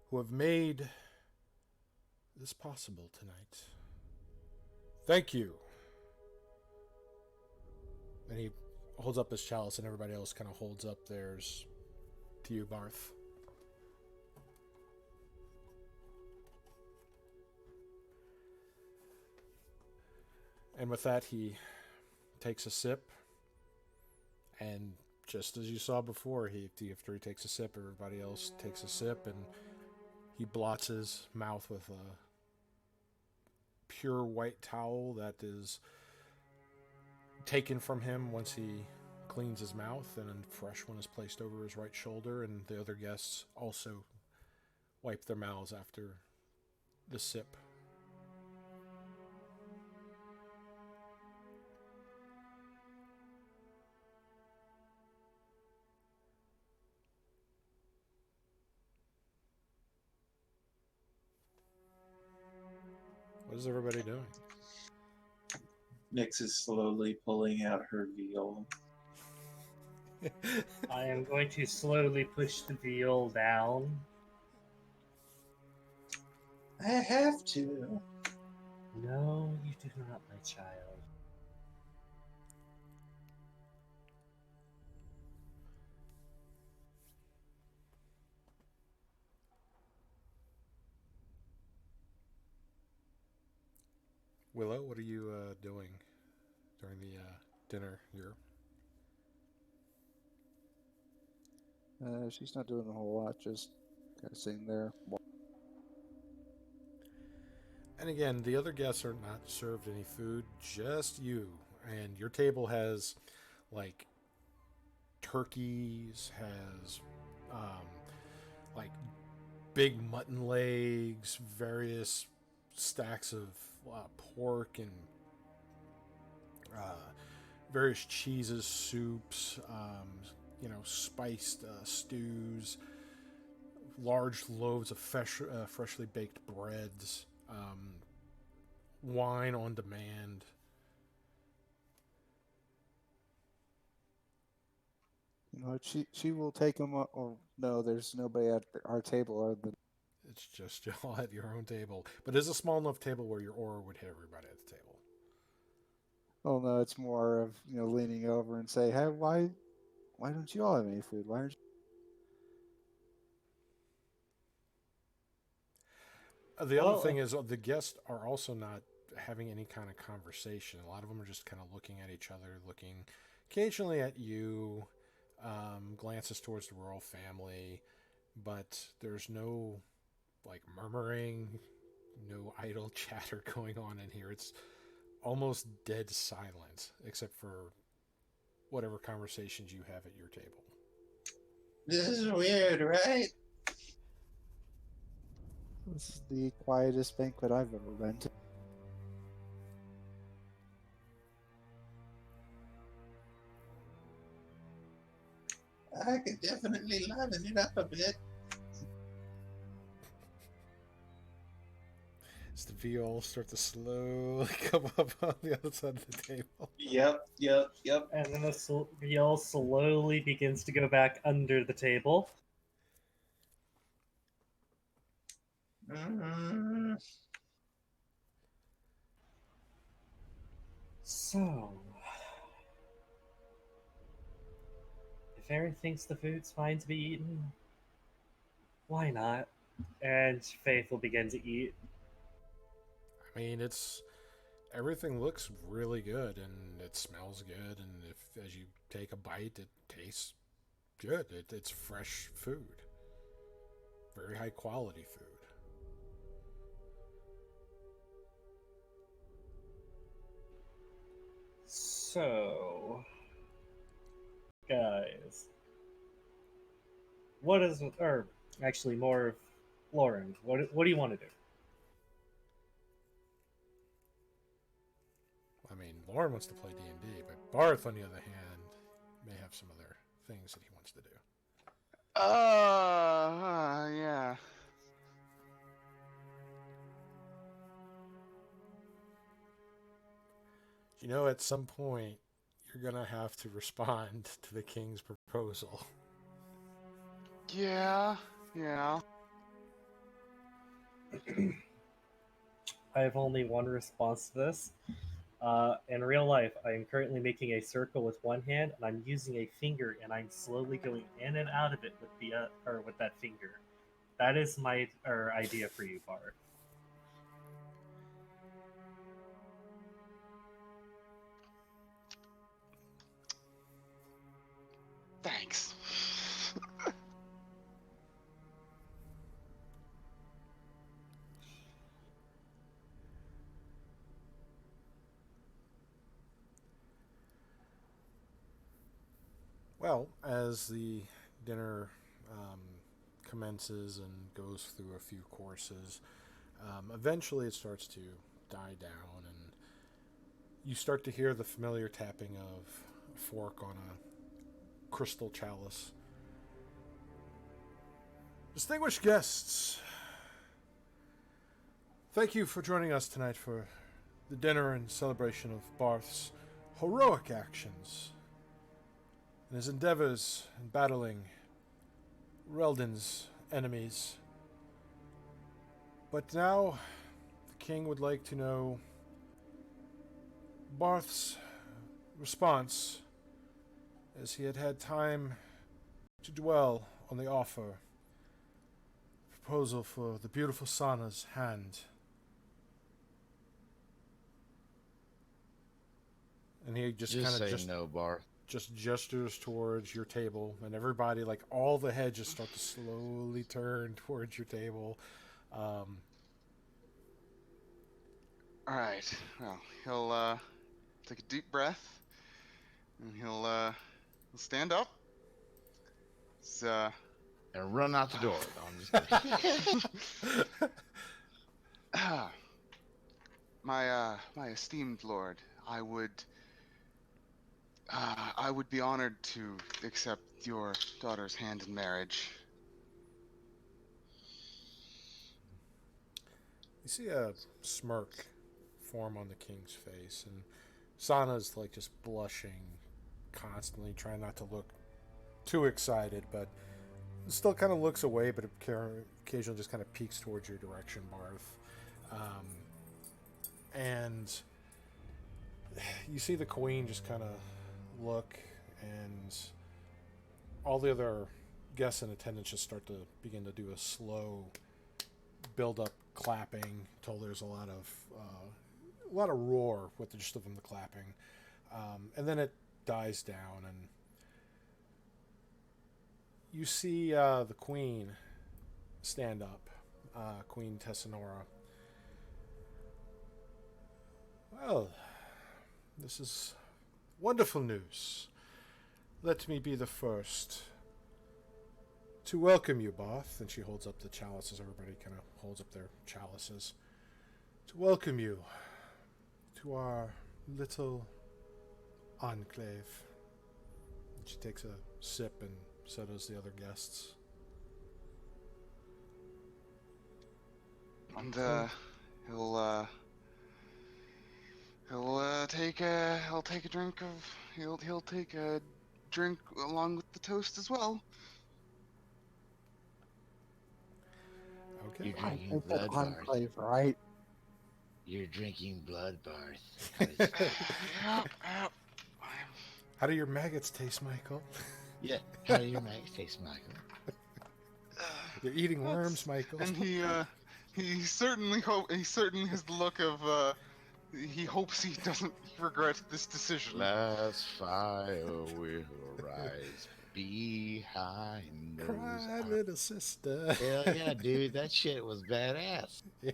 who have made this possible tonight. Thank you. And he holds up his chalice, and everybody else kind of holds up theirs to you, Barth. And with that, he takes a sip, and just as you saw before, after he takes a sip, everybody else takes a sip, and he blots his mouth with a pure white towel that is taken from him once he cleans his mouth, and a fresh one is placed over his right shoulder, and the other guests also wipe their mouths after the sip. What is everybody doing? Nyx is slowly pulling out her veal. I am going to slowly push the veal down. I have to. No, you do not, my child. Willow, what are you doing during the dinner here? She's not doing a whole lot, just kind of sitting there. And again, the other guests are not served any food, just you. And your table has, like, turkeys, has, like, big mutton legs, various stacks of pork, and various cheeses, soups, spiced stews, large loaves of freshly baked breads, wine on demand. You know, she will take him. Or no, there's nobody at our table other than. It's just y'all at your own table, but it's a small enough table where your aura would hit everybody at the table. Oh no, it's more of leaning over and say, "Hey, why don't you all have any food? Why aren't you?" The other Well, thing is the guests are also not having any kind of conversation. A lot of them are just kind of looking at each other, looking occasionally at you, glances towards the royal family, but there's no like murmuring, no idle chatter going on in here. It's almost dead silence, except for whatever conversations you have at your table. This is weird, right? This is the quietest banquet I've ever been to. I could definitely liven it up a bit. As the viols start to slowly come up on the other side of the table. Yep. and then the yell slowly begins to go back under the table. Mm-hmm. So, if Aaron thinks the food's fine to be eaten, why not? And Faith will begin to eat. I mean, everything looks really good and it smells good, and if as you take a bite, it tastes good. It's fresh food, very high quality food. So, guys, what is, or actually more of Lauren, what do you want to do? I mean, Lauren wants to play D&D, but Barth, on the other hand, may have some other things that he wants to do. Yeah. You know, at some point, you're gonna have to respond to the king's proposal. Yeah. I have only one response to this. In real life, I am currently making a circle with one hand, and I'm using a finger, and I'm slowly going in and out of it with the or with that finger. That is my idea for you, Bart. Thanks. Well, as the dinner commences and goes through a few courses, eventually it starts to die down, and you start to hear the familiar tapping of a fork on a crystal chalice. Distinguished guests, thank you for joining us tonight for the dinner in celebration of Barth's heroic actions and his endeavors in battling Reldon's enemies. But now, the king would like to know Barth's response, as he had had time to dwell on the offer, proposal for the beautiful Sana's hand. And he just kind of say no, Barth. just gestures towards your table, and everybody, like all the heads, just start to slowly turn towards your table. All right. Well, he'll take a deep breath, and he'll stand up. And run out the door. No, I'm just kidding. My esteemed lord, I would be honored to accept your daughter's hand in marriage. You see a smirk form on the king's face, and Sana's like just blushing constantly, trying not to look too excited, but still kind of looks away, but occasionally just kind of peeks towards your direction, Barth. And you see the queen just kind of look, and all the other guests in attendance just start to begin to do a slow build-up clapping. Till there's a lot of roar with the just of them the clapping, and then it dies down, and you see the queen stand up, Queen Tessanora. Well, this is wonderful news. Let me be the first to welcome you, Barth. And she holds up the chalices. Everybody kind of holds up their chalices. To welcome you to our little enclave. And she takes a sip, and so does the other guests. And he'll take a drink of he'll take a drink along with the toast as well. Okay. You're I drinking think that blood, Barth. enclave, right? You're drinking blood, Barth. Yep. How do your maggots taste, Michael? Yeah. How do your mags taste, Michael? You're eating worms, Michael. And he certainly has the look of he hopes he doesn't regret this decision. Last fire will rise behind those Cry, eyes. little sister. Hell yeah, dude. That shit was badass. Yeah.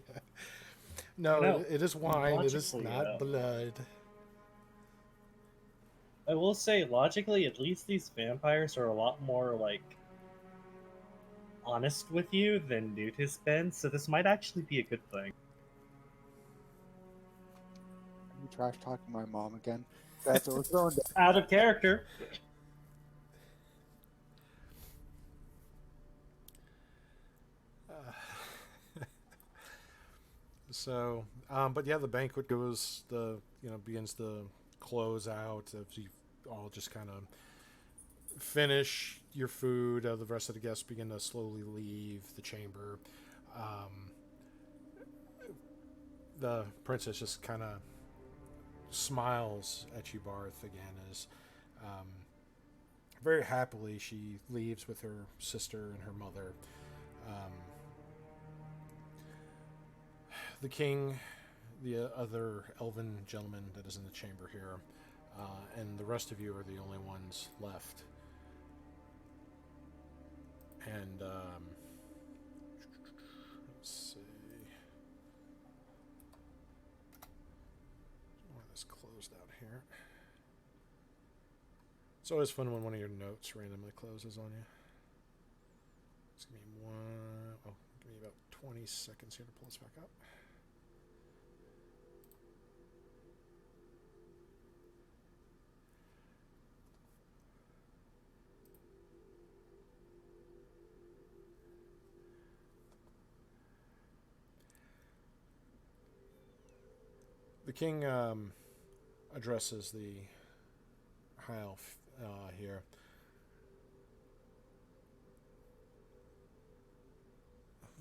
No, No, it is wine. It is logically, not blood. I will say, logically, at least these vampires are a lot more, like, honest with you than Newt has been, so this might actually be a good thing. Are you trash talking my mom again? That's what we're throwing down. Out of character. So, but yeah, the banquet begins to close out. If you all just kind of finish your food, the rest of the guests begin to slowly leave the chamber. The princess just kind of smiles at you, Barth, again, as very happily she leaves with her sister and her mother. The king, the other elven gentleman that is in the chamber here, and the rest of you are the only ones left. And let's see. Why this closed out here? It's always fun when one of your notes randomly closes on you. Just give me give me about 20 seconds here to pull this back up. The king addresses the high elf here.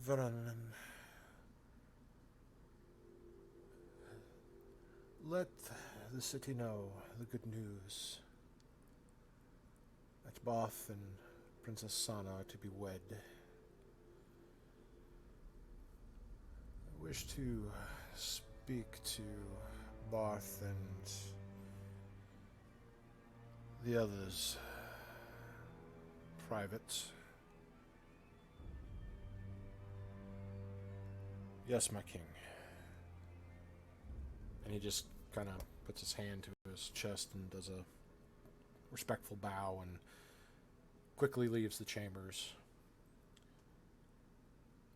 Varanen, let the city know the good news that Barth and Princess Sana are to be wed. I wish to speak to Barth and the others private. Yes, my king. And he just kind of puts his hand to his chest and does a respectful bow and quickly leaves the chambers.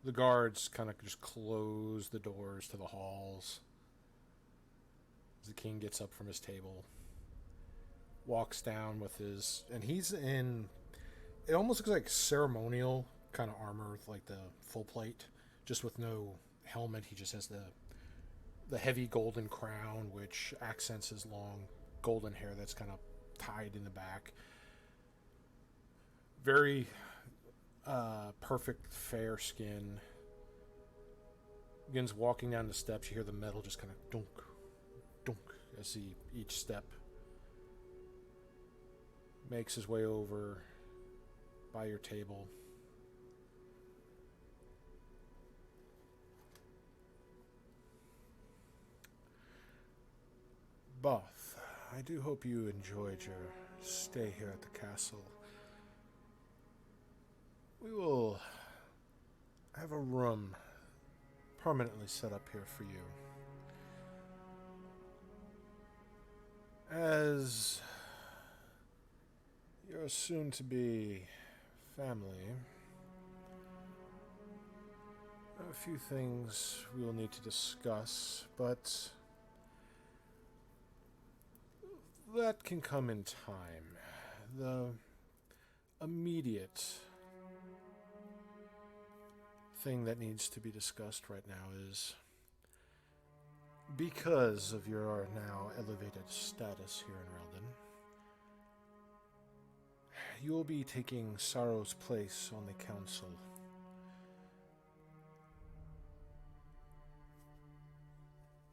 The guards kind of just close the doors to the halls. As the king gets up from his table, walks down with his, and he's in, it almost looks like ceremonial kind of armor, like the full plate, just with no helmet. He just has the heavy golden crown, which accents his long golden hair that's kind of tied in the back. Very perfect, fair skin. Begins walking down the steps. You hear the metal just kind of dunk, dunk as he each step makes his way over by your table. Both, I do hope you enjoyed your stay here at the castle. We will have a room permanently set up here for you. As your soon-to-be family, a few things we will need to discuss, but that can come in time. The immediate thing that needs to be discussed right now is, because of your now elevated status here in Reldon, you will be taking Sorrow's place on the council.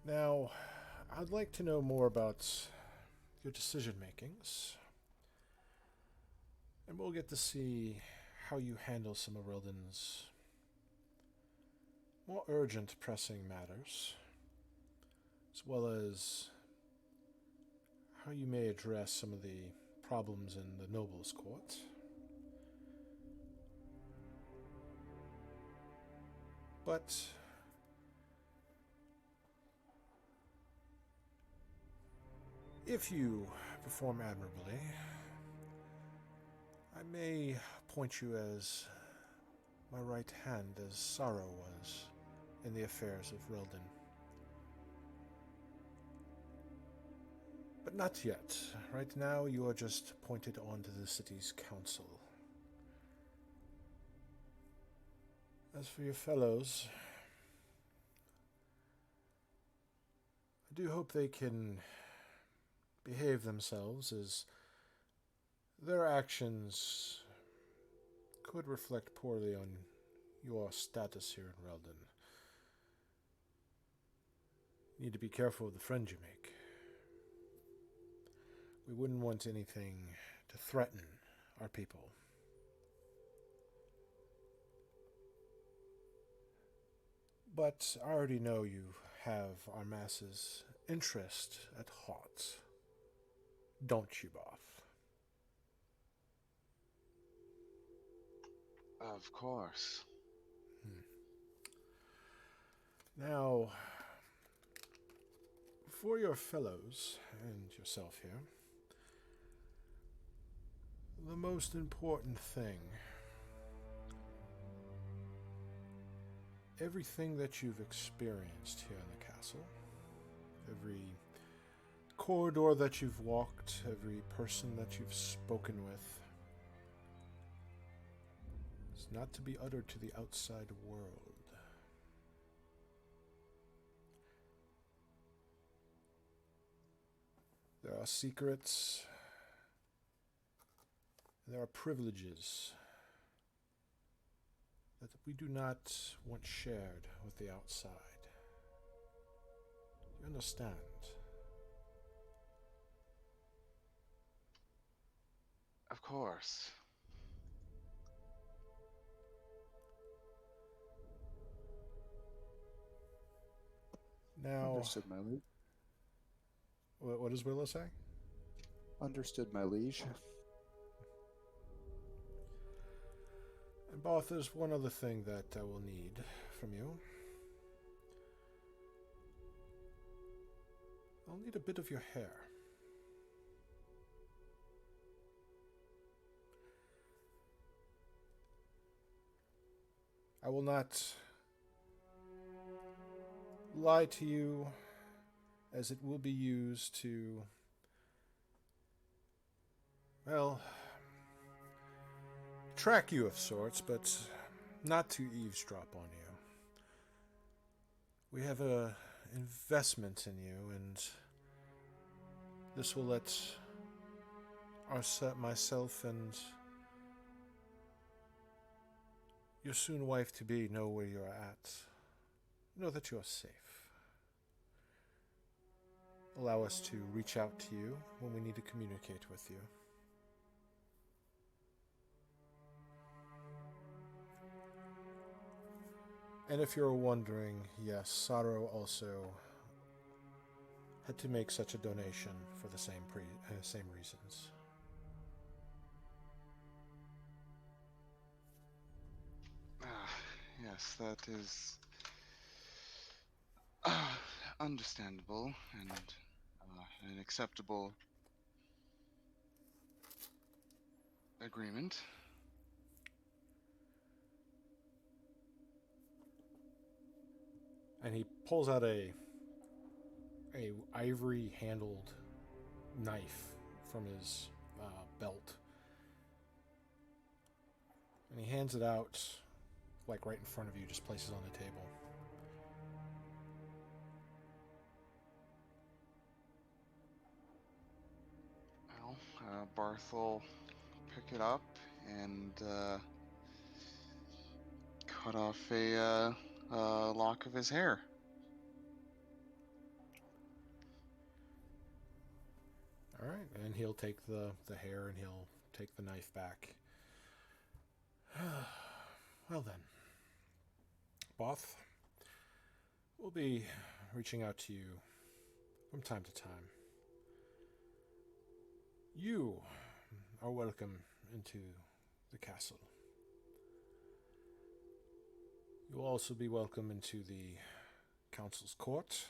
Now, I'd like to know more about your decision makings, and we'll get to see how you handle some of Reldon's more urgent, pressing matters, as well as how you may address some of the problems in the Nobles' Court. But if you perform admirably, I may appoint you as my right hand, as Sorrow was in the affairs of Reldon. But not yet. Right now, you are just appointed onto the city's council. As for your fellows, I do hope they can behave themselves, as their actions could reflect poorly on your status here in Reldon. You need to be careful of the friends you make. We wouldn't want anything to threaten our people. But I already know you have our masses' interest at heart. Don't you, Both? Of course. Now, for your fellows and yourself here, the most important thing, everything that you've experienced here in the castle, every corridor that you've walked, every person that you've spoken with, is not to be uttered to the outside world. There are secrets, there are privileges that we do not want shared with the outside. You understand? Of course. Now, Understood, my liege. what does Willow say? Understood, my liege. And Both, there's one other thing that I will need from you. I'll need a bit of your hair. I will not lie to you, as it will be used to, well, track you of sorts, but not to eavesdrop on you. We have a investment in you, and this will let myself and your soon wife-to-be know where you are at. Know that you are safe. Allow us to reach out to you when we need to communicate with you. And if you're wondering, yes, Saro also had to make such a donation for the same reasons. Yes, that is understandable and an acceptable agreement. And he pulls out a ivory handled knife from his belt, and he hands it out like right in front of you, just places on the table. Well, Barth will pick it up and cut off a lock of his hair. All right, and he'll take the hair and he'll take the knife back. Well then, Both, we'll be reaching out to you from time to time. You are welcome into the castle. You will also be welcome into the council's court.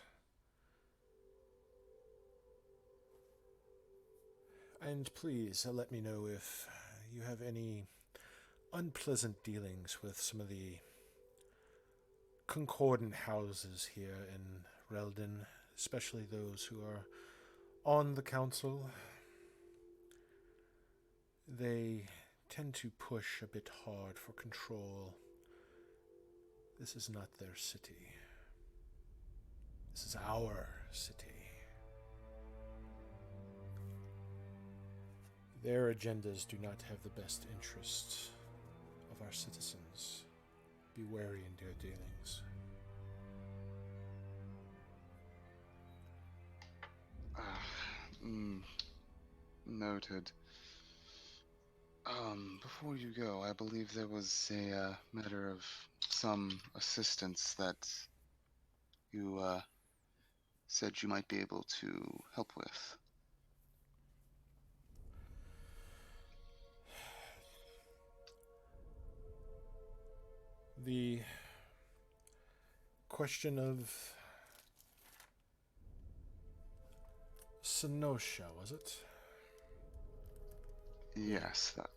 And please let me know if you have any unpleasant dealings with some of the concordant houses here in Reldon, especially those who are on the council. They tend to push a bit hard for control. This is not their city. This is our city. Their agendas do not have the best interests of our citizens. Be wary in your dealings. Noted. Before you go, I believe there was a matter of some assistance that you said you might be able to help with. The question of Senosha, was it? Yes, that.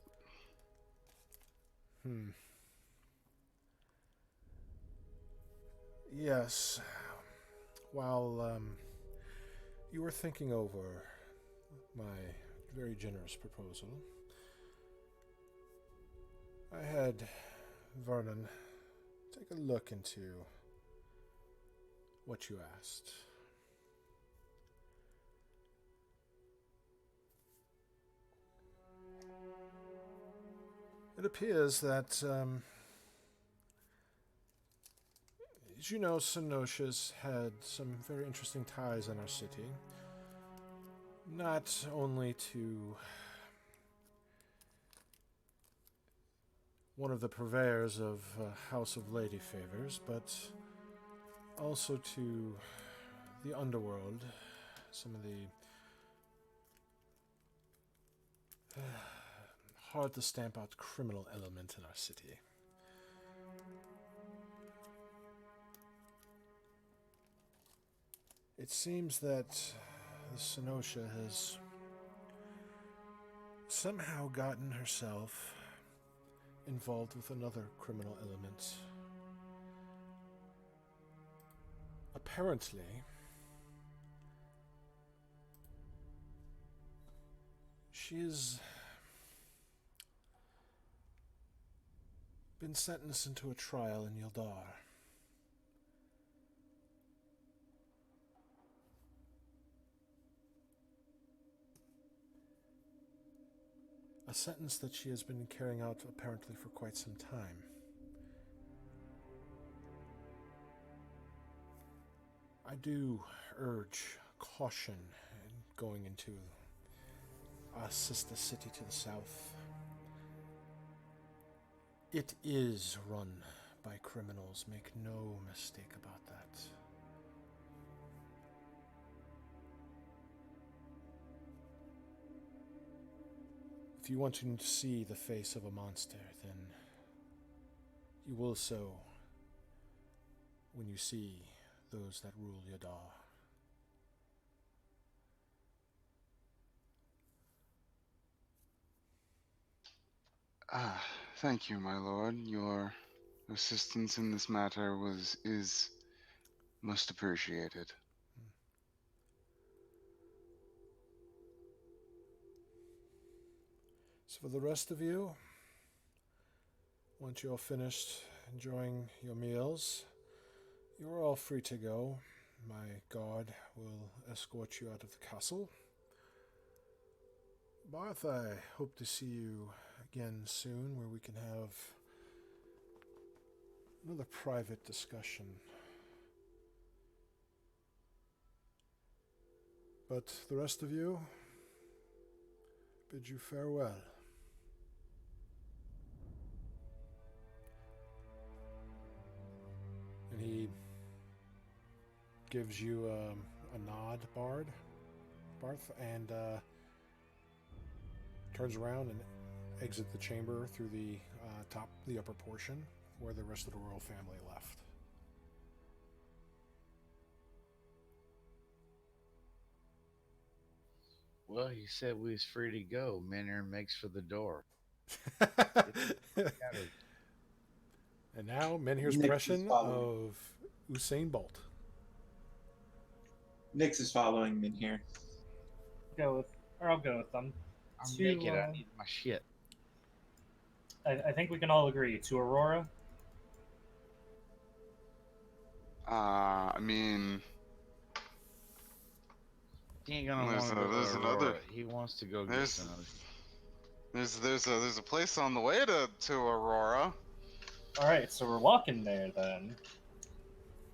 Yes. While you were thinking over my very generous proposal, I had Vernon take a look into what you asked. It appears that, as you know, Senosha's had some very interesting ties in our city. Not only to one of the purveyors of House of Lady Favors, but also to the underworld, some of the hard to stamp out criminal element in our city. It seems that Senosha has somehow gotten herself involved with another criminal element. Apparently, she's been sentenced into a trial in Yildar. A sentence that she has been carrying out apparently for quite some time. I do urge caution in going into our sister city to the south. It is run by criminals, make no mistake about that. If you want to see the face of a monster, then you will so when you see those that rule Yadar. Ah, thank you, my lord. Your assistance in this matter is most appreciated. So for the rest of you, once you're finished enjoying your meals, you're all free to go. My guard will escort you out of the castle. Barth, I hope to see you again soon where we can have another private discussion. But the rest of you, bid you farewell. And he gives you a nod, Barth, and turns around and exits the chamber through the upper portion where the rest of the royal family left. Well, he said we was free to go. Minner makes for the door. And now, Menhir's Nyx is impression following. of Usain Bolt. Nyx is following in here. I'll go with them. I'm To, naked. I need my shit. I think we can all agree to Aurora. I mean, He ain't gonna There's want to a- go there's to another- Aurora. He wants to go get there's some. there's a place on the way to Aurora. All right, so we're walking there then.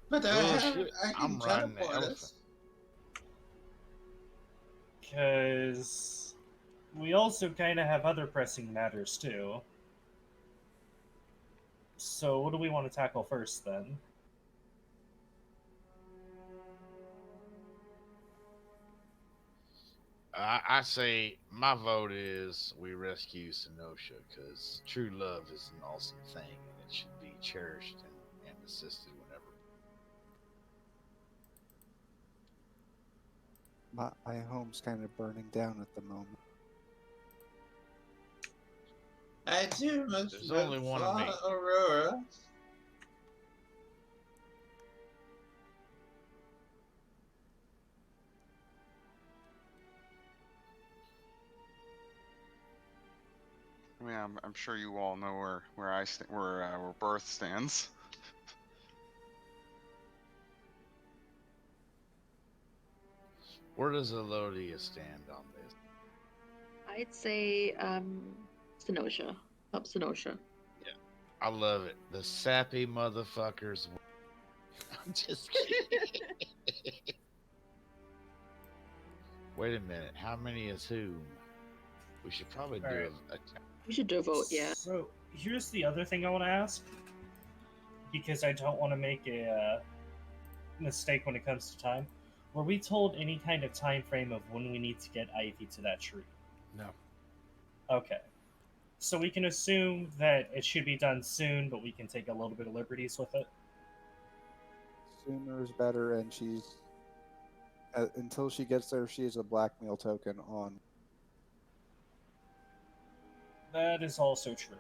But Bullshit. I I'm can riding the teleport elephant. us. Because we also kind of have other pressing matters too. So what do we want to tackle first then? I say my vote is we rescue Senosha because true love is an awesome thing and it should be cherished and assisted whenever. My home's kind of burning down at the moment. I do much There's only one of me. Aurora. I mean, I'm sure you all know where Birth stands. Where does Elodia stand on this? I'd say Senosha. Up Senosha. I love it. The sappy motherfuckers. I'm just kidding. Wait a minute. How many is whom? We should probably do Alright. a We should do a vote, yeah. So here's the other thing I want to ask, because I don't want to make a mistake when it comes to time. Were we told any kind of time frame of when we need to get Ivy to that tree? No. Okay. So we can assume that it should be done soon, but we can take a little bit of liberties with it. Sooner is better, and she's until she gets there, she is a blackmail token on. That is also true.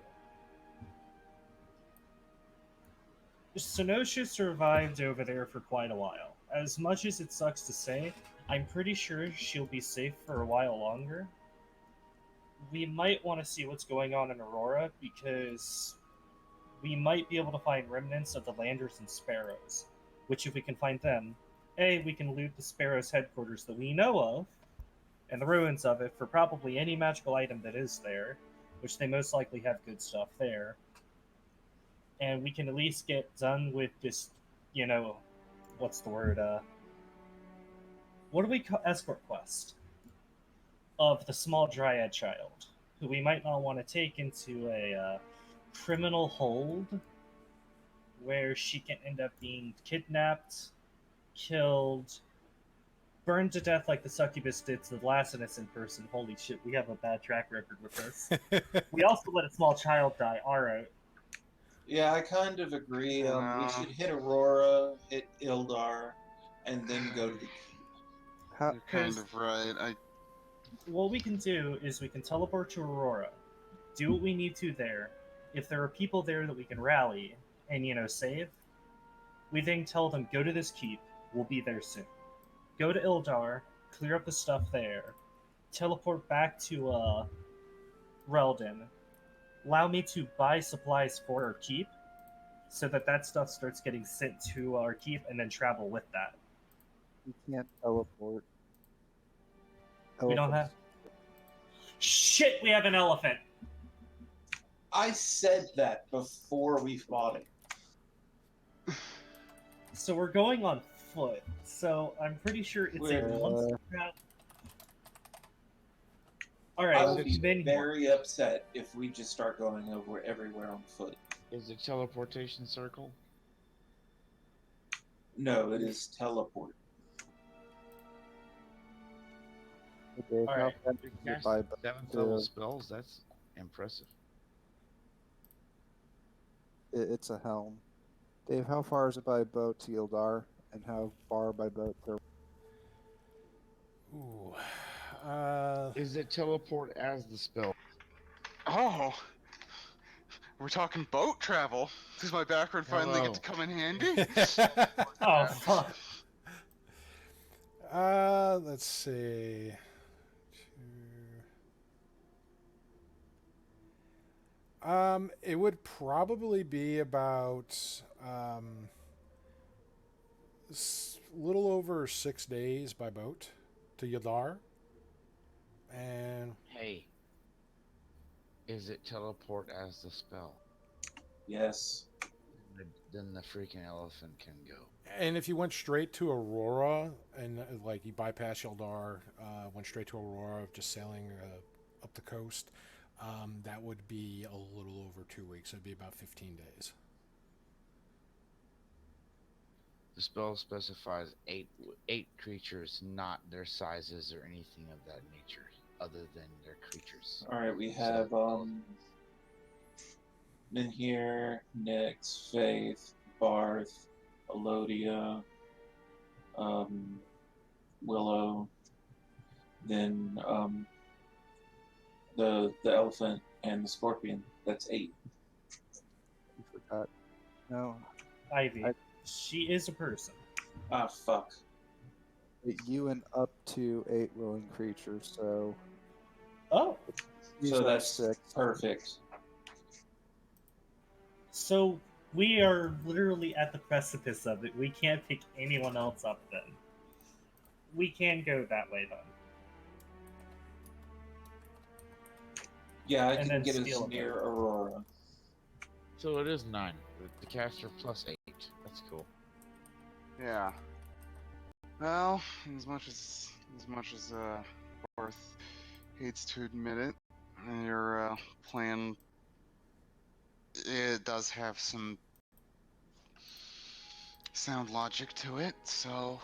Senosha survived over there for quite a while. As much as it sucks to say, I'm pretty sure she'll be safe for a while longer. We might want to see what's going on in Aurora, because we might be able to find remnants of the Landers and Sparrows. Which, if we can find them, A, we can loot the Sparrows' headquarters that we know of, and the ruins of it for probably any magical item that is there, which they most likely have good stuff there. And we can at least get done with this, what's the word, what do we call escort quest of the small dryad child, who we might not want to take into a criminal hold, where she can end up being kidnapped, killed, burned to death like the succubus did to the last innocent person. Holy shit, we have a bad track record with this. We also let a small child die. Alright. Yeah, I kind of agree. We No. should hit Aurora, hit Ildar, and then go to the keep. How, You're kind 'Cause- of right. What we can do is we can teleport to Aurora, do what we need to there. If there are people there that we can rally and, save, we then tell them, go to this keep, we'll be there soon. Go to Ildar, clear up the stuff there, teleport back to Reldon, allow me to buy supplies for our keep, so that stuff starts getting sent to our keep, and then travel with that. you can't teleport. We don't have... Shit, we have an elephant! I said that before we fought it. So we're going on foot, so I'm pretty sure it's a We're- monster trap. I Alright, will be then very upset if we just start going over everywhere on foot. Is it teleportation circle? No, it is teleport. Dave, how Alright. fast You can you cast buy 7th to- level spells? That's impressive. It's a helm. Dave, how far is it by boat to Ildar, and how far by boat to? Ooh. Is it teleport as the spell? Oh, we're talking boat travel. Does my background finally get to come in handy? Oh, fuck. Let's see. It would probably be about little over 6 days by boat to Yadar. And Hey. Is it teleport as the spell? Yes. Then the freaking elephant can go. And if you went straight to Aurora and like you bypass Yaldar, went straight to Aurora, just sailing up the coast, that would be a little over 2 weeks. It'd be about 15 days. The spell specifies eight creatures, not their sizes or anything of that nature, other than their creatures. All right, we have Minhir, Nyx, Faith, Barth, Elodia, Willow, then the elephant and the scorpion. That's 8. You forgot. No, Ivy. I- She is a person. Ah, fuck. you and up to 8 willing creatures. So Oh, these So are that's 6. perfect. so we are literally at the precipice of it. We can't pick anyone else up then. We can go that way then. Yeah, I And can then get us steal a near Aurora. So it is 9. The caster plus 8. That's cool. Yeah. Well, as much as Barth hates to admit it, your plan it does have some sound logic to it. So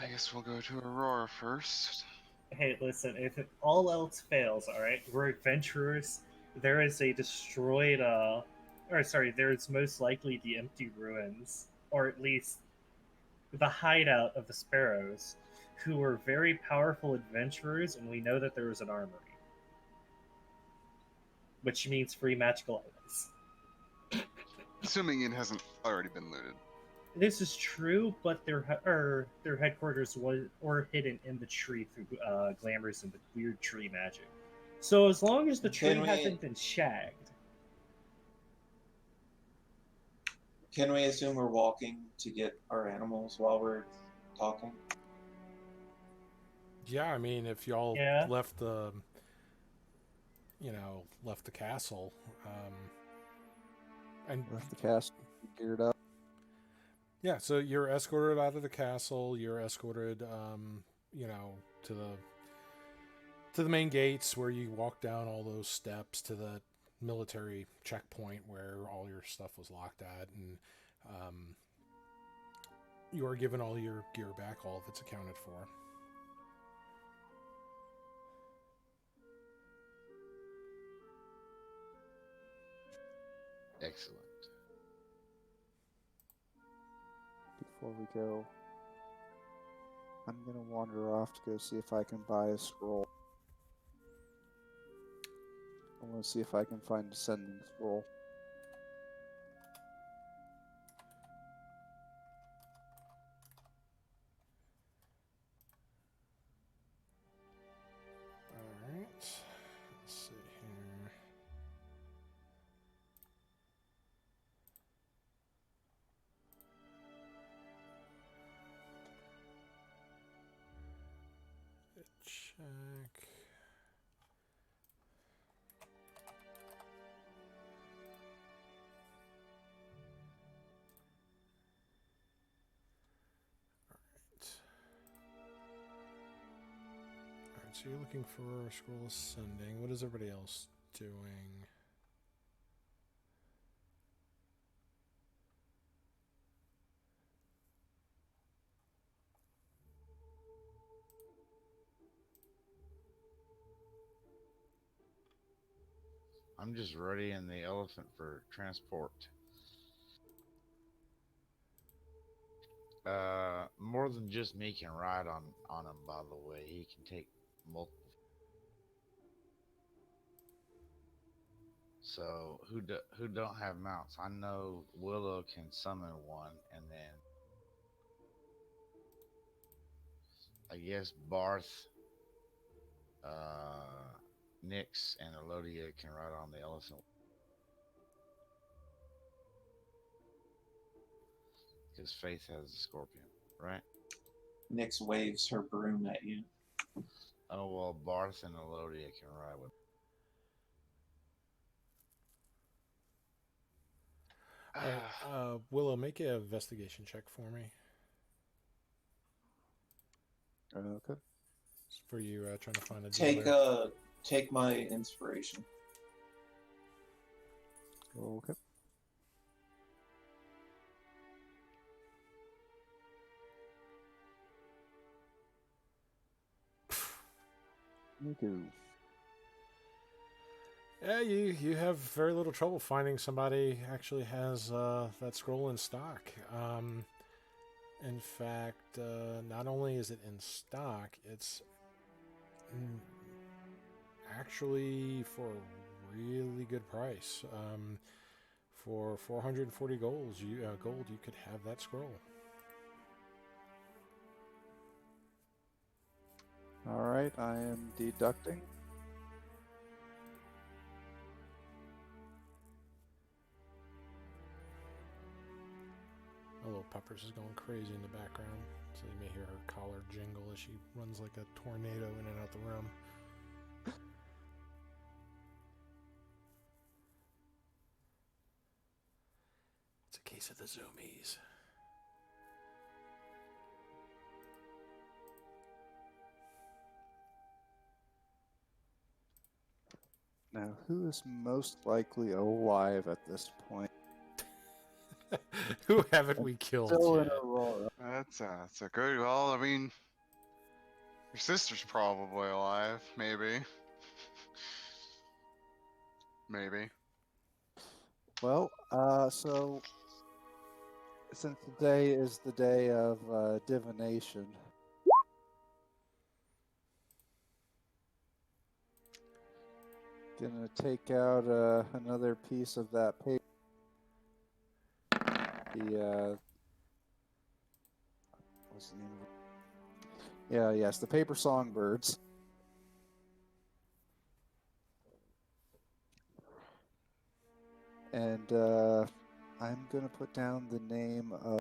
I guess we'll go to Aurora first. Hey, listen, if it all else fails, alright, we're adventurers. There is a destroyed, there's most likely the empty ruins, or at least the hideout of the Sparrows, who were very powerful adventurers, and we know that there was an armory. Which means free magical items. Assuming it hasn't already been looted. This is true, but their headquarters were hidden in the tree through glamours and the weird tree magic. So as long as the tree Can we- hasn't been shagged, Can we assume we're walking to get our animals while we're talking? Yeah, I mean, if y'all Yeah. left the castle, and Left the cast geared up. Yeah, so you're escorted out of the castle. You're escorted, to the main gates where you walk down all those steps to the military checkpoint where all your stuff was locked at, and you are given all your gear back, all of it's accounted for. Excellent. Before we go, I'm gonna wander off to go see if I can buy a scroll. I want to see if I can find a sending scroll. All right. Let's see here. Check. Alright, so you're looking for a scroll ascending. What is everybody else doing? I'm just readying the elephant for transport. More than just me can ride on him, by the way. He can take multiple. So who don't have mounts? I know Willow can summon one, and then I guess Barth, Nyx, and Elodia can ride on the elephant. Because Faith has the scorpion, right? Nyx waves her broom at you. Oh well, Barth and Elodia can ride with. Alright, Willow, make an investigation check for me. Okay. It's for you trying to find a dealer. Take my inspiration. Okay. You do. Yeah, you have very little trouble finding somebody actually has that scroll in stock. In fact, not only is it in stock, it's actually for a really good price. For 440 gold, you could have that scroll. All right, I am deducting. My little Peppers is going crazy in the background, so you may hear her collar jingle as she runs like a tornado in and out the room. It's a case of the zoomies. Now, who is most likely alive at this point? Who haven't we killed Still in yet? Aurora. That's a good. Well, I mean, your sister's probably alive. Maybe. Maybe. Well, so since today is the day of divination, gonna take out another piece of that paper. What's the name of it? Yeah, yes, the paper songbirds. And I'm gonna put down the name of.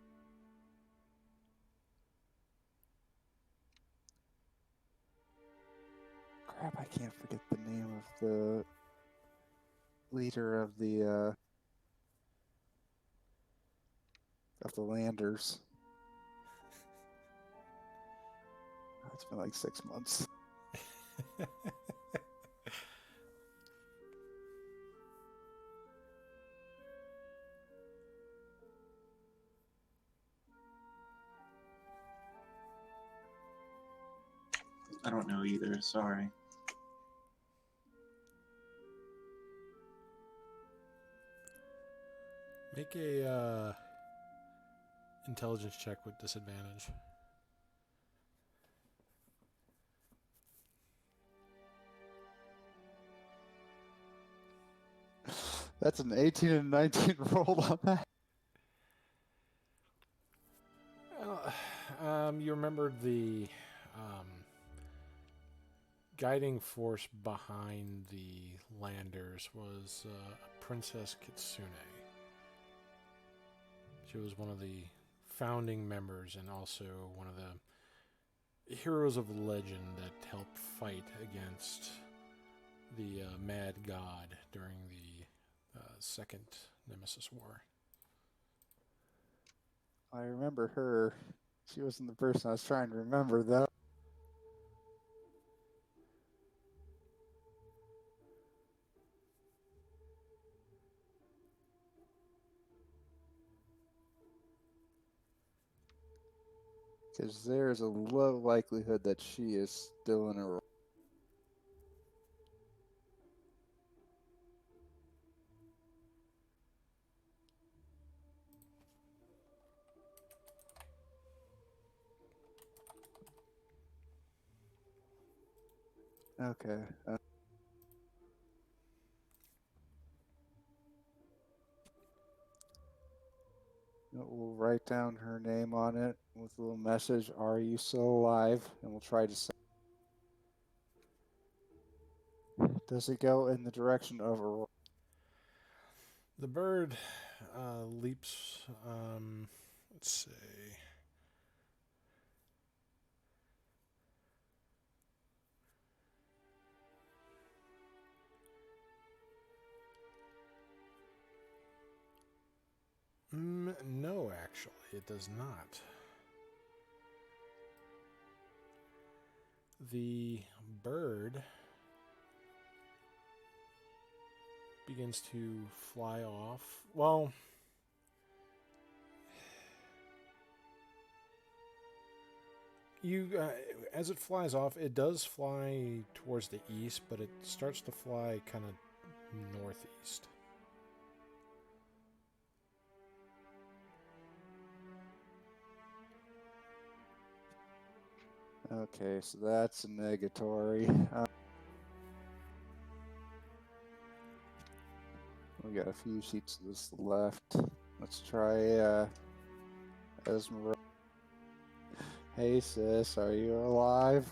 Crap, I can't forget the name of the leader of the of the landers. It's been like 6 months. I don't know either. Sorry. Make a intelligence check with disadvantage. That's an 18 and 19 rolled on that. You remembered the guiding force behind the Landers was Princess Kitsune. She was one of the founding members and also one of the heroes of legend that helped fight against the Mad God during the Second Nemesis War. I remember her. She wasn't the person I was trying to remember, though. Because there's a low likelihood that she is still in a. Okay. We'll write down her name on it with a little message. Are you still alive? And we'll try to say. Does it go in the direction of Aurora? The bird leaps, let's see. No, actually, it does not. The bird begins to fly off. Well, as it flies off, it does fly towards the east, but it starts to fly kind of northeast. Okay, so that's a negatory. We got a few sheets of this left. Let's try Esmeralda. Hey sis, are you alive?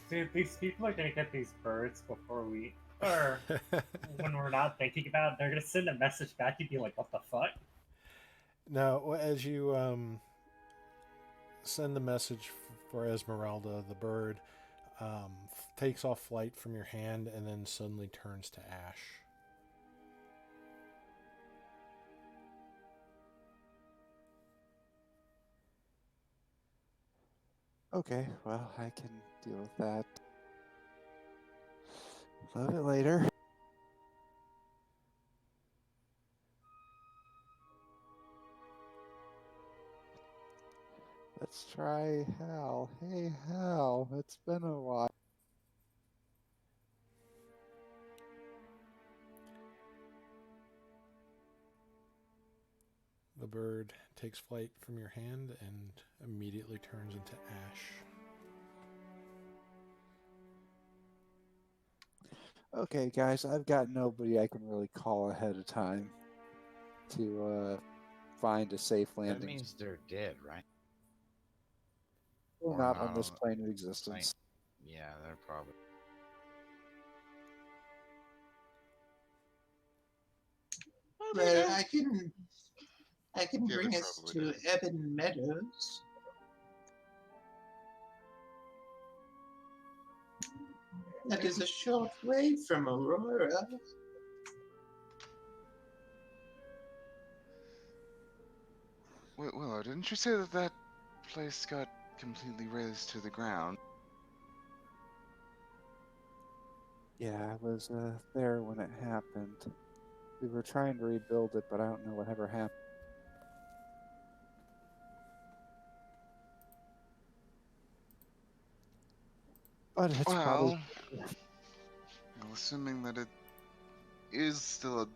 Dude, these people are gonna get these birds before we, or when we're not thinking about it, they're gonna send a message back and be like, what the fuck? Now, as you send the message for Esmeralda, the bird takes off flight from your hand and then suddenly turns to ash. Okay, well, I can deal with that. A little bit later. Let's try Hal. Hey, Hal, it's been a while. The bird takes flight from your hand and immediately turns into ash. Okay, guys, I've got nobody I can really call ahead of time to find a safe landing. That means they're dead, right? Or or not not on this on- plane of existence. Yeah, they're probably. Well, I can Yeah, bring they're us probably to Ebon Meadows. That is a short way from Aurora. Wait, Willow, didn't you say that that place got completely razed to the ground? Yeah, I was there when it happened. We were trying to rebuild it, but I don't know whatever happened. But it's probably Well, assuming that it is still a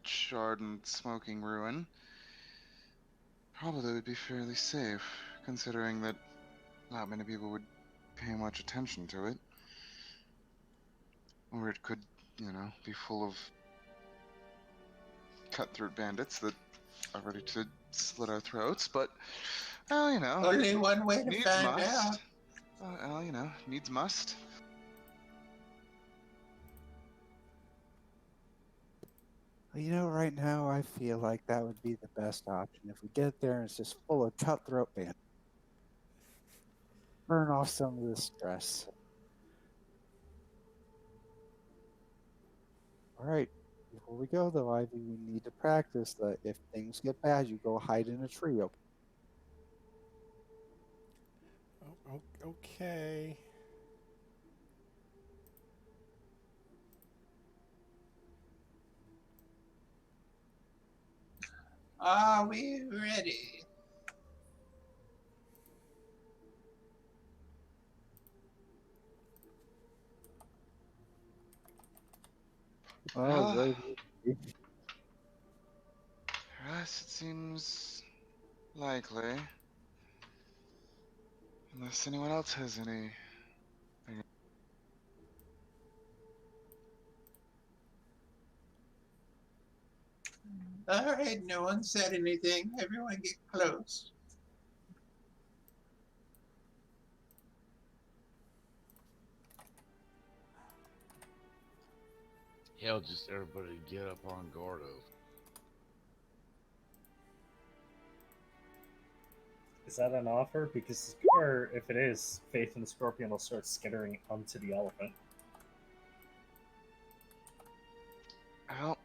charred and smoking ruin, probably would be fairly safe, considering that not many people would pay much attention to it. Or it could, be full of cutthroat bandits that are ready to slit our throats, but, well, Only one way to needs find must. out. Well, needs must. right now I feel like that would be the best option. If we get there and it's just full of cutthroat bandits, burn off some of the stress. All right. Before we go, though, Ivy, we need to practice that if things get bad, you go hide in a tree. Okay? Okay. Are we ready? Oh, very Yes, it seems likely. Unless anyone else has any. All right, no one said anything. Everyone get close. Hell, just everybody get up on Gordo. Is that an offer? Because, or if it is, Faith and the Scorpion will start skittering onto the elephant. Well,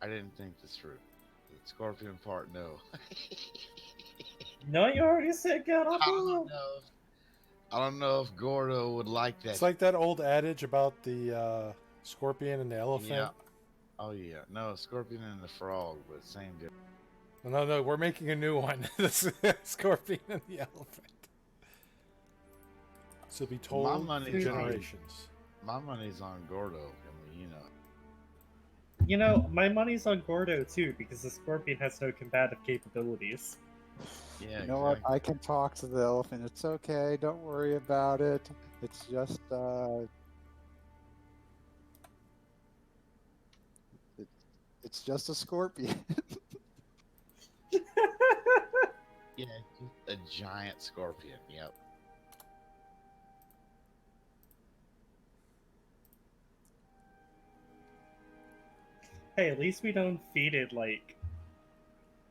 I didn't think this through. The scorpion part, no. No, you already said get up. I don't know if Gordo would like that. It's like that old adage about the scorpion and the elephant. Yeah. Oh yeah, no, scorpion and the frog, but same difference. No, we're making a new one. The scorpion and the elephant. So be told My money's for on- generations. My money's on Gordo. I mean, My money's on Gordo too, because the Scorpion has no combative capabilities. Yeah. You know what? I can talk to the elephant. It's okay. Don't worry about it. It's just it's just a scorpion. Yeah, a giant scorpion. Yep. Hey, at least we don't feed it like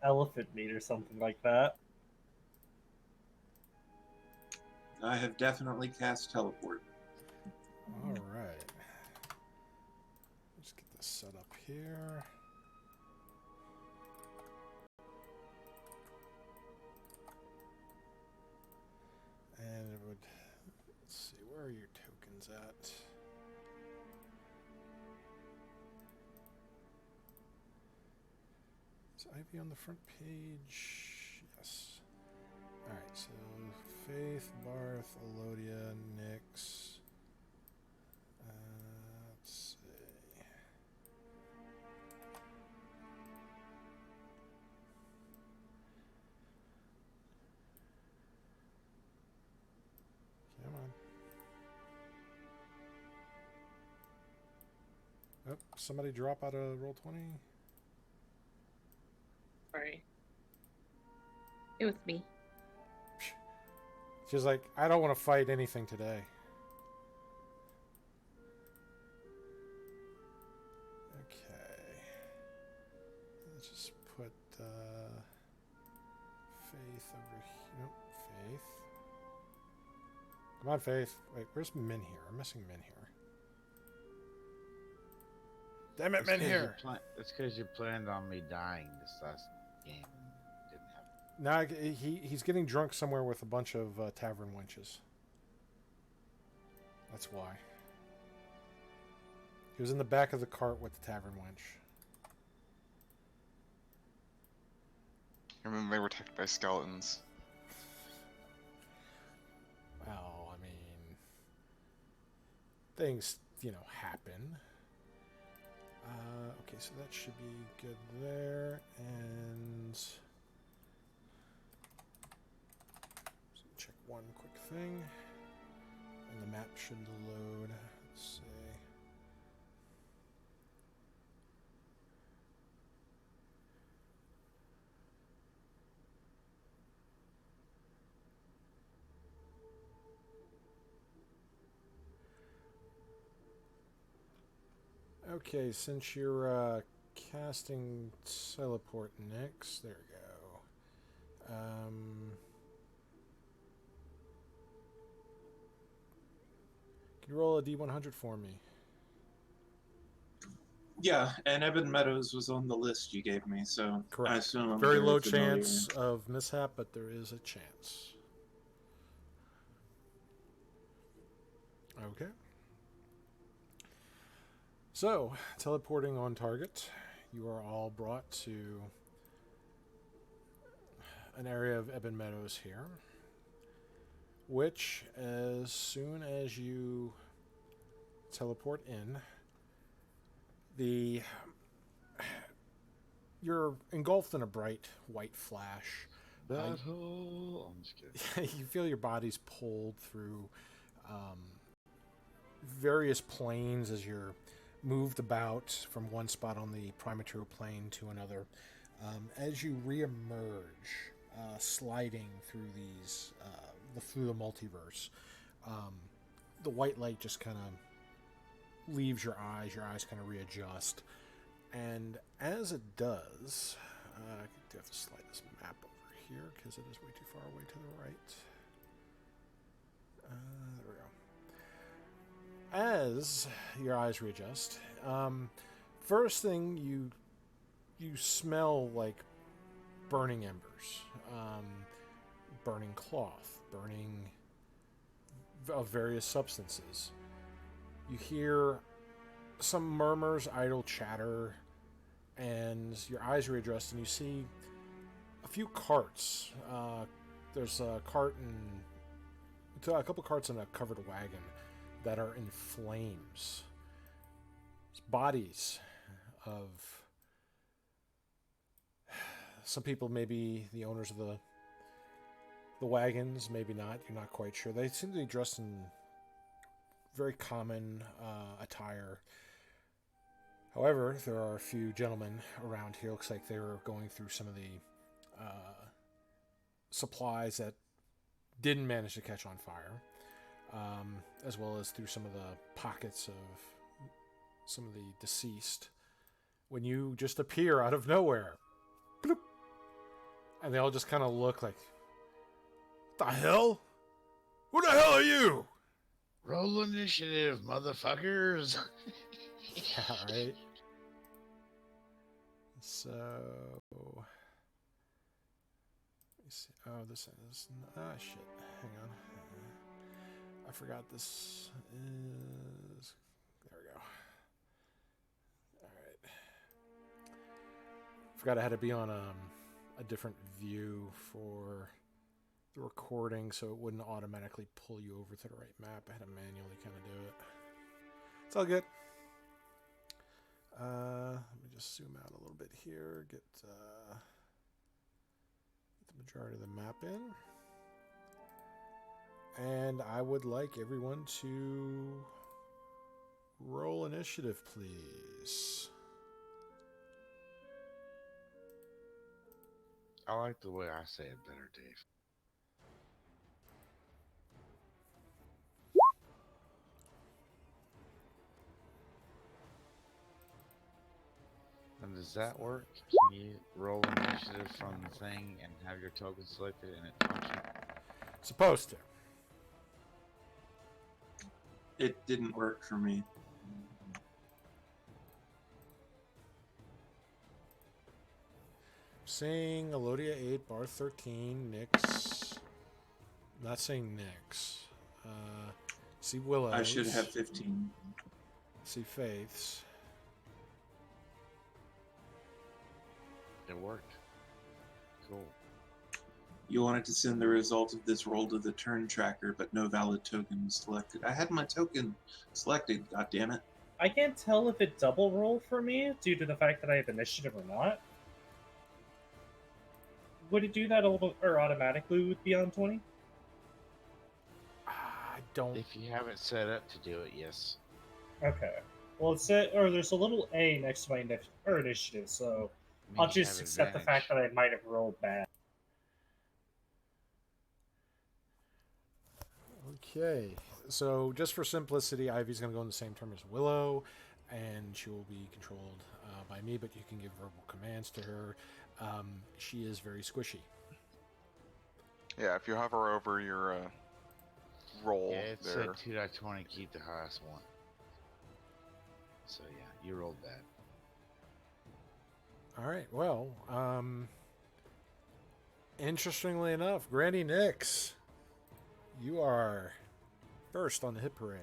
elephant meat or something like that. I have definitely cast teleport. All right. Let's get this set up here. And it would, let's see, where are your tokens at? Is Ivy on the front page? Yes. Alright, so Faith, Barth, Elodia, Nyx. Let's see. Come on. Oh, somebody drop out of Roll20? Sorry. It was me. She's like, I don't want to fight anything today. Okay. Let's just put Faith over here. Nope, Faith. Come on, Faith. Wait, where's Min here? I'm missing Min here. Damn it, men here. It's because you planned on me dying this last game. Didn't happen. Now he's getting drunk somewhere with a bunch of tavern wenches. That's why. He was in the back of the cart with the tavern wench. And then they were attacked by skeletons. Well, I mean, things, happen. Okay, so that should be good there, and so check one quick thing, and the map should load. Let's see. Okay, since you're casting teleport next, there we go. Can you roll a D100 for me? Yeah, and Ebon Meadows was on the list you gave me, so Correct. I assume I'm Very low familiar. chance of mishap, but there is a chance. Okay. So, teleporting on target, you are all brought to an area of Ebon Meadows here, which, as soon as you teleport in, you're engulfed in a bright white flash. That hole. I'm just kidding. You feel your body's pulled through various planes as you're moved about from one spot on the Primaterial plane to another. As you reemerge, sliding through through the multiverse, the white light just kind of leaves your eyes. Your eyes kind of readjust, and as it does, I do have to slide this map over here because it is way too far away to the right. There we go. As your eyes readjust, first thing you smell like burning embers, burning cloth, burning of various substances. You hear some murmurs, idle chatter, and your eyes readjust, and you see a few carts. There's a couple carts in a covered wagon that are in flames. It's bodies of some people, maybe the owners of the wagons, maybe not. You're not quite sure. They seem to be dressed in very common attire. However, there are a few gentlemen around here. Looks like they were going through some of the supplies that didn't manage to catch on fire. As well as through some of the pockets of some of the deceased, when you just appear out of nowhere. Bloop, and they all just kind of look like, what the hell? Who the hell are you? Roll initiative, motherfuckers. Yeah, right. So, let me see. Oh, this is, shit. Hang on. I forgot this is... There we go. Alright. Forgot I had to be on a different view for the recording so it wouldn't automatically pull you over to the right map. I had to manually kind of do it. It's all good. Let me just zoom out a little bit here. Get the majority of the map in. And I would like everyone to roll initiative, please. I like the way I say it better, Dave. And does that work? Can you roll initiative from the thing and have your token selected and it taunts you? Supposed to. It didn't work for me. Saying Elodia 8, Bar 13, Nyx. Not saying Nyx. See Willows. I should have 15. See Faiths. It worked. Cool. You wanted to send the result of this roll to the turn tracker, but no valid token was selected. I had my token selected, God damn it. I can't tell if it double rolled for me due to the fact that I have initiative or not. Would it do that automatically with Beyond 20? I don't. If you haven't set up to do it, yes. Okay. Well, there's a little A next to my initiative, so Means I'll you just have accept the fact that advantage. I might have rolled bad. Okay, so just for simplicity, Ivy's going to go in the same term as Willow, and she will be controlled by me, but you can give verbal commands to her. She is very squishy. Yeah, if you hover over your roll Yeah, it there. said 2.20, keep the highest one. So yeah, you rolled bad. All right, well, interestingly enough, Granny Nyx, you are first on the hit parade.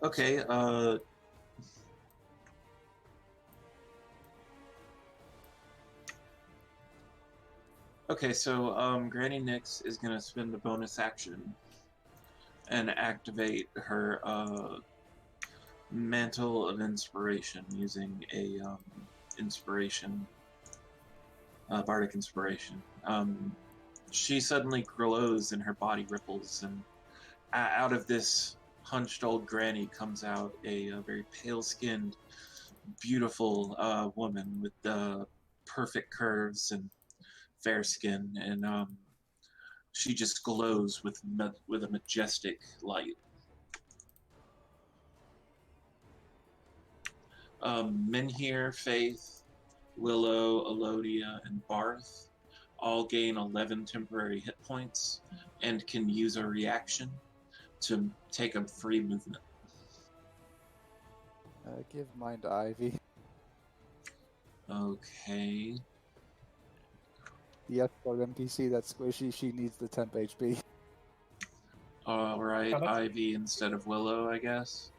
Okay, so Granny Nyx is going to spend a bonus action and activate her Mantle of Inspiration using a inspiration, bardic inspiration. She suddenly glows and her body ripples, and out of this hunched old granny comes out a very pale-skinned, beautiful woman with perfect curves and fair skin, and she just glows with a majestic light. Minhir, Faith, Willow, Elodia, and Barth all gain 11 temporary hit points and can use a reaction to take a free movement. Give mine to Ivy. Okay. The escort NPC that's squishy, she needs the temp HP. All right, How much? Ivy instead of Willow, I guess.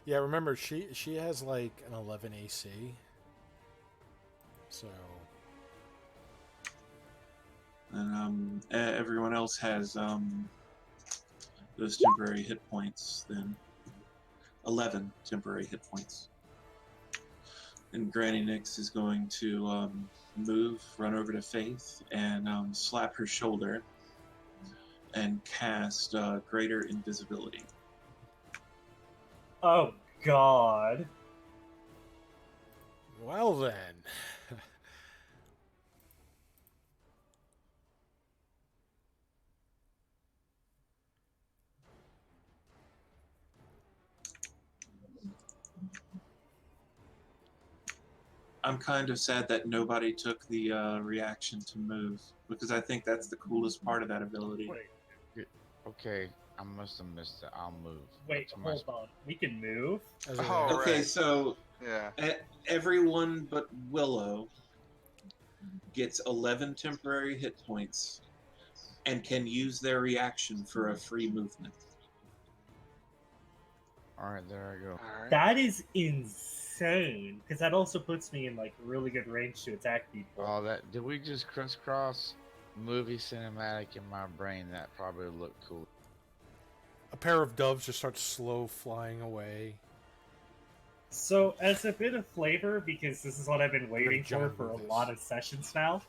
Yeah, remember she has like an 11 AC. So And everyone else has those temporary hit points then. 11 temporary hit points. And Granny Nyx is going to run over to Faith, and slap her shoulder and cast Greater Invisibility. Oh, God. well then. I'm kind of sad that nobody took the reaction to move, because I think that's the coolest part of that ability. Wait, Okay, I must have missed it. I'll move. wait, To my hold on. We can move? As a Oh, reaction. Okay, right. so Yeah. everyone but Willow gets 11 temporary hit points and can use their reaction for a free movement. Alright, there I go. All right. That is insane, because that also puts me in like really good range to attack people. Oh, did we just crisscross movie cinematic in my brain? That probably looked cool. A pair of doves just start slow flying away. So, as a bit of flavor, because this is what I've been waiting John for a movies. lot of sessions now,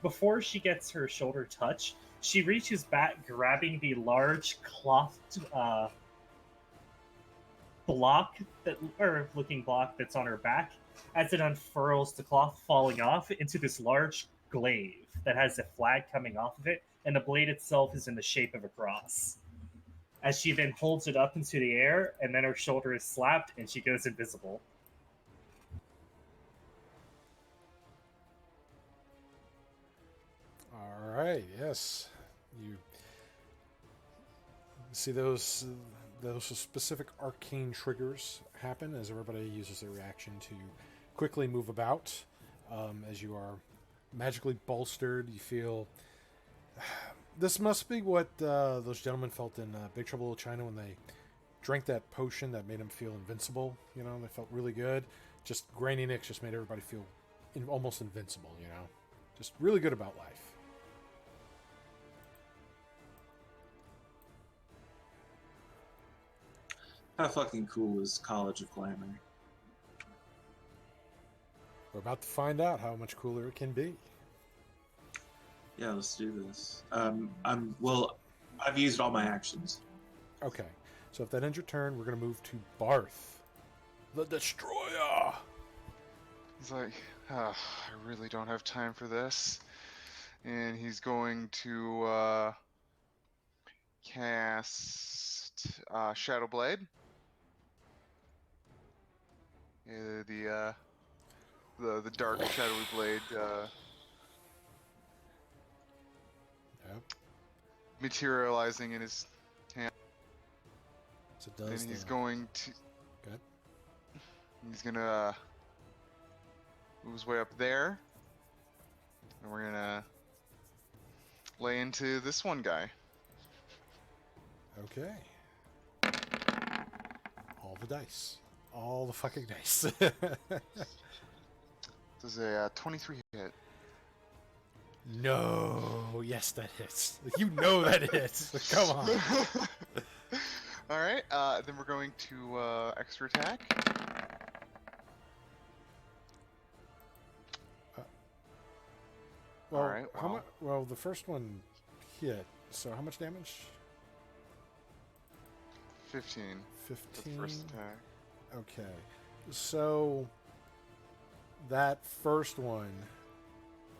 before she gets her shoulder touch, she reaches back, grabbing the large cloth looking block that's on her back. As it unfurls, the cloth falling off into this large glaive that has a flag coming off of it, and the blade itself is in the shape of a cross. As she then holds it up into the air, and then her shoulder is slapped, and she goes invisible. All right, yes. You see those those specific arcane triggers happen as everybody uses their reaction to quickly move about. As you are magically bolstered, you feel... This must be what those gentlemen felt in Big Trouble in Little China when they drank that potion that made them feel invincible. You know, they felt really good. Just Granny Nix just made everybody feel almost invincible, you know? Just really good about life. How fucking cool is College of Glamour? We're about to find out how much cooler it can be. Yeah, let's do this. I've used all my actions. Okay, so if that ends your turn, we're going to move to Barth, the Destroyer. He's like, I really don't have time for this. And he's going to cast Shadow Blade. The dark shadowy blade Yep. materializing in his hand. So it does And he's the- going to. Good. He's gonna move his way up there, and we're gonna lay into this one guy. Okay. All the dice. All the fucking dice. This is a 23 hit. No. Yes, that hits. You know that hits. Come on. All right. Then we're going to extra attack. Well, All right, how well. much? Well, the first one hit. So how much damage? 15. The 15. first attack. Okay. So that first one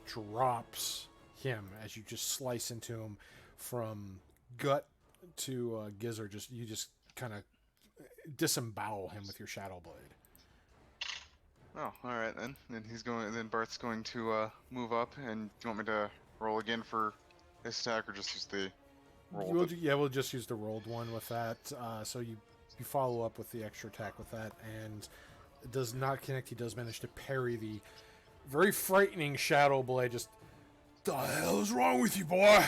drops him as you just slice into him from gut to gizzard. You just kind of disembowel him with your shadow blade. Oh, all right then. Then Barth's going to move up. And do you want me to roll again for his attack, or just use the roll? We'll just use the rolled one with that. So you follow up with the extra attack with that, and it does not connect. He does manage to parry the very frightening shadow blade. Just, the hell is wrong with you, boy?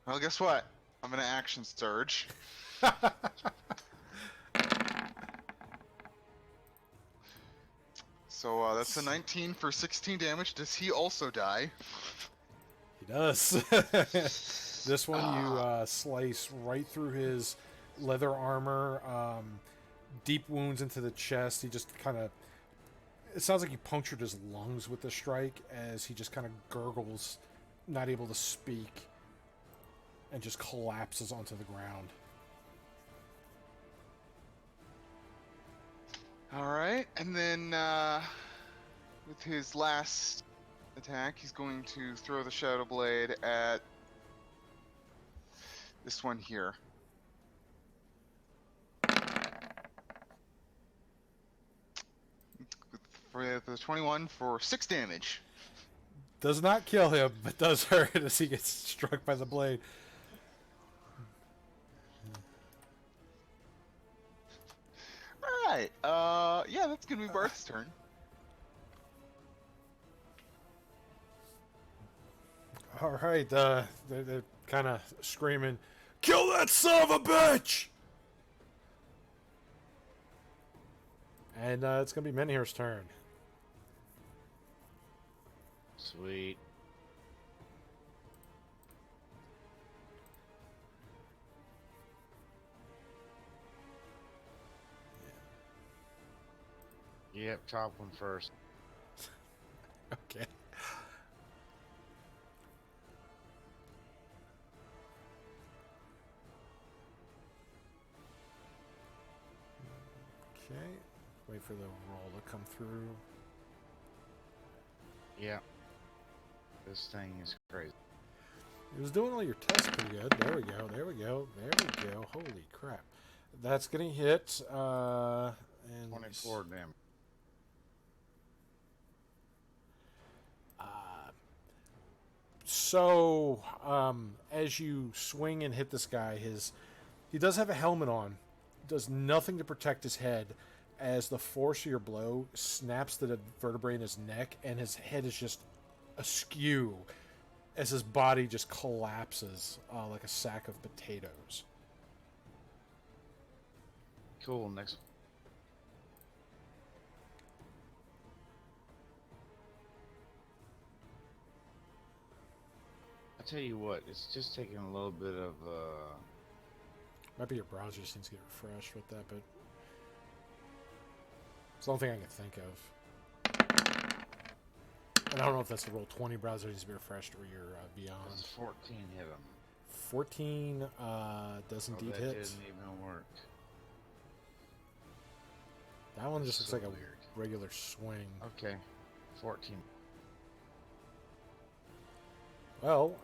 Well, guess what? I'm gonna action surge. So that's a 19 for 16 damage. Does he also die? He does. This one you slice right through his leather armor, deep wounds into the chest. He just kind of... It sounds like you punctured his lungs with the strike as he just kind of gurgles, not able to speak, and just collapses onto the ground. All right, and then with his last attack, he's going to throw the Shadow Blade at this one here. For the 21 for 6 damage. Does not kill him, but does hurt as he gets struck by the blade. All right, yeah, that's gonna be Barth's turn. All right, they're kind of screaming, "Kill that son of a bitch!" And it's gonna be Menhir's turn. Sweet. Yep, chop one first. Okay. Okay. Wait for the roll to come through. Yeah. This thing is crazy. It was doing all your tests pretty good. There we go. There we go. There we go. Holy crap. That's gonna hit. And 24 damage. So, as you swing and hit this guy, he does have a helmet on, does nothing to protect his head as the force of your blow snaps the vertebrae in his neck, and his head is just askew as his body just collapses like a sack of potatoes. Cool. Next. I tell you what, it's just taking a little bit of. Might be your browser just needs to get refreshed with that, but it's the only thing I can think of. And I don't know if that's the Roll20 browser needs to be refreshed or your Beyond. 14 hit him. 14 does indeed that hit. didn't even work. That one just looks So like a weird. regular swing. Okay, 14. Well,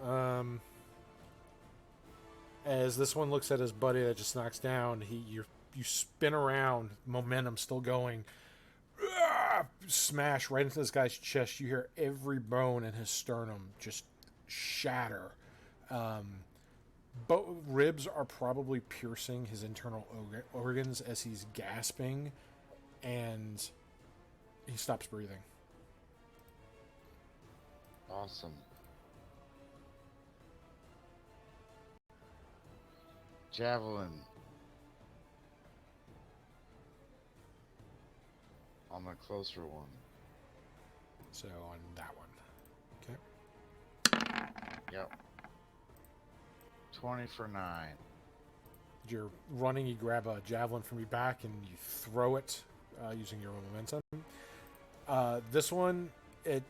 as this one looks at his buddy that just knocks down, you spin around, momentum still going, smash right into this guy's chest. You hear every bone in his sternum just shatter. Both ribs are probably piercing his internal organs as he's gasping, and he stops breathing. Awesome. Javelin. On the closer one. So on that one. Okay. Yep. 20 for 9. You're running, you grab a javelin from your back and you throw it using your own momentum. This one, it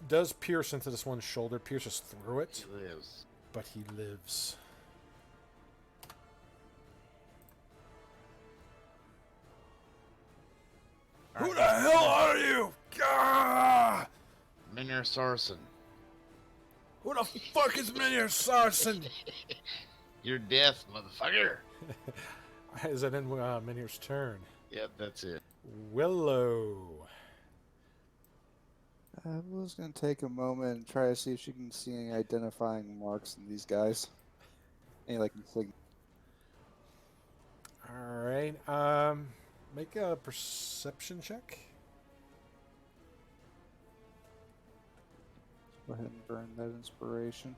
does pierce into this one's shoulder, pierces through it, He lives. but he lives. Who the hell are you? Gah! Minir Sarsen. Who the fuck is Minir Sarsen? You're death, motherfucker. Is it in Minir's turn? Yep, that's it. Willow. Willow's gonna take a moment and try to see if she can see any identifying marks in these guys. Any like insignia. All right. Make a perception check. Go ahead and burn that inspiration.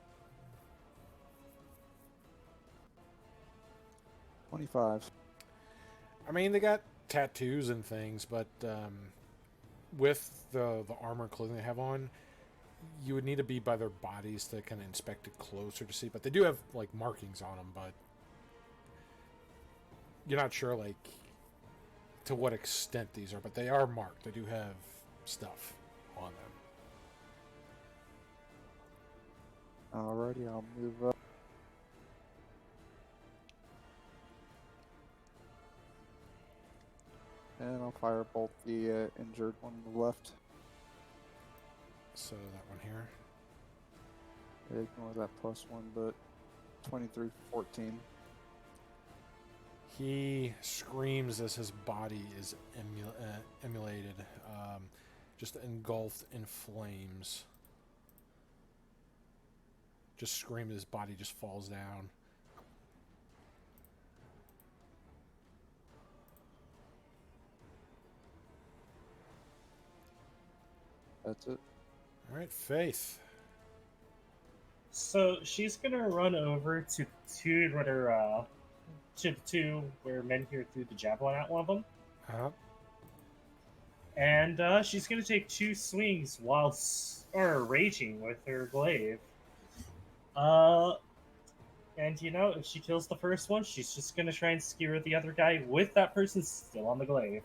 25. I mean, they got tattoos and things, but with the armor and clothing they have on, you would need to be by their bodies to kind of inspect it closer to see. But they do have like markings on them, but you're not sure like to what extent these are. But they are marked. They do have stuff on them. Alrighty, I'll move up. And I'll firebolt the injured one on the left. So that one here. Ignore that +1, but 23 for 14. He screams as his body is emulated, just engulfed in flames. Just screams, his body just falls down. That's it. All right, Faith. So she's gonna run over to the two where Menhir threw the javelin at one of them, and she's gonna take 2 swings whilst raging with her glaive. And you know, if she kills the first one, she's just gonna try and skewer the other guy with that person still on the glaive.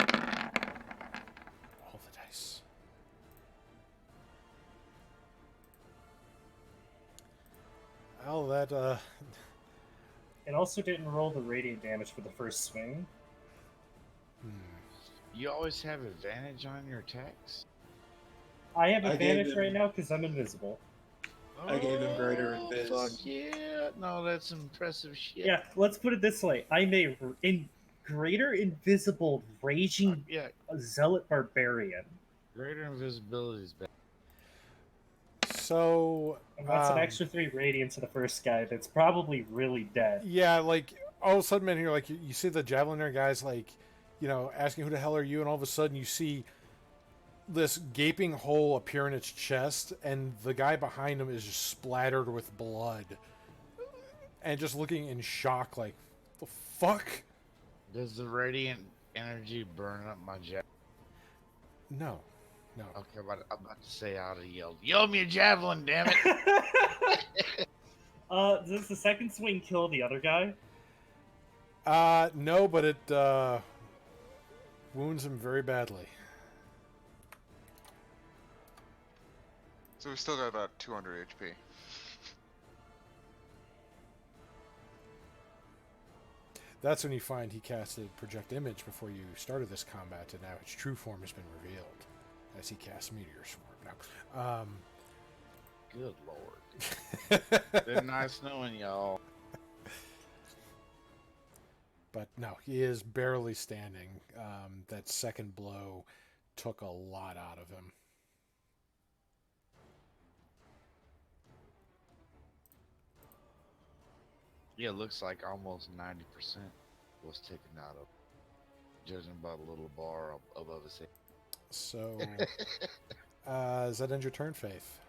All the dice. Well, that It also didn't roll the radiant damage for the first swing. You always have advantage on your attacks? I have I gave advantage him- right now because I'm invisible. I gave him greater Oh, invis. Fuck yeah. No, that's impressive shit. Yeah, let's put it this way: I'm a greater invisible raging Yeah, zealot barbarian. greater invisibility is bad. So And that's an extra 3 radiant to the first guy that's probably really dead. yeah, like all of a sudden, man, here, like you see the javeliner guys, like, you know, asking who the hell are you, and all of a sudden you see this gaping hole appear in its chest, and the guy behind him is just splattered with blood, and just looking in shock, like, the fuck? Does the radiant energy burn up my javelin? No, no. Okay, I'm about to say I ought to yell, "Yo, me a javelin, damn it!" Does the second swing kill the other guy? No, but it wounds him very badly. So we still got about 200 HP. That's when you find he casted Project Image before you started this combat, and now its true form has been revealed as he casts Meteor Swarm. Now, Good lord. Been nice knowing y'all. but no, he is barely standing. That second blow took a lot out of him. Yeah, it looks like almost 90% was taken out of, judging by the little bar above his head. So, does that end your turn, Faith?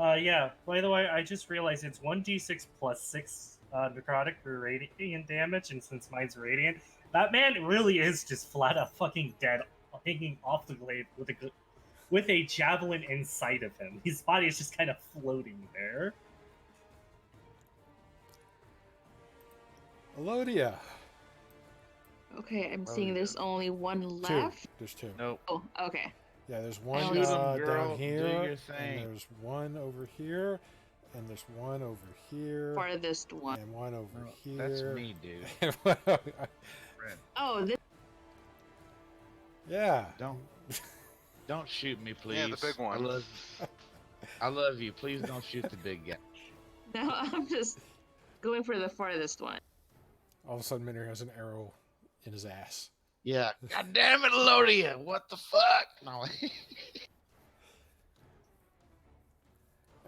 Yeah. By the way, I just realized it's 1d6 plus 6 necrotic for radiant damage, and since mine's radiant, that man really is just flat out fucking dead, hanging off the glade with a javelin inside of him. His body is just kind of floating there. Elodia. Okay, I'm seeing there's only one Two. left. There's two. Nope. Oh, okay. Yeah, there's one Shoot 'em, girl. down Do here, your and thing. there's one over here, and there's one over here, Farthest one. and one over Well, here. that's me, dude. and one over- Friend, Oh, this. yeah. don't shoot me, please. Yeah, the big one. I love you. Please don't shoot the big guy. No, I'm just going for the farthest one. All of a sudden, Minner has an arrow in his ass. Yeah. God damn it, Elodia. What the fuck? No.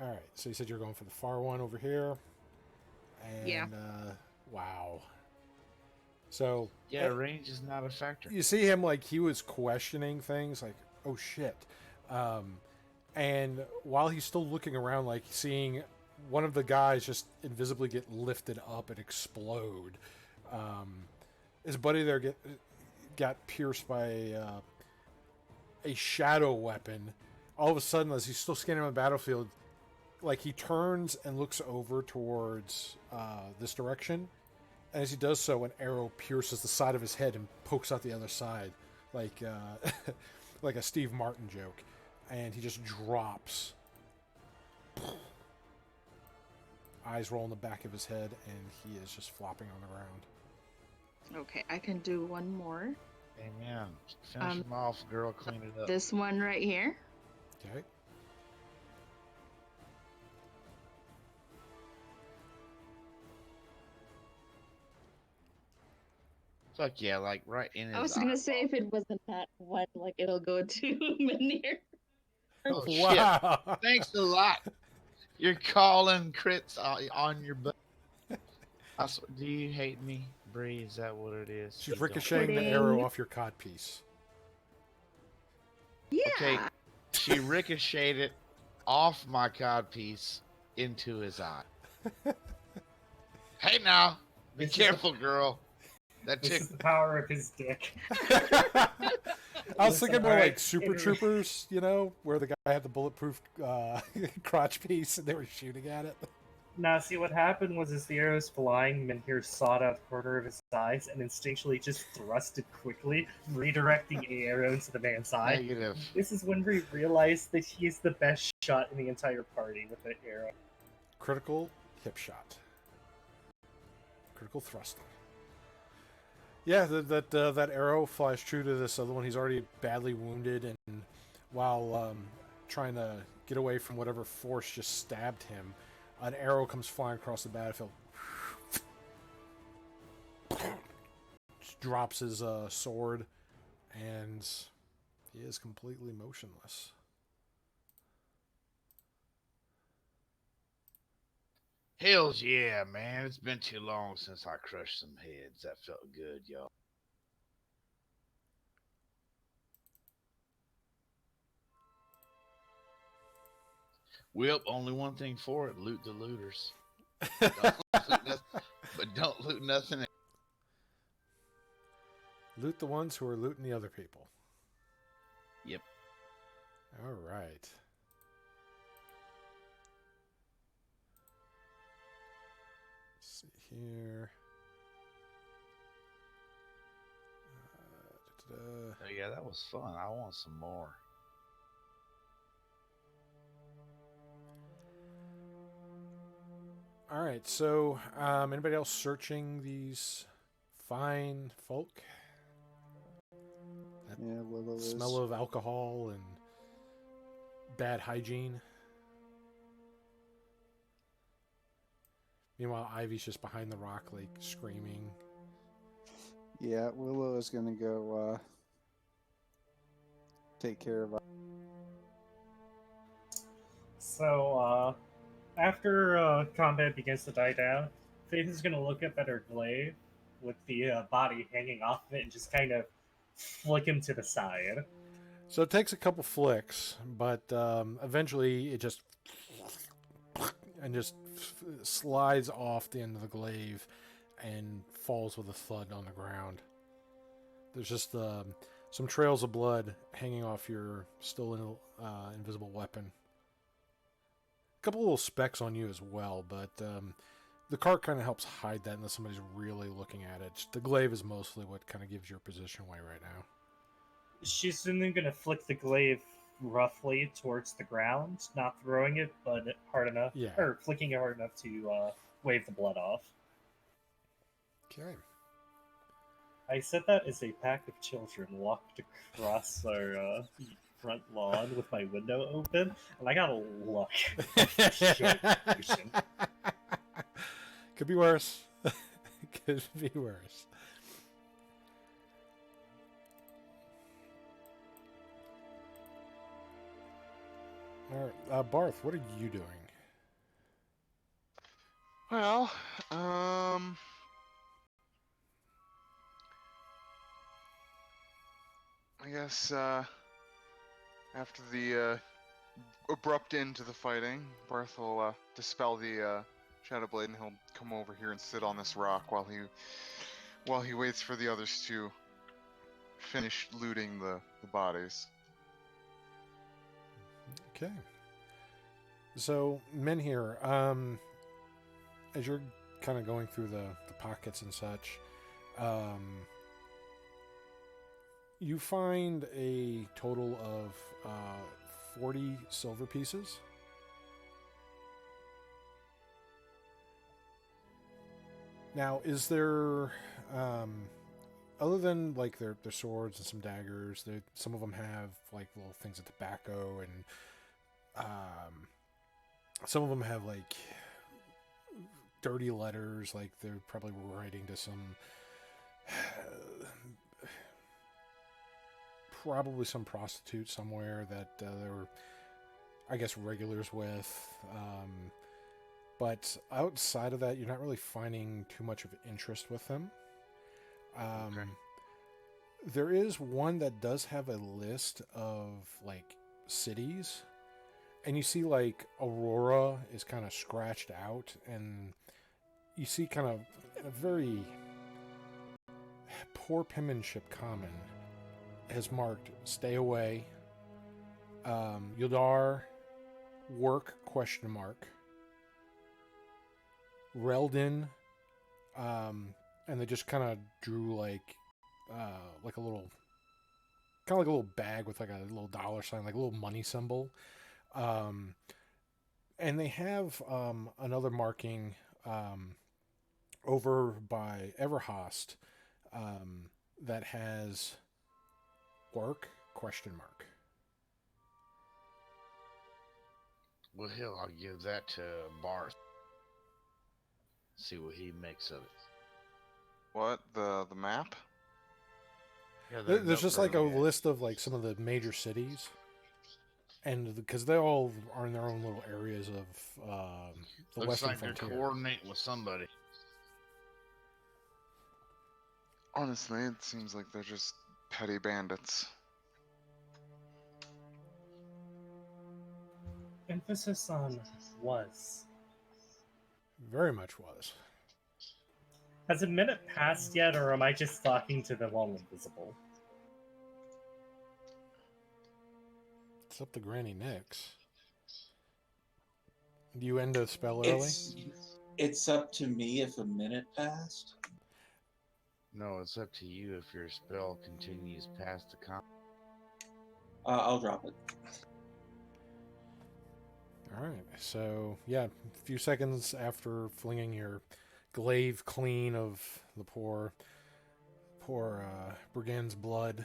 All right, so you said you're going for the far one over here, and Yeah. Wow. So Yeah, range is not a factor. you see him like he was questioning things, like, oh shit, and while he's still looking around, like seeing one of the guys just invisibly get lifted up and explode. His buddy there got pierced by a shadow weapon. All of a sudden, as he's still scanning on the battlefield, like he turns and looks over towards this direction, and as he does so, an arrow pierces the side of his head and pokes out the other side, like like a Steve Martin joke, and he just drops. Eyes roll in the back of his head, and he is just flopping on the ground. Okay, I can do one more. Amen. Finish him off, girl. Clean it up. This one right here. Okay. Fuck yeah, like right in his I was eye. gonna say if it wasn't that one, like it'll go to Manir. Oh, Wow. shit. Thanks a lot. You're calling crits on your butt. Do you hate me, Bree? Is that what it is? She's You don't- ricocheting the Kidding. arrow off your codpiece. Yeah. Okay, she ricocheted off my codpiece into his eye. Hey now, be This is careful, girl. That This chick. is the power of his dick. I was Listen, thinking more alright, like Super anyway. Troopers, you know, where the guy had the bulletproof crotch piece and they were shooting at it. Now, see what happened was as the arrow was flying, Menhir sawed out the corner of his eyes and instinctually just thrusted quickly, redirecting the arrow into the man's eye. Negative. This is when we realized that he is the best shot in the entire party with the arrow. Critical hip shot. Critical thrusting. Yeah, that arrow flies true to this other one. He's already badly wounded, and while trying to get away from whatever force just stabbed him, an arrow comes flying across the battlefield. Just drops his sword, and He is completely motionless. Hells yeah, man. It's been too long since I crushed some heads. That felt good, y'all. Well, only one thing for it: loot the looters. Don't loot nothing, but don't loot nothing. Loot the ones who are looting the other people. Yep. All right. Let's see here. Oh yeah, that was fun. I want some more. All right. So, anybody else searching these fine folk? Yeah, Willow is. Smell of alcohol and bad hygiene. Meanwhile, Ivy's just behind the rock, like screaming. Yeah, Willow is gonna go take care of. So, after combat begins to die down, Faith is going to look up at her glaive with the body hanging off of it and just kind of flick him to the side. So it takes a couple flicks, but eventually it just slides off the end of the glaive and falls with a thud on the ground. There's just some trails of blood hanging off your still invisible weapon. A couple little specks on you as well, but the cart kind of helps hide that unless somebody's really looking at it. The glaive is mostly what kind of gives your position away right now. She's then going to flick the glaive roughly towards the ground, not throwing it, but hard enough, or flicking it hard enough to wave the blood off. Okay. I said that as a pack of children walked across our front lawn with my window open, and I got a look. Could be worse. Could be worse. All right, Barth, what are you doing? Well, I guess after the abrupt end to the fighting, Barth will dispel the Shadow Blade, and he'll come over here and sit on this rock while he waits for the others to finish looting the bodies. Okay. So, Menhir, as you're kind of going through the pockets and such, you find a total of 40 silver pieces. Now, is there, other than like their swords and some daggers, some of them have like little things of tobacco, and some of them have like dirty letters, like they're probably writing to some probably some prostitute somewhere that they're, I guess, regulars with. But outside of that, you're not really finding too much of interest with them. Okay. There is one that does have a list of like cities, and you see like Aurora is kind of scratched out, and you see kind of a very poor penmanship common has marked "Stay away." Yildar, work ? Reldin, and they just kind of drew like a little, kind of like a little bag with like a little dollar sign, like a little money symbol. And they have another marking over by Everhost that has work ? Well, hell, I'll give that to Barth. See what he makes of it. What, the map? Yeah, There's just like a list of like some of the major cities, and because they all are in their own little areas of the Looks western like they're frontier. coordinating with somebody. Honestly, it seems like they're just petty bandits. Emphasis on was. Very much was. Has a minute passed yet, or am I just talking to them while invisible? It's up to Granny Nix. Do you end a spell early? It's up to me if a minute passed. No, it's up to you if your spell continues past the I'll drop it. All right. So yeah, a few seconds after flinging your glaive clean of the poor brigand's blood,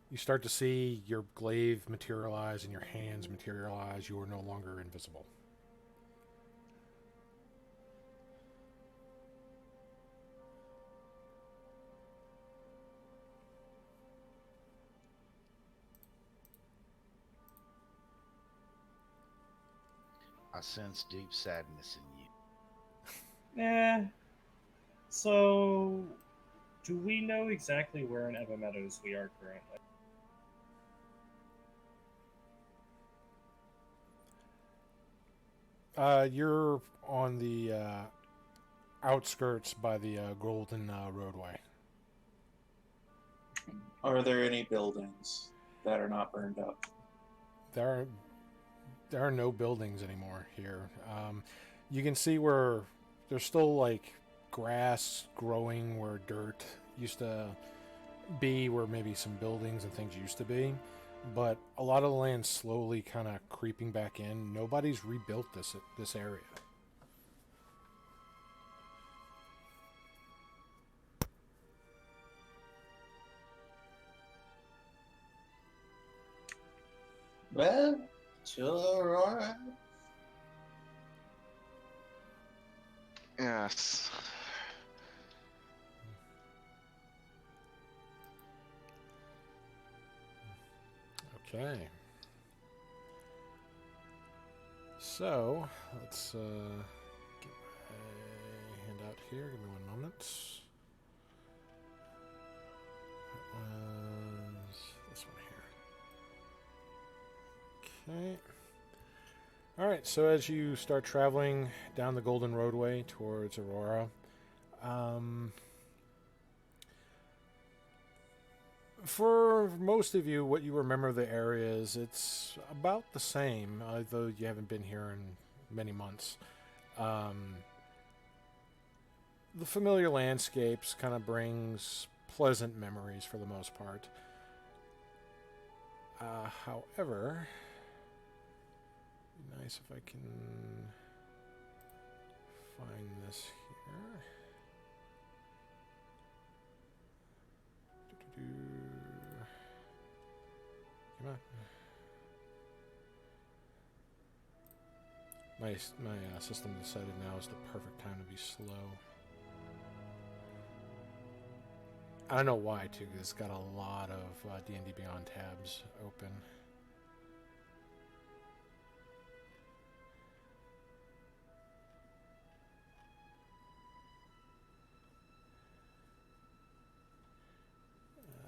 you start to see your glaive materialize and your hands materialize. You are no longer invisible. I sense deep sadness in you. So, do we know exactly where in Eva Meadows we are currently? You're on the outskirts by the Golden Roadway. Are there any buildings that are not burned up? There are no buildings anymore here. You can see where there's still like grass growing where dirt used to be, where maybe some buildings and things used to be. But a lot of the land's slowly kind of creeping back in. Nobody's rebuilt this area. Well, sure. Yes. Okay. So, let's get my handout here. Give me one moment. That was this one here. Okay. Alright, so as you start traveling down the Golden Roadway towards Aurora, for most of you, what you remember of the area is it's about the same, although you haven't been here in many months. The familiar landscapes kind of brings pleasant memories for the most part. However, it'd be nice if I can find this here. Come on. My system decided now is the perfect time to be slow. I don't know why, too, because it's got a lot of D&D Beyond tabs open.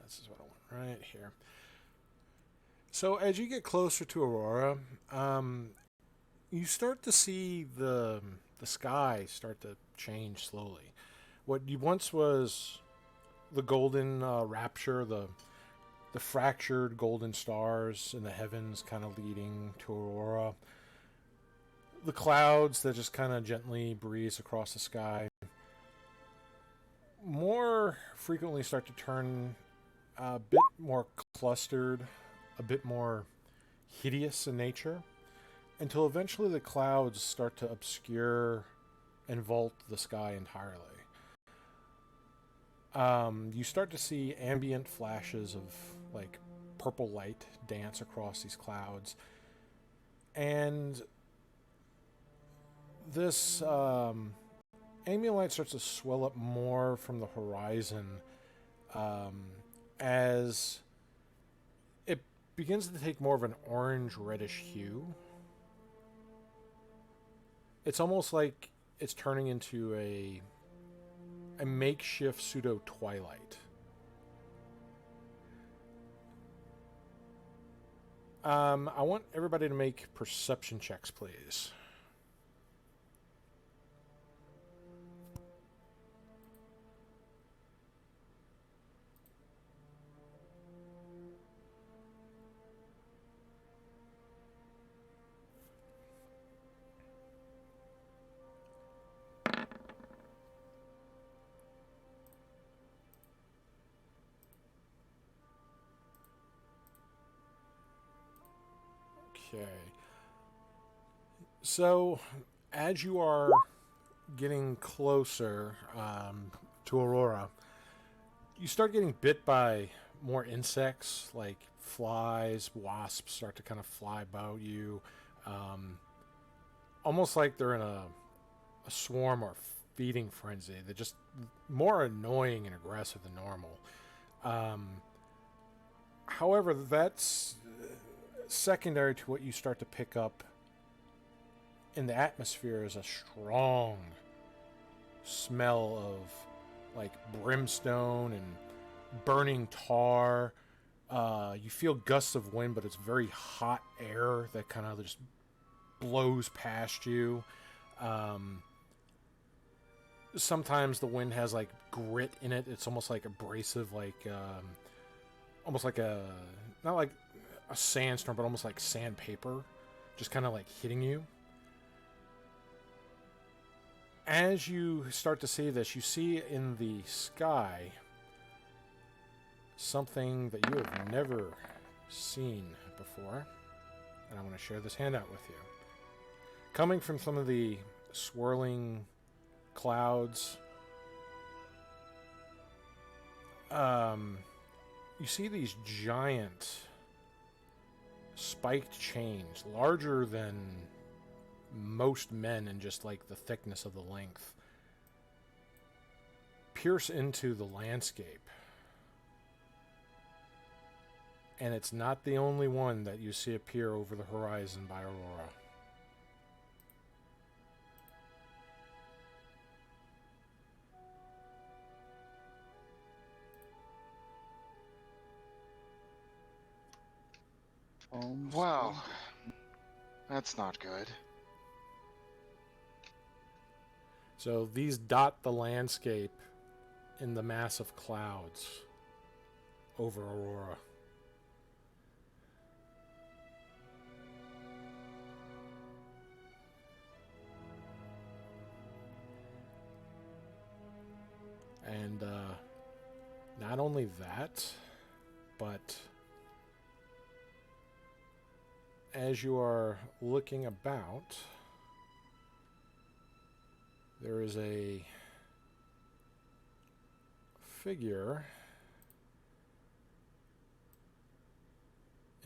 This is what I want right here. So as you get closer to Aurora, you start to see the sky start to change slowly. What you once was the golden rapture, the fractured golden stars in the heavens kind of leading to Aurora, the clouds that just kind of gently breeze across the sky, more frequently start to turn a bit more clustered, a bit more hideous in nature, until eventually the clouds start to obscure and vault the sky entirely. You start to see ambient flashes of like purple light dance across these clouds, and this ambient light starts to swell up more from the horizon, as it begins to take more of an orange reddish hue. It's almost like it's turning into a makeshift pseudo twilight. I want everybody to make perception checks, please. Okay. So, as you are getting closer to Aurora, you start getting bit by more insects, like flies, wasps start to kind of fly about you. Almost like they're in a swarm or feeding frenzy. They're just more annoying and aggressive than normal. However, that's secondary to what you start to pick up in the atmosphere is a strong smell of like brimstone and burning tar. You feel gusts of wind, but it's very hot air that kind of just blows past you. Sometimes the wind has like grit in it. It's almost like abrasive, like almost like a, not like a sandstorm, but almost like sandpaper, just kind of like hitting you. As you start to see this, you see in the sky something that you have never seen before, and I'm going to share this handout with you. Coming from some of the swirling clouds, you see these giant spiked chains, larger than most men and just like the thickness of the length, pierce into the landscape. And it's not the only one that you see appear over the horizon by Aurora. Wow. That's not good. So these dot the landscape in the mass of clouds over Aurora. And not only that, but as you are looking about, there is a figure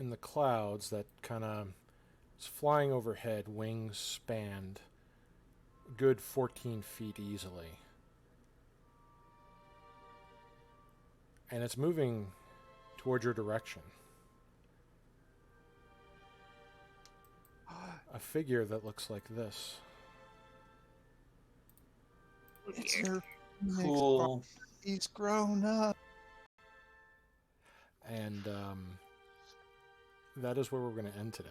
in the clouds that kind of is flying overhead, wings spanned, a good 14 feet easily. And it's moving towards your direction. A figure that looks like this. It's her next Cool. He's grown up. And that is where we're going to end today.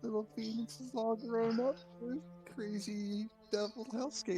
Little Phoenix is all grown up with crazy devil hellscape.